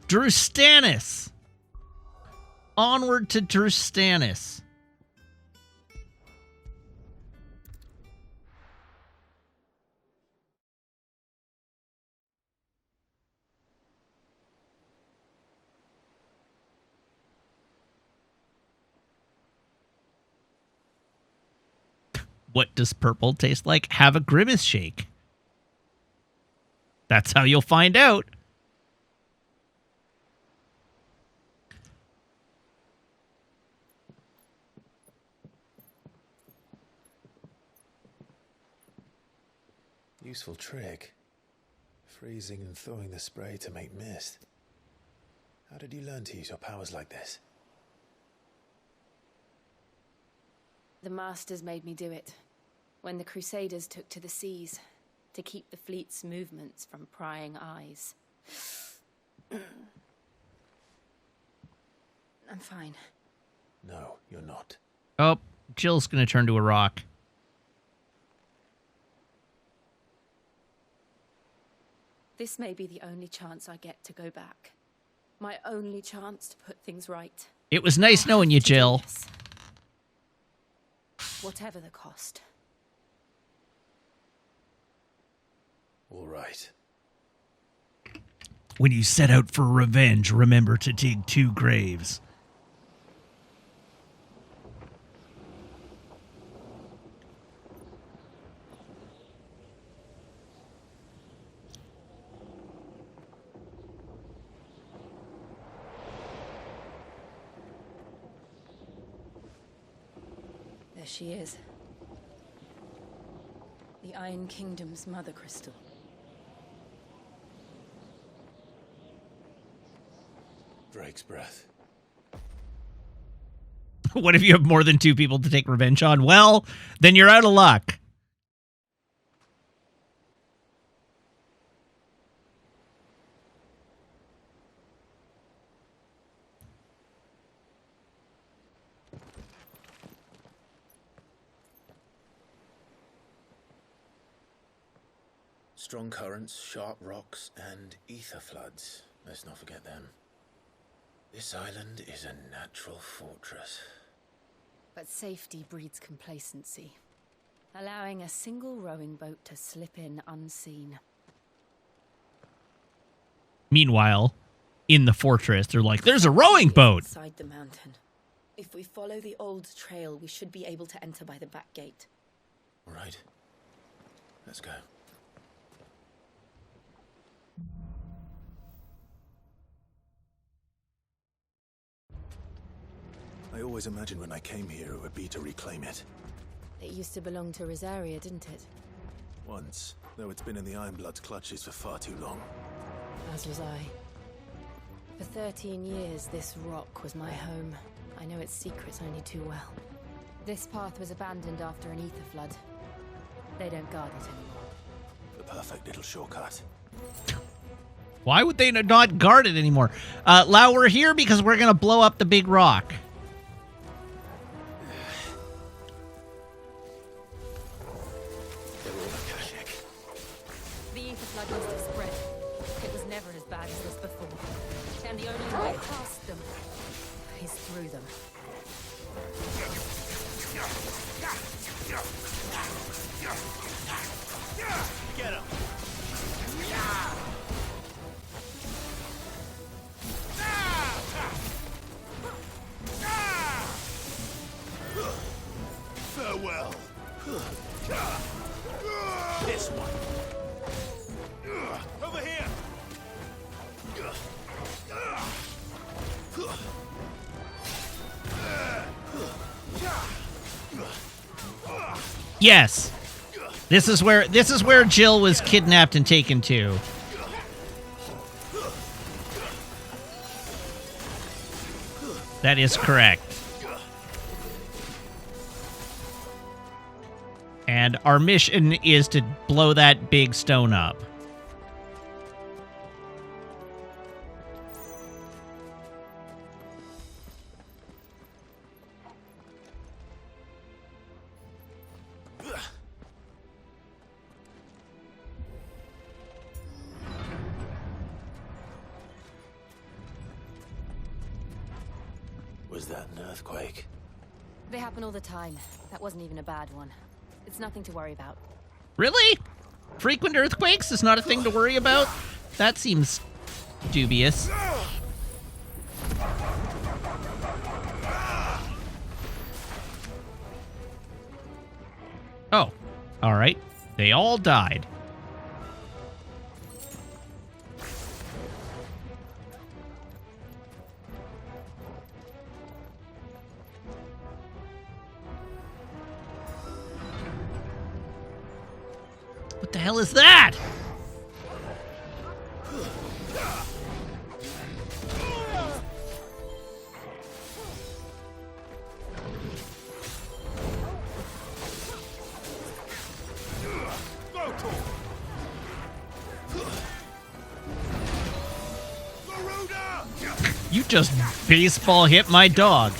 Drustanis. Onward to Drustanis. What does purple taste like? Have a grimace shake. That's how you'll find out. Useful trick. Freezing and thawing the spray to make mist. How did you learn to use your powers like this? The masters made me do it. When the Crusaders took to the seas, to keep the fleet's movements from prying eyes. I'm fine. No, you're not. Oh, Jill's gonna turn to a rock. This may be the only chance I get to go back. My only chance to put things right. It was nice knowing you, Jill. Whatever the cost. All right. When you set out for revenge, remember to dig 2 graves. There she is. The Iron Kingdom's mother crystal. Drake's breath. What if you have more than 2 people to take revenge on? Well, then you're out of luck. Strong currents, sharp rocks, and ether floods. Let's not forget them. This island is a natural fortress. But safety breeds complacency, allowing a single rowing boat to slip in unseen. Meanwhile, in the fortress, they're like, there's a rowing boat! Inside the mountain. If we follow the old trail, we should be able to enter by the back gate. All right. Let's go. I always imagined when I came here it would be to reclaim it. It used to belong to Rosaria, didn't it? Once, though it's been in the Ironblood's clutches for far too long. As was I. For 13 years, this rock was my home. I know its secrets only too well. This path was abandoned after an ether flood. They don't guard it anymore. The perfect little shortcut. Why would they not guard it anymore? Lau, we're here because we're going to blow up the big rock. The ether flood must have spread. It was never as bad as this before. And the only way past them is through them. Get him! Farewell. This one. Over here. Yes. This is where Jill was kidnapped and taken to. That is correct. And our mission is to blow that big stone up. Was that an earthquake? They happen all the time. That wasn't even a bad one. It's nothing to worry about. Really? Frequent earthquakes is not a thing to worry about? That seems dubious. Oh, all right. They all died. What the hell is that? You just baseball hit my dog.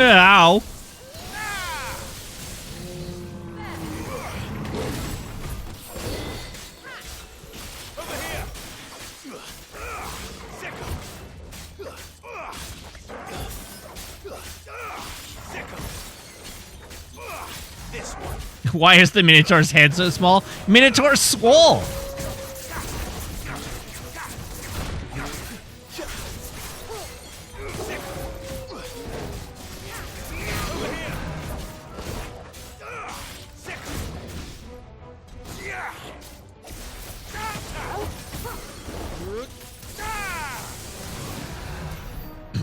Ow. Why is the Minotaur's head so small? Minotaur's swole!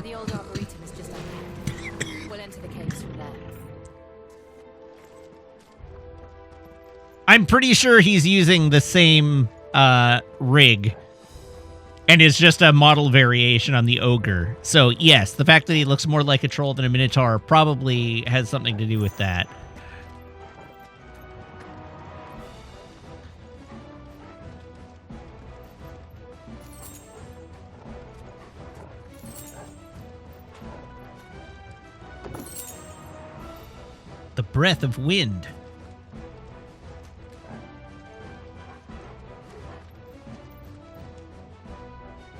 The old arboretum is just ahead. We'll enter the caves from there. I'm pretty sure he's using the same rig. And is just a model variation on the ogre. So yes, the fact that he looks more like a troll than a minotaur probably has something to do with that. The breath of wind.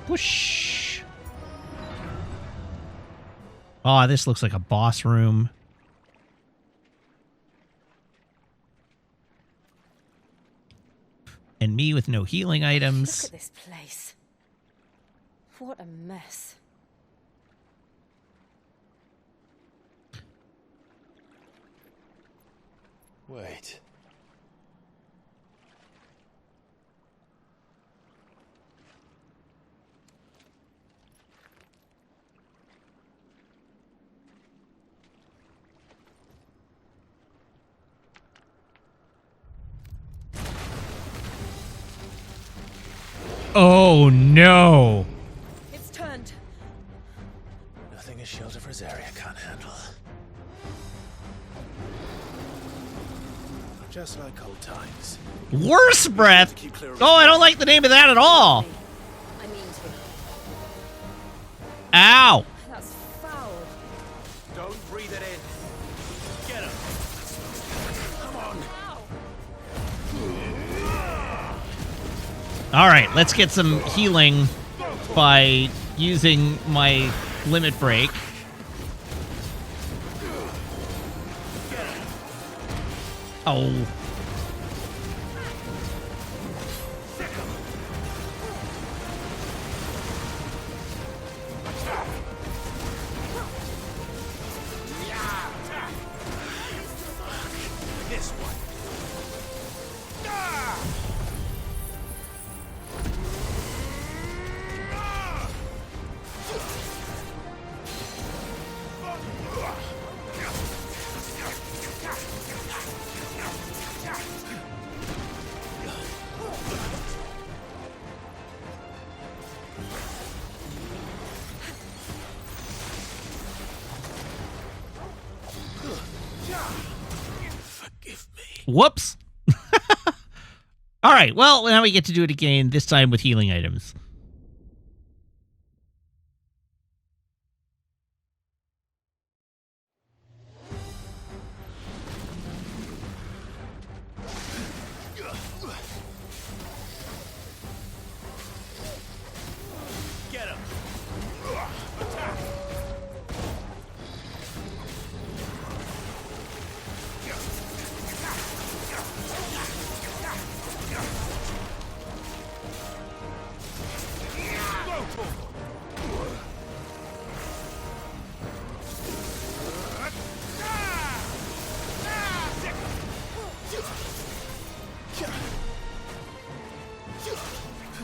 Whoosh. Oh, this looks like a boss room. And me with no healing items. Look at this place. What a mess. Wait. Oh no. It's turned. Nothing a shield of Rosaria can't handle. Just like old times. Worse breath. Oh, I don't like the name of that at all. I mean to. Ow. That's foul. Don't breathe it in. Get him. Come on. All right, let's get some healing by using my limit break. Oh. This one. Whoops. All right, well, now we get to do it again, this time with healing items. Get him.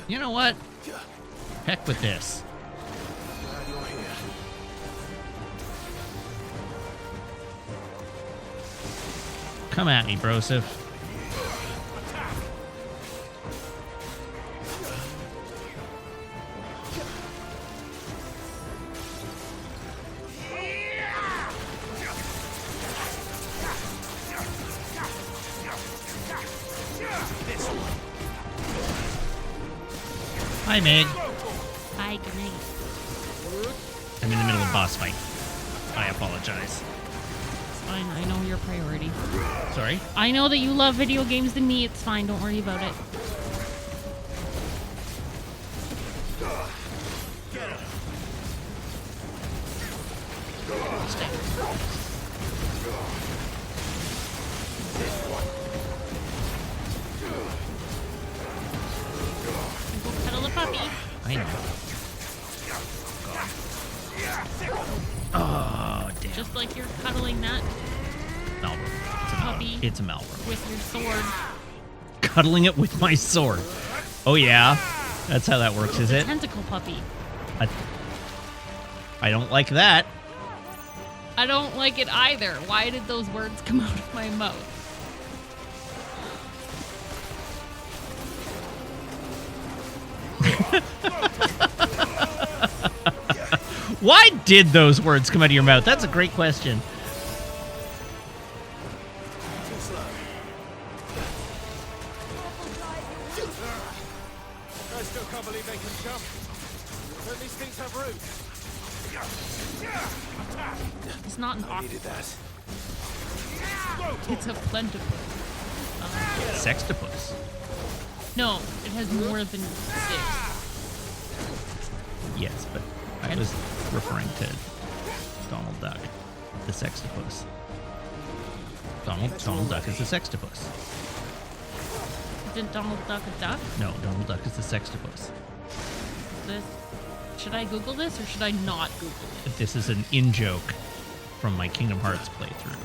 You know what? Heck with this. Glad you're here. Come at me, Broseph. Hi, Meg. Hi, good night. I'm in the middle of a boss fight. I apologize. It's fine. I know your priority. Sorry? I know that you love video games than me. It's fine. Don't worry about it. Go cuddle a puppy. I know. Oh, damn. Just like you're cuddling that Malboro. It's a puppy. It's a Malboro. With your sword. Cuddling it with my sword. Oh, yeah? That's how that works, is it? Tentacle puppy. I don't like that. I don't like it either. Why did those words come out of my mouth? Why did those words come out of your mouth? That's a great question. I still can't believe they can jump. Don't these things have roots? It's not an Needed that. It's a plentiful. Sextopus. No, it has more than 6. Yes, but I was referring to Donald Duck, the sextopus. Donald Duck is the sextopus. Isn't Donald Duck a duck? No, Donald Duck is the sextopus. Should I Google this or should I not Google it? This is an in-joke from my Kingdom Hearts playthrough,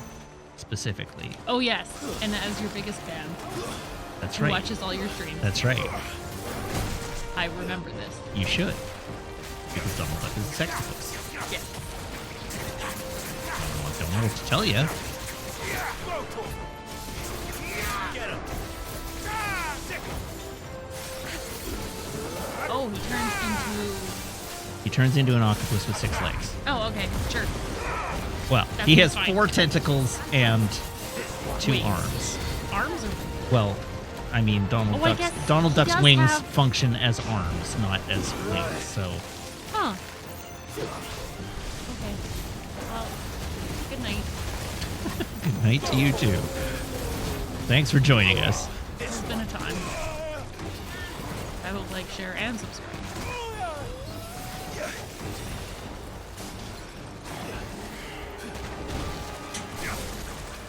specifically. Oh, yes. And as your biggest fan. That's who right. watches all your streams. That's right. I remember this. You should. Because Donald Duck is a sextopus. Yes. I don't know what to tell you. Oh, He turns into an octopus with 6 legs. Oh, okay. Sure. Well, That he has seems fine. 4 tentacles and 2 Wings. arms. Arms or Well, I mean, Donald Oh, I Duck's, guess Donald he Duck's does wings have- function as arms, not as wings. So Huh. Okay. Well, good night. good night to you too. Thanks for joining us. It's been a time. I hope, like, share, and subscribe.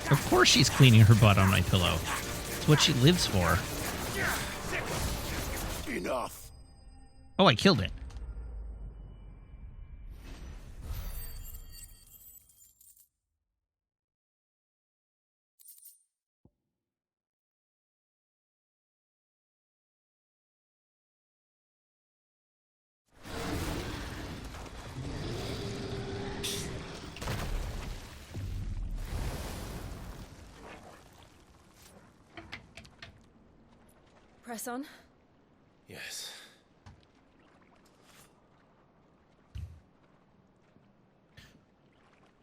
Of course she's cleaning her butt on my pillow. It's what she lives for. Enough. Oh, I killed it. Press on. Yes.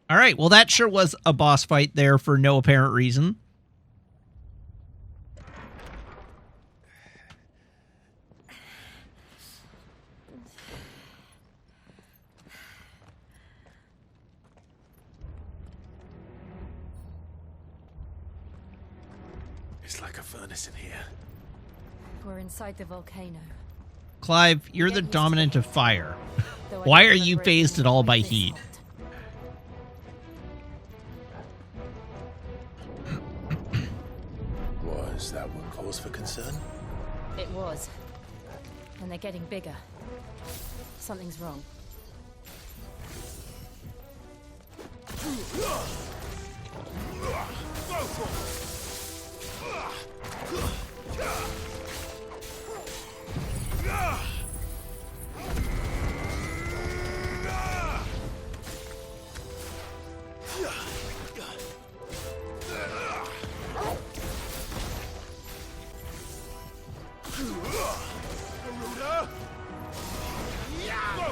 All right, well, that sure was a boss fight there for no apparent reason. It's like a furnace in here. We're inside the volcano. Clive, you're the dominant of fire. Though I Why don't are you remember it phased being at all quite by this heat? hot. Was that what cause for concern? It was. And they're getting bigger. Something's wrong.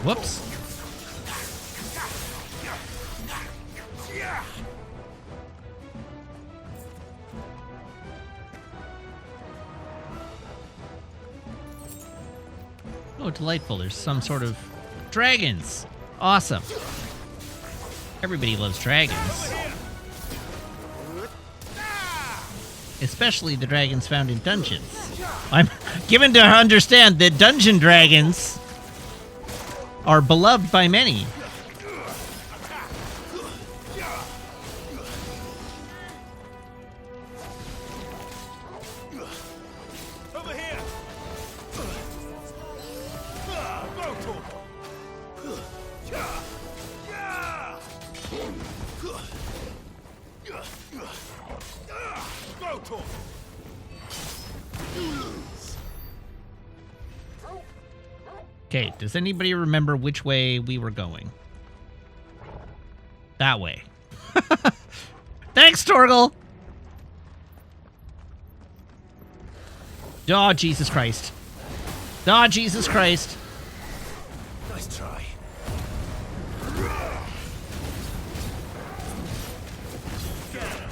Whoops. Oh, delightful. There's some sort of dragons. Awesome. Everybody loves dragons. Especially the dragons found in dungeons. I'm given to understand that dungeon dragons are beloved by many. Over here. Okay, does anybody remember which way we were going? That way. Thanks, Torgal! Oh, Jesus Christ. Oh, Jesus Christ. Nice try. Get him.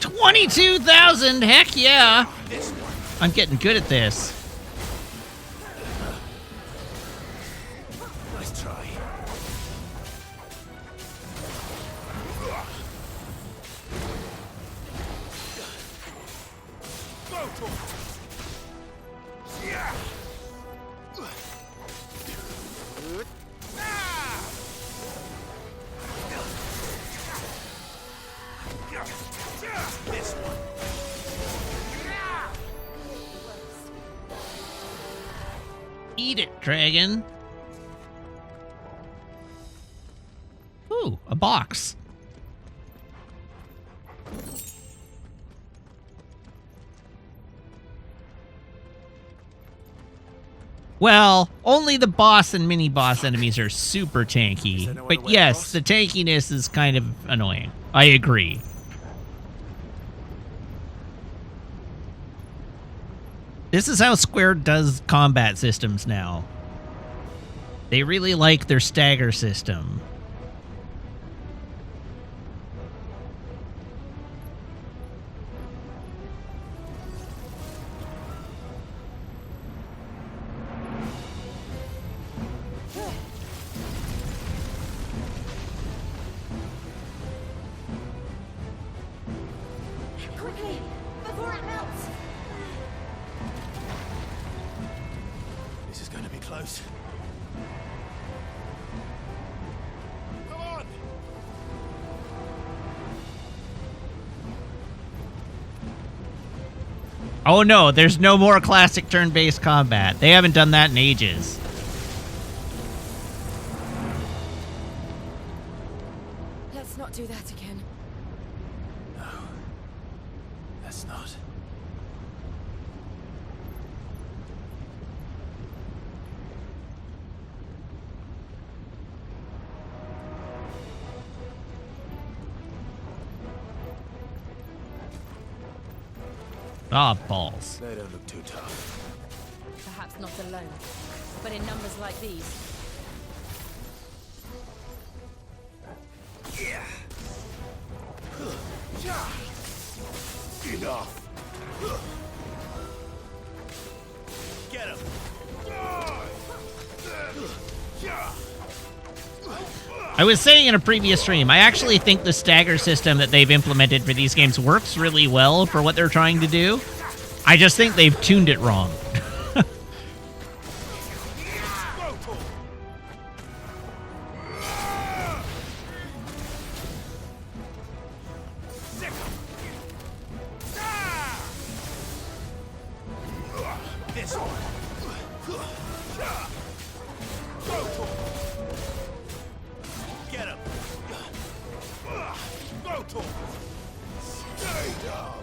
22,000! Heck yeah! I'm getting good at this. Nice try. This one. Eat it, dragon. Ooh, a box. Well, only the boss and mini-boss enemies are super tanky. But yes, the tankiness is kind of annoying. I agree. This is how Square does combat systems now. They really like their stagger system. Quickly, before it melts! This is going to be close. Come on! Oh no, there's no more classic turn-based combat. They haven't done that in ages. Let's not do that again. No. Let's not. Ah, balls. They don't look too tough. Perhaps not alone, but in numbers like these. Yeah. Enough. Get him. I was saying in a previous stream, I actually think the stagger system that they've implemented for these games works really well for what they're trying to do. I just think they've tuned it wrong. Get him! Go to him! Stay down!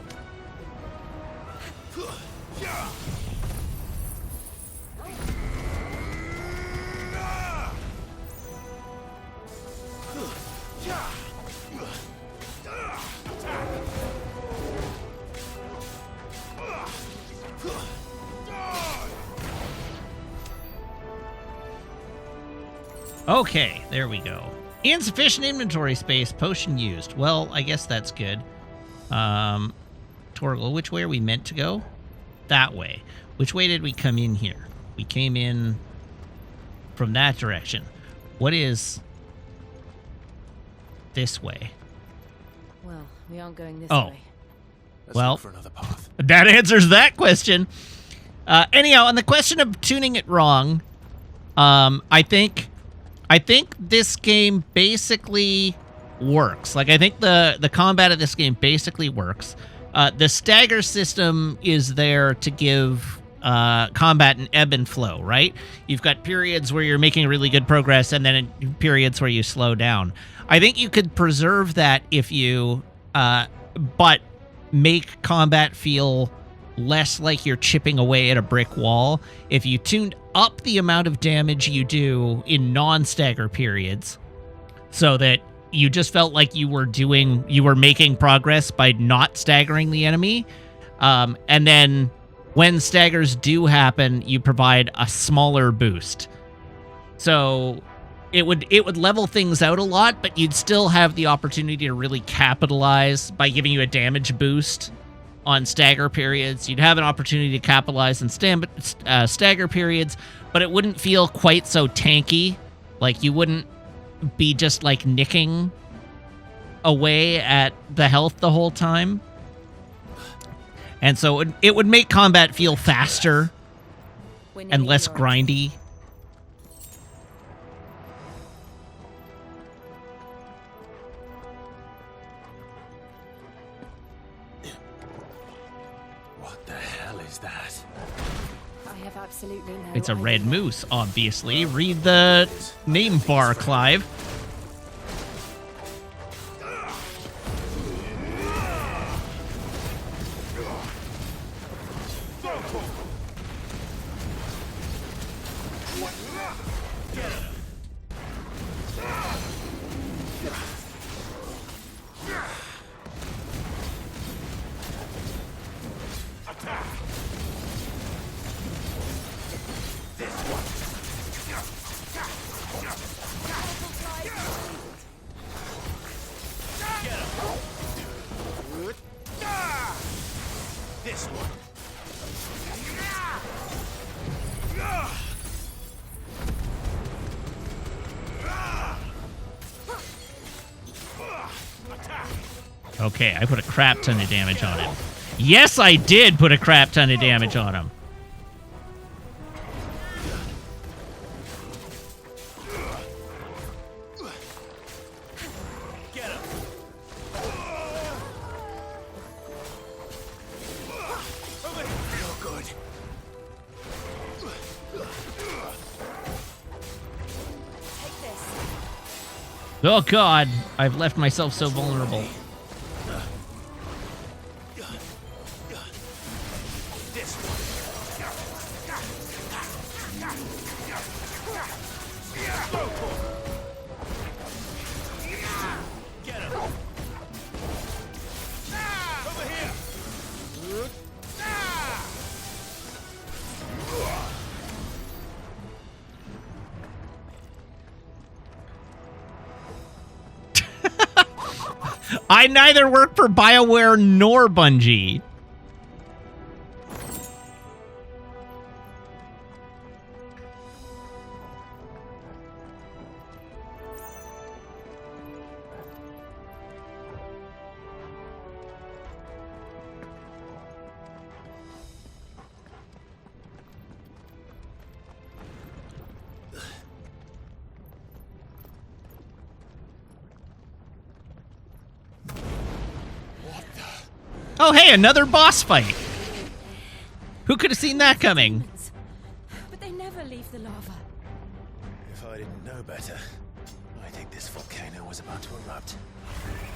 Okay, there we go. Insufficient inventory space, potion used. Well, I guess that's good. Torgal, which way are we meant to go? That way. Which way did we come in here? We came in from that direction. What is this way? Well, we aren't going this Oh. way. Well, look for another path. that answers that question. Anyhow, on the question of tuning it wrong, I think this game basically works. Like, I think the combat of this game basically works. The stagger system is there to give combat an ebb and flow, right? You've got periods where you're making really good progress and then periods where you slow down. I think you could preserve that if you, but make combat feel less like you're chipping away at a brick wall if you tuned up the amount of damage you do in non-stagger periods so that you just felt like you were making progress by not staggering the enemy. And then when staggers do happen, you provide a smaller boost. So it would level things out a lot, but you'd still have the opportunity to really capitalize by giving you a damage boost on stagger periods. You'd have an opportunity to capitalize on stagger periods, but it wouldn't feel quite so tanky. Like, you wouldn't be just, like, nicking away at the health the whole time. And so it would make combat feel faster and less grindy. Absolutely no It's a idea. red moose, obviously. Read the name bar, Clive. This one. Okay, I put a crap ton of damage on him. Yes, I did put a crap ton of damage on him. Oh god, I've left myself so vulnerable. I neither work for BioWare nor Bungie. Oh, hey, another boss fight. Who could have seen that coming? leave the lava. If I didn't know better, I think this volcano was about to erupt.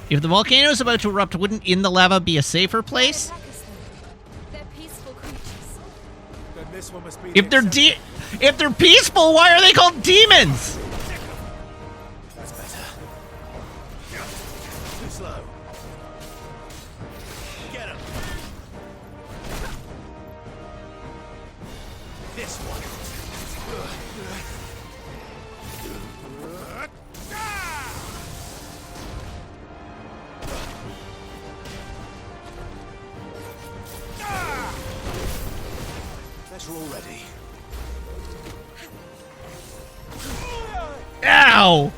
If the volcano is about to erupt, wouldn't in the lava be a safer place? They're peaceful creatures. Then this one must be If they're peaceful, why are they called demons? That's better. Too slow. Get him. This one. Better already. Ow!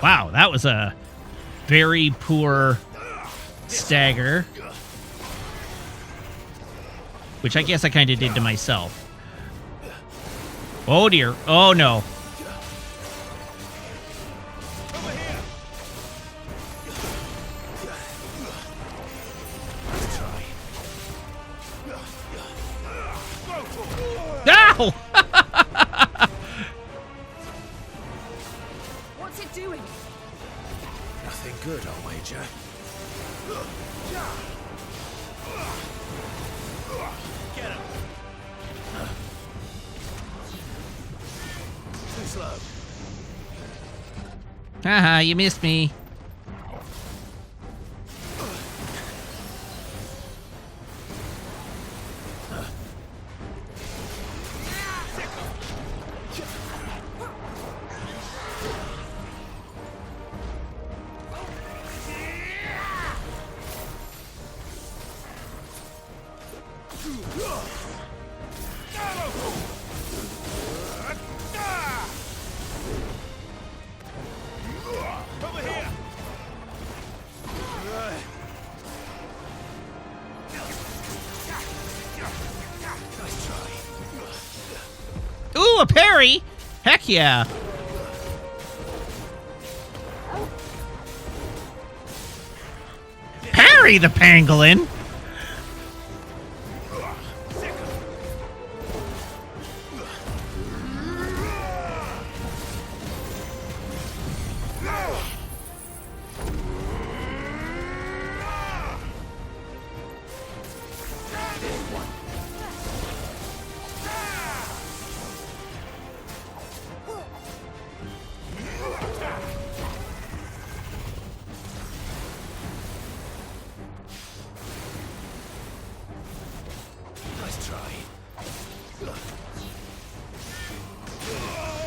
Wow, that was a very poor stagger. Which I guess I kind of did to myself. Oh dear. Oh no. No! What's it doing? Nothing good, I'll wager. Get him. Too slow. Haha, you missed me. Ooh, a parry! Heck yeah! Parry the pangolin!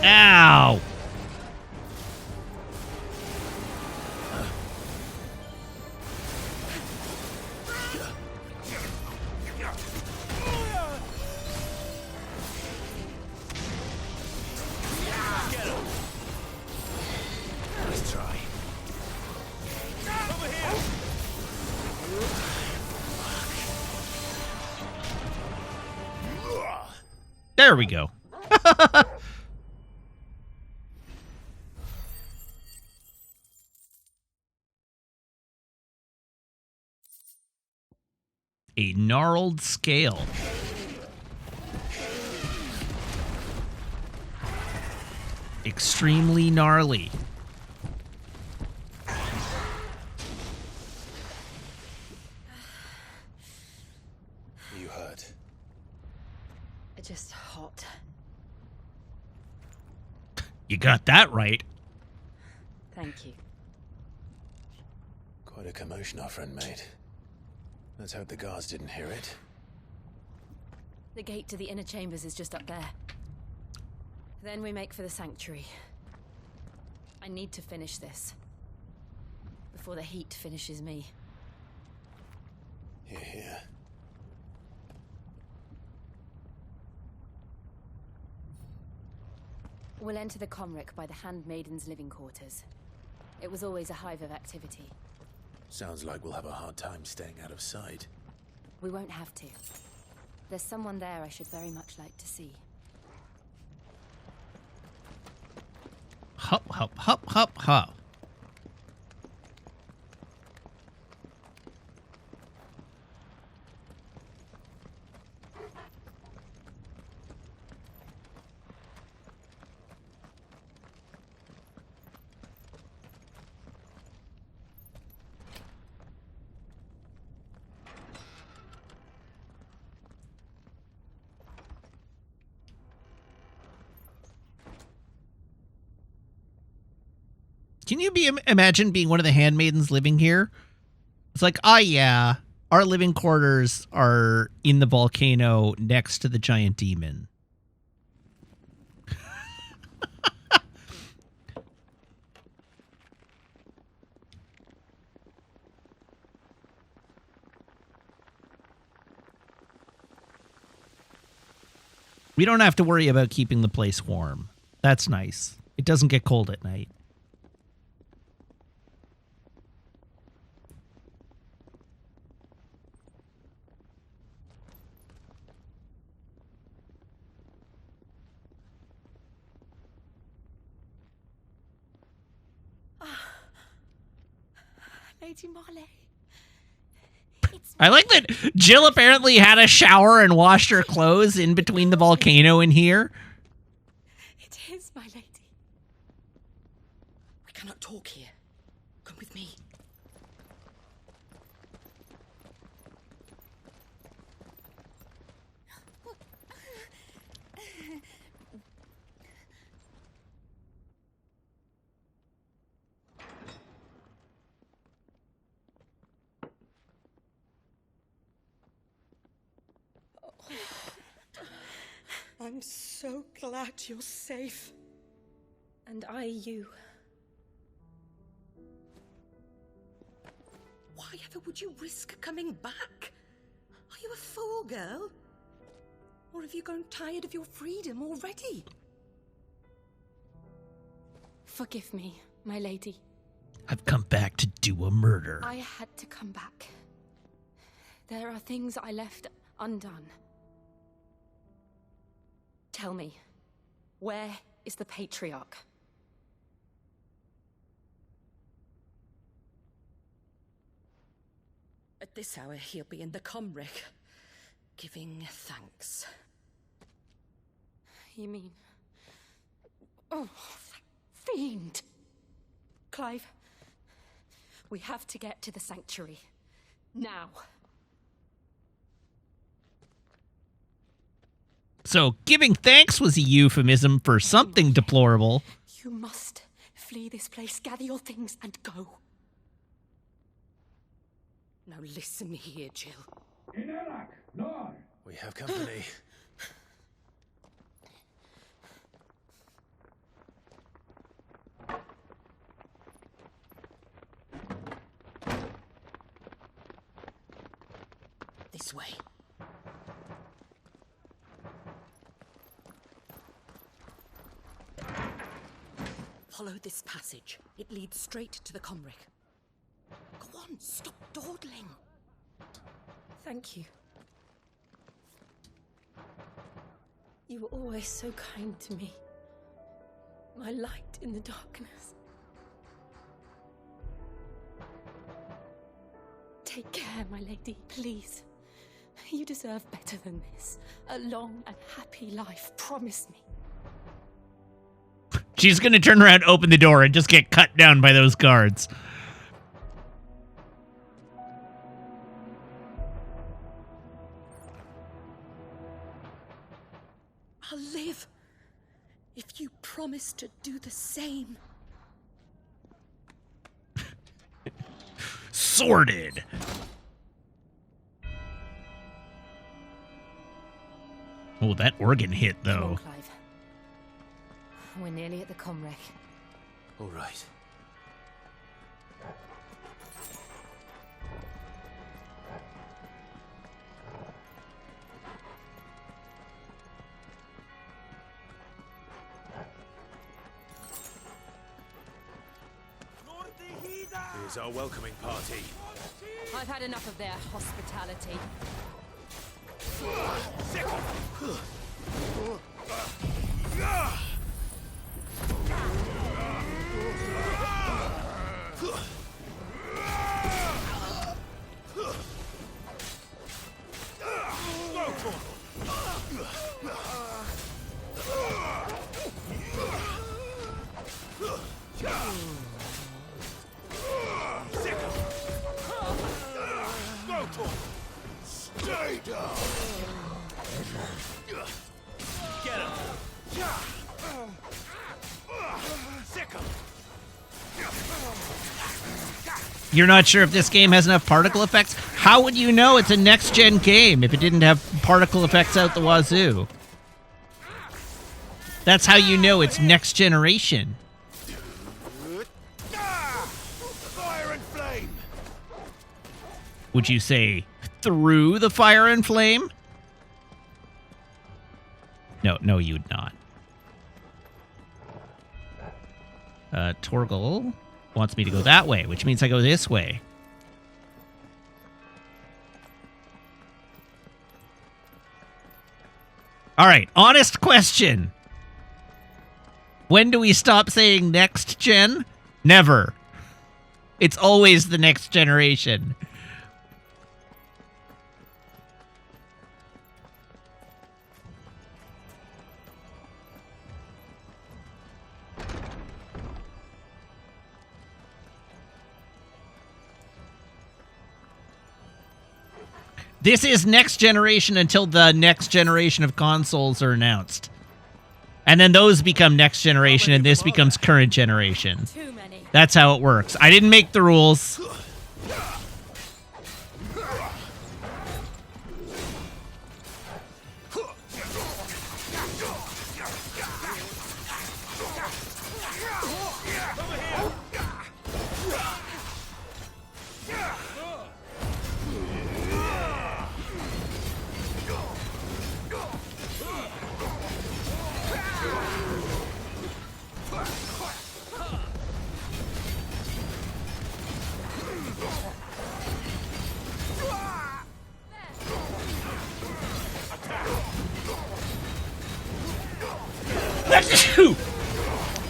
Ow! Let's try. Over here. There we go. A gnarled scale. Extremely gnarly. You hurt. Just hot. You got that right. Thank you. Quite a commotion our friend made. Let's hope the guards didn't hear it. The gate to the inner chambers is just up there. Then we make for the sanctuary. I need to finish this. Before the heat finishes me. Here, here. We'll enter the Comric by the Handmaiden's living quarters. It was always a hive of activity. Sounds like we'll have a hard time staying out of sight. We won't have to. There's someone there I should very much like to see. Hop, hop, hop, hop, hop. Can you imagine being one of the handmaidens living here? It's like, yeah, our living quarters are in the volcano next to the giant demon. We don't have to worry about keeping the place warm. That's nice. It doesn't get cold at night. Lady Marley. I like that Jill apparently had a shower and washed her clothes in between the volcano and here. It is, my lady. We cannot talk here. Come with me. I'm so glad you're safe. And I you. Why ever would you risk coming back? Are you a fool, girl? Or have you grown tired of your freedom already? Forgive me, my lady. I've come back to do a murder. I had to come back. There are things I left undone. Tell me, where is the Patriarch? At this hour, he'll be in the Comric, giving thanks. You mean... Oh, that fiend! Clive, we have to get to the sanctuary. Now. So, giving thanks was a euphemism for something deplorable. You must flee this place, gather your things, and go. Now listen here, Jill. We have company. This way. Follow this passage. It leads straight to the Comric. Go on, stop dawdling. Thank you. You were always so kind to me. My light in the darkness. Take care, my lady, please. You deserve better than this. A long and happy life, promise me. She's going to turn around, open the door, and just get cut down by those guards. I'll live if you promise to do the same. Sorted. Oh, that organ hit, Come on, though. Clive. We're nearly at the comwreck. All right. Here's our welcoming party. I've had enough of their hospitality. Stay down. Get him. Sick him. You're not sure if this game has enough particle effects? How would you know it's a next-gen game if it didn't have particle effects out the wazoo? That's how you know it's next generation. Fire and flame. Would you say through the fire and flame? No, you'd not. Torgal wants me to go that way, which means I go this way. All right, honest question. When do we stop saying next gen? Never. It's always the next generation. This is next generation until the next generation of consoles are announced. And then those become next generation and this becomes current generation. That's how it works. I didn't make the rules.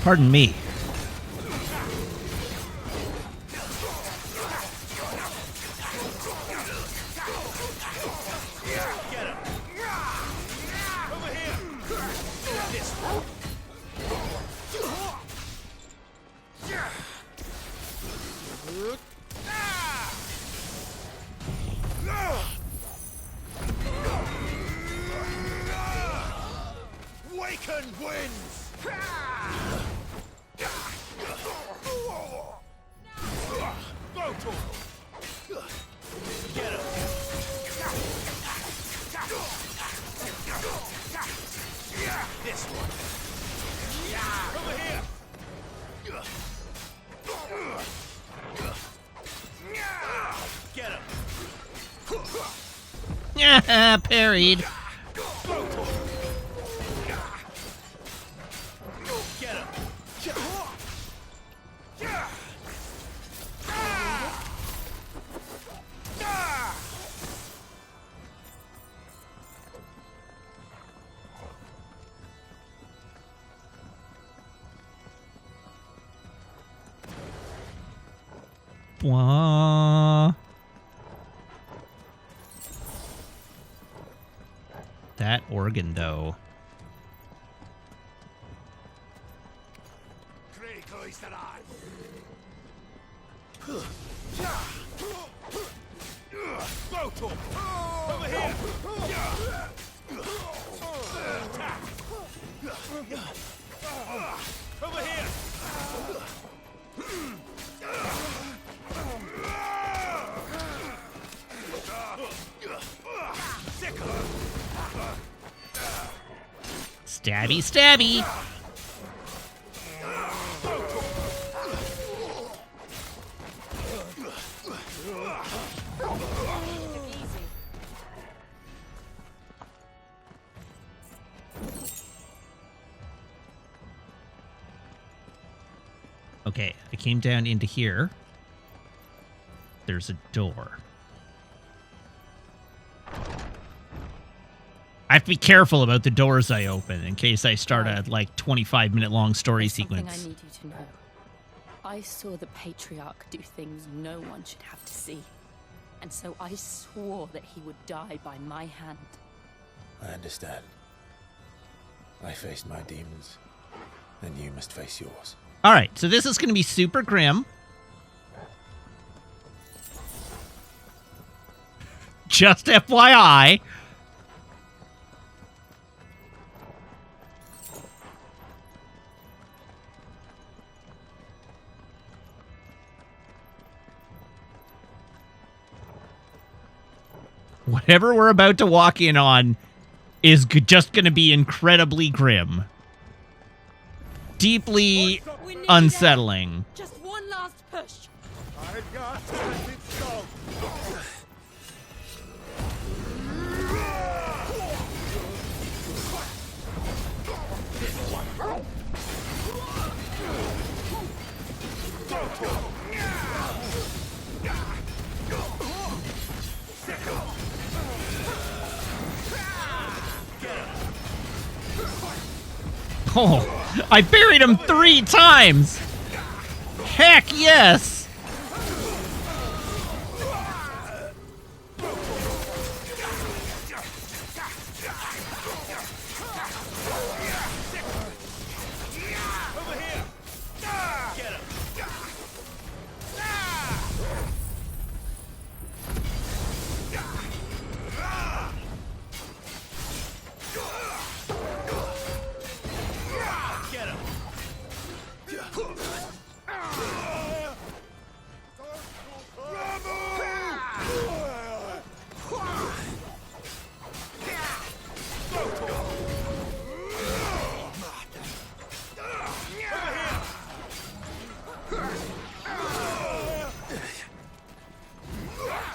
Pardon me. Waken wins! Go to him! Get him! This one! Over here! Get him! Yeah, parried. Go to him! Get him! Blah. That organ, though. Go to him! Over here! Attack! Over here! Sick of him! Stabby, stabby. Okay, I came down into here. There's a door. I have to be careful about the doors I open in case I start a, 25-minute long story sequence. Something I need you to know. I saw the Patriarch do things no one should have to see. And so I swore that he would die by my hand. I understand. I faced my demons, and you must face yours. All right, so this is going to be super grim. Just FYI. Whatever we're about to walk in on is just going to be incredibly grim. Deeply unsettling. Just one last push. I got it. Go. Oh, I buried him 3 times. Heck yes.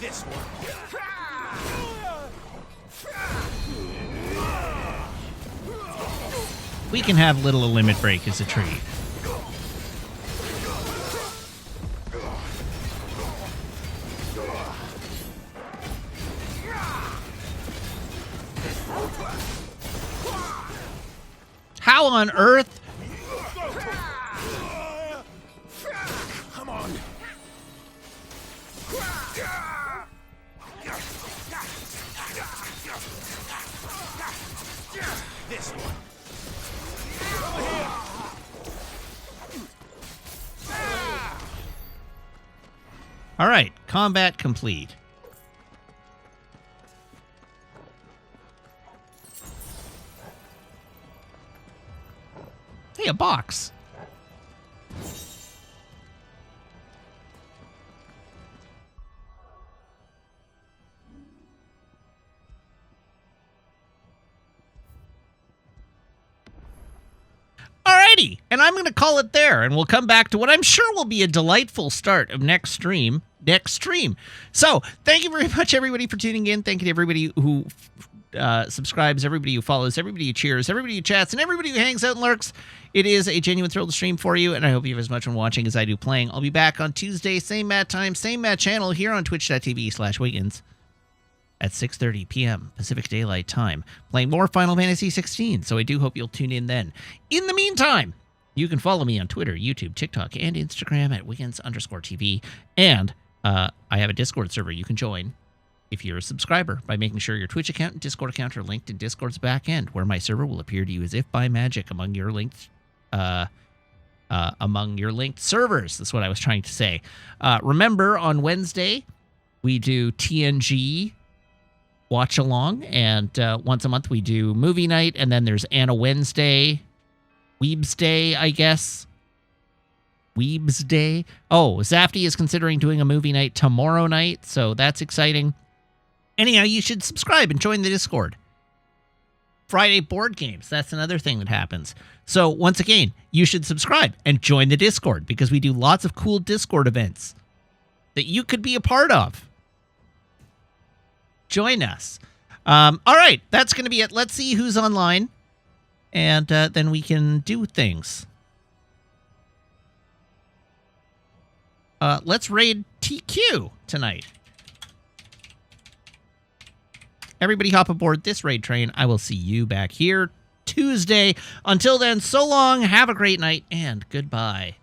This one. We can have little a limit break as a treat. How on earth? Come on. This one. All right, combat complete. Hey, a box. Alrighty, and I'm going to call it there, and we'll come back to what I'm sure will be a delightful start of next stream. So, thank you very much, everybody, for tuning in. Thank you to everybody who subscribes, everybody who follows, everybody who cheers, everybody who chats, and everybody who hangs out and lurks. It is a genuine thrill to stream for you, and I hope you have as much fun watching as I do playing. I'll be back on Tuesday, same mat time, same mat channel, here on twitch.tv/Wiggins at 6:30 p.m. Pacific Daylight Time, playing more Final Fantasy XVI, so I do hope you'll tune in then. In the meantime, you can follow me on Twitter, YouTube, TikTok, and Instagram at Wiggins_TV, and I have a Discord server you can join if you're a subscriber by making sure your Twitch account and Discord account are linked in Discord's back end, where my server will appear to you as if by magic among your linked servers. That's what I was trying to say. Remember, on Wednesday, we do TNG watch along, and once a month we do movie night, and then there's Anna Wednesday, Weebs Day, I guess. Weebs Day. Oh, Zafty is considering doing a movie night tomorrow night, so that's exciting. Anyhow, you should subscribe and join the Discord. Friday board games. That's another thing that happens. So once again, you should subscribe and join the Discord because we do lots of cool Discord events that you could be a part of. Join us. All right, that's going to be it. Let's see who's online, and then we can do things. Let's raid TQ tonight. Everybody hop aboard this raid train. I will see you back here Tuesday. Until then, so long, have a great night, and goodbye.